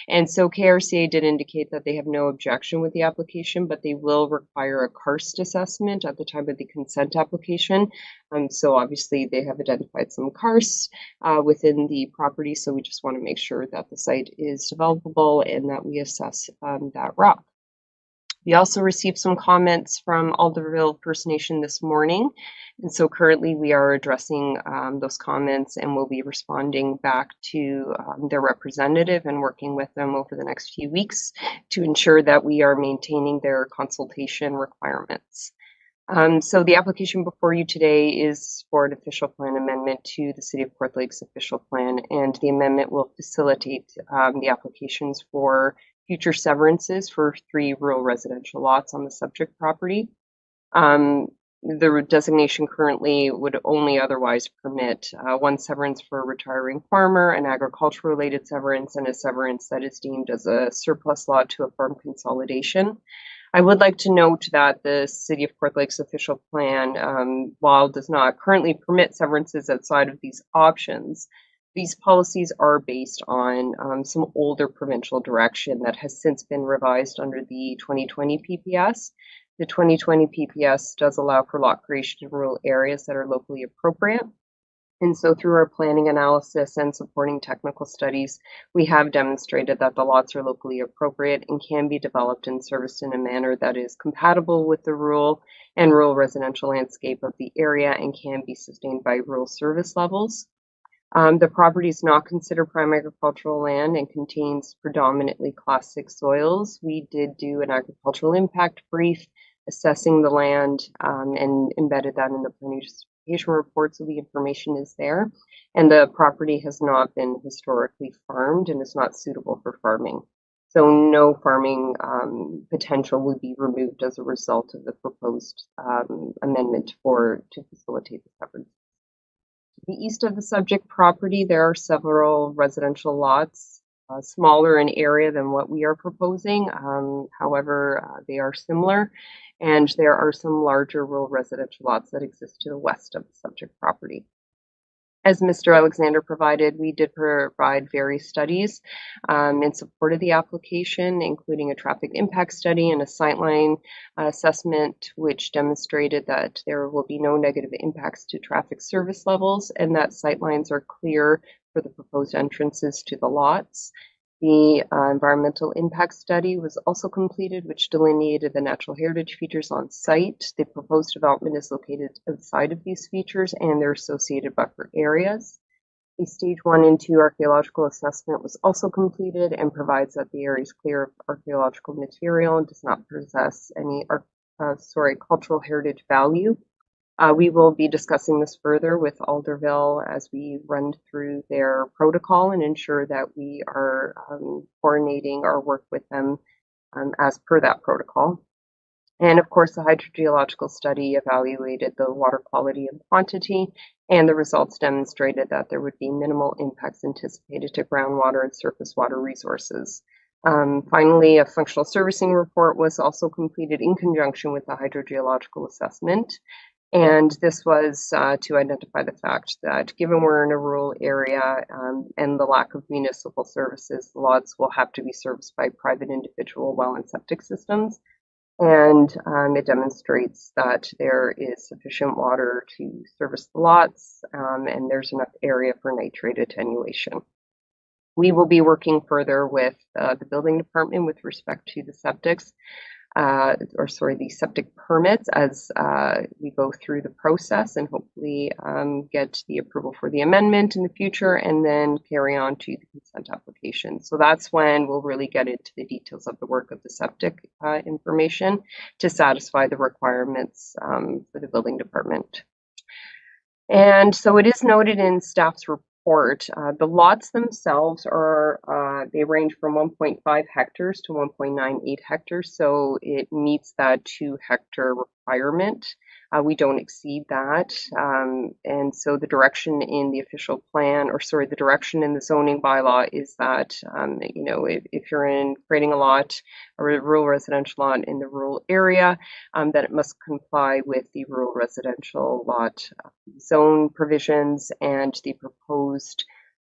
[SPEAKER 19] And so KRCA did indicate that they have no objection with the application, but they will require a karst assessment at the time of the consent application. So obviously they have identified some karst within the property, so we just want to make sure that the site is developable and that we assess that rock. We also received some comments from Alderville First Nation this morning, and so currently we are addressing those comments and we'll be responding back to their representative and working with them over the next few weeks to ensure that we are maintaining their consultation requirements. So the application before you today is for an official plan amendment to the City of Court Lake's official plan, and the amendment will facilitate the applications for future severances for 3 rural residential lots on the subject property. The designation currently would only otherwise permit 1 severance for a retiring farmer, an agriculture-related severance, and a severance that is deemed as a surplus lot to a farm consolidation. I would like to note that the City of Court Lake's official plan, while does not currently permit severances outside of these options, these policies are based on some older provincial direction that has since been revised under the 2020 PPS. The 2020 PPS does allow for lot creation in rural areas that are locally appropriate. And so through our planning analysis and supporting technical studies, we have demonstrated that the lots are locally appropriate and can be developed and serviced in a manner that is compatible with the rural and rural residential landscape of the area and can be sustained by rural service levels. The property is not considered prime agricultural land and contains predominantly Class 6 soils. We did do an agricultural impact brief assessing the land and embedded that in the planning report, so the information is there. And the property has not been historically farmed and is not suitable for farming. So no farming potential would be removed as a result of the proposed amendment to facilitate the severance. To the east of the subject property, there are several residential lots, smaller in area than what we are proposing. However, they are similar. And there are some larger rural residential lots that exist to the west of the subject property. As Mr. Alexander provided, we did provide various studies in support of the application, including a traffic impact study and a sightline assessment, which demonstrated that there will be no negative impacts to traffic service levels and that sightlines are clear for the proposed entrances to the lots. The environmental impact study was also completed, which delineated the natural heritage features on site. The proposed development is located outside of these features and their associated buffer areas. The stage 1 and 2 archaeological assessment was also completed and provides that the area is clear of archaeological material and does not possess any cultural heritage value. We will be discussing this further with Alderville as we run through their protocol and ensure that we are coordinating our work with them as per that protocol. And of course, the hydrogeological study evaluated the water quality and quantity, and the results demonstrated that there would be minimal impacts anticipated to groundwater and surface water resources. Finally, a functional servicing report was also completed in conjunction with the hydrogeological assessment. And this was to identify the fact that given we're in a rural area and the lack of municipal services, the lots will have to be serviced by private individual well and septic systems. And it demonstrates that there is sufficient water to service the lots and there's enough area for nitrate attenuation. We will be working further with the building department with respect to the septics. The septic permits as we go through the process and hopefully get the approval for the amendment in the future and then carry on to the consent application. So that's when we'll really get into the details of the work of the septic information to satisfy the requirements for the building department. And so it is noted in staff's report. The lots themselves are, they range from 1.5 hectares to 1.98 hectares, so it meets that 2 hectare requirement. We don't exceed that. And so the direction in the official plan, the direction in the zoning bylaw is that, if you're creating a lot, a rural residential lot in the rural area, that it must comply with the rural residential lot zone provisions, and the proposed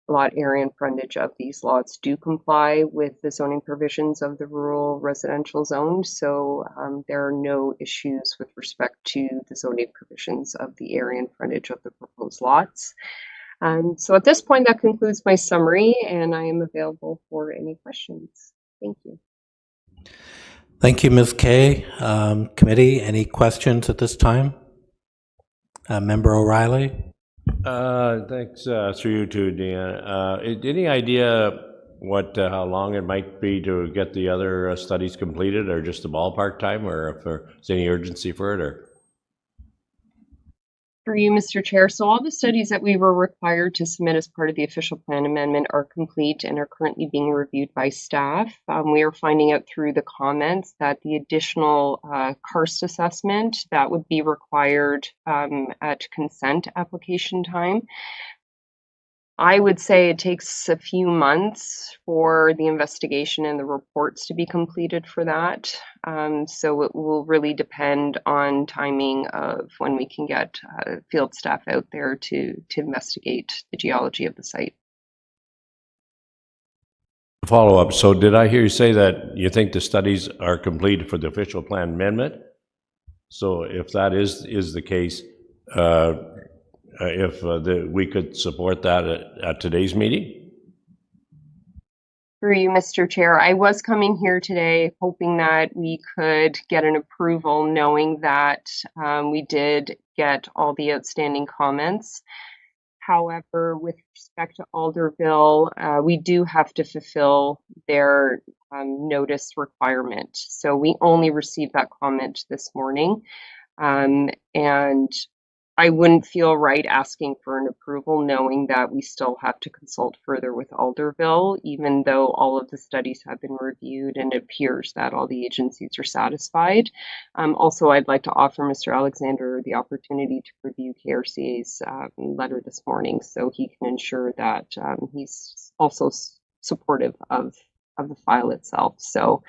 [SPEAKER 19] lot area and frontage of these lots do comply with the zoning provisions of the rural residential zone. So there are no issues with respect to the zoning provisions of the area and frontage of the proposed lots. So at this point, that concludes my summary, and I am available for any questions. Thank you.
[SPEAKER 1] Thank you, Ms. Kay. Committee, any questions at this time? Member O'Reilly?
[SPEAKER 4] Thanks, through you too, Deanna. Any idea how long it might be to get the other studies completed, or just the ballpark time, or if there's any urgency for it? Or
[SPEAKER 19] Through you, Mr. Chair. So all the studies that we were required to submit as part of the official plan amendment are complete and are currently being reviewed by staff. We are finding out through the comments that the additional karst assessment that would be required at consent application time. I would say it takes a few months for the investigation and the reports to be completed for that. So it will really depend on timing of when we can get field staff out there to investigate the geology of the site.
[SPEAKER 4] Follow up. So did I hear you say that you think the studies are complete for the official plan amendment? So if that is the case, we could support that at today's meeting?
[SPEAKER 19] Through you, Mr. Chair, I was coming here today hoping that we could get an approval, knowing that we did get all the outstanding comments. However, with respect to Alderville, we do have to fulfill their notice requirement. So we only received that comment this morning. And I wouldn't feel right asking for an approval knowing that we still have to consult further with Alderville, even though all of the studies have been reviewed and it appears that all the agencies are satisfied. Also, I'd like to offer Mr. Alexander the opportunity to review KRCA's letter this morning so he can ensure that he's also supportive of the file itself. So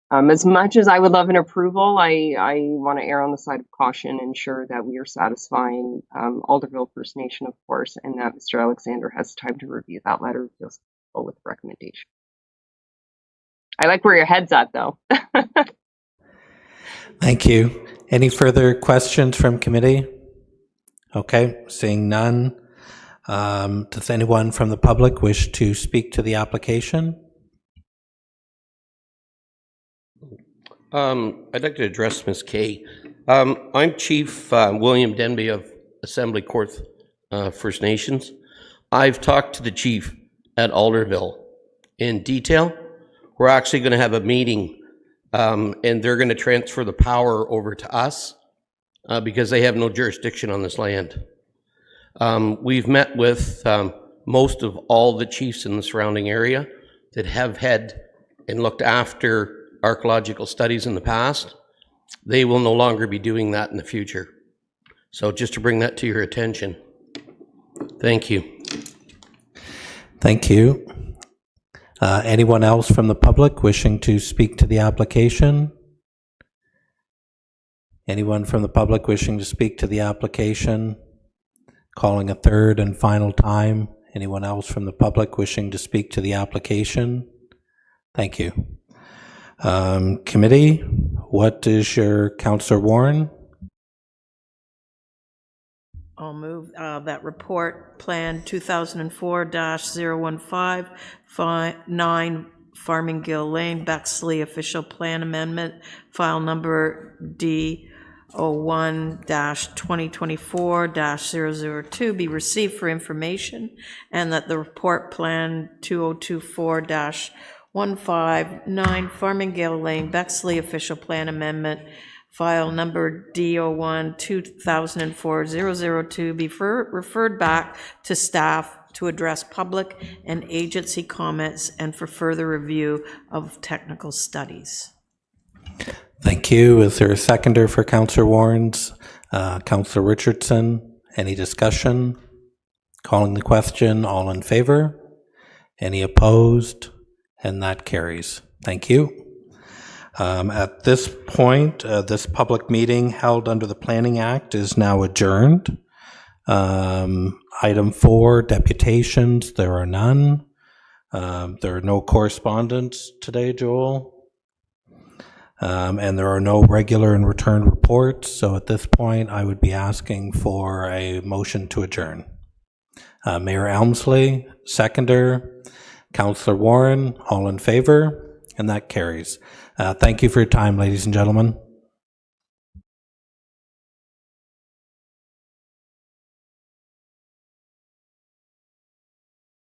[SPEAKER 19] as much as I would love an approval, I want to err on the side of caution and ensure that we are satisfying Alderville First Nation, of course, and that Mr. Alexander has time to review that letter, feels comfortable with the recommendation. I like where your head's at, though.
[SPEAKER 1] Thank you. Any further questions from committee? Okay, seeing none. Does anyone from the public wish to speak to the application?
[SPEAKER 7] I'd like to address Ms. Kay. I'm Chief William Denby of Assembly Court First Nations. I've talked to the chief at Alderville in detail. We're actually going to have a meeting and they're going to transfer the power over to us because they have no jurisdiction on this land. We've met with most of all the chiefs in the surrounding area that have had and looked after archaeological studies in the past. They will no longer be doing that in the future. So just to bring that to your attention. Thank you.
[SPEAKER 1] Thank you. Anyone else from the public wishing to speak to the application? Anyone from the public wishing to speak to the application? Calling a third and final time. Anyone else from the public wishing to speak to the application? Thank you. Committee, what is your, Councillor Warren?
[SPEAKER 3] I'll move that report plan 2004-015 9 Farmingdale Lane, Bexley official plan amendment, file number D01-2024-002 be received for information, and that the report plan 2024-159 Farmingdale Lane, Bexley official plan amendment, file number D01-2004-002 be referred back to staff to address public and agency comments and for further review of technical studies.
[SPEAKER 1] Thank you. Is there a seconder for Councillor Warren's? Councillor Richardson, any discussion? Calling the question, all in favor? Any opposed? And that carries. Thank you. At this point, this public meeting held under the Planning Act is now adjourned. Item 4, deputations, there are none. There are no correspondence today, Joel. And there are no regular and return reports. So at this point, I would be asking for a motion to adjourn. Mayor Elmsley, seconder. Councillor Warren, all in favor, and that carries. Thank you for your time, ladies and gentlemen.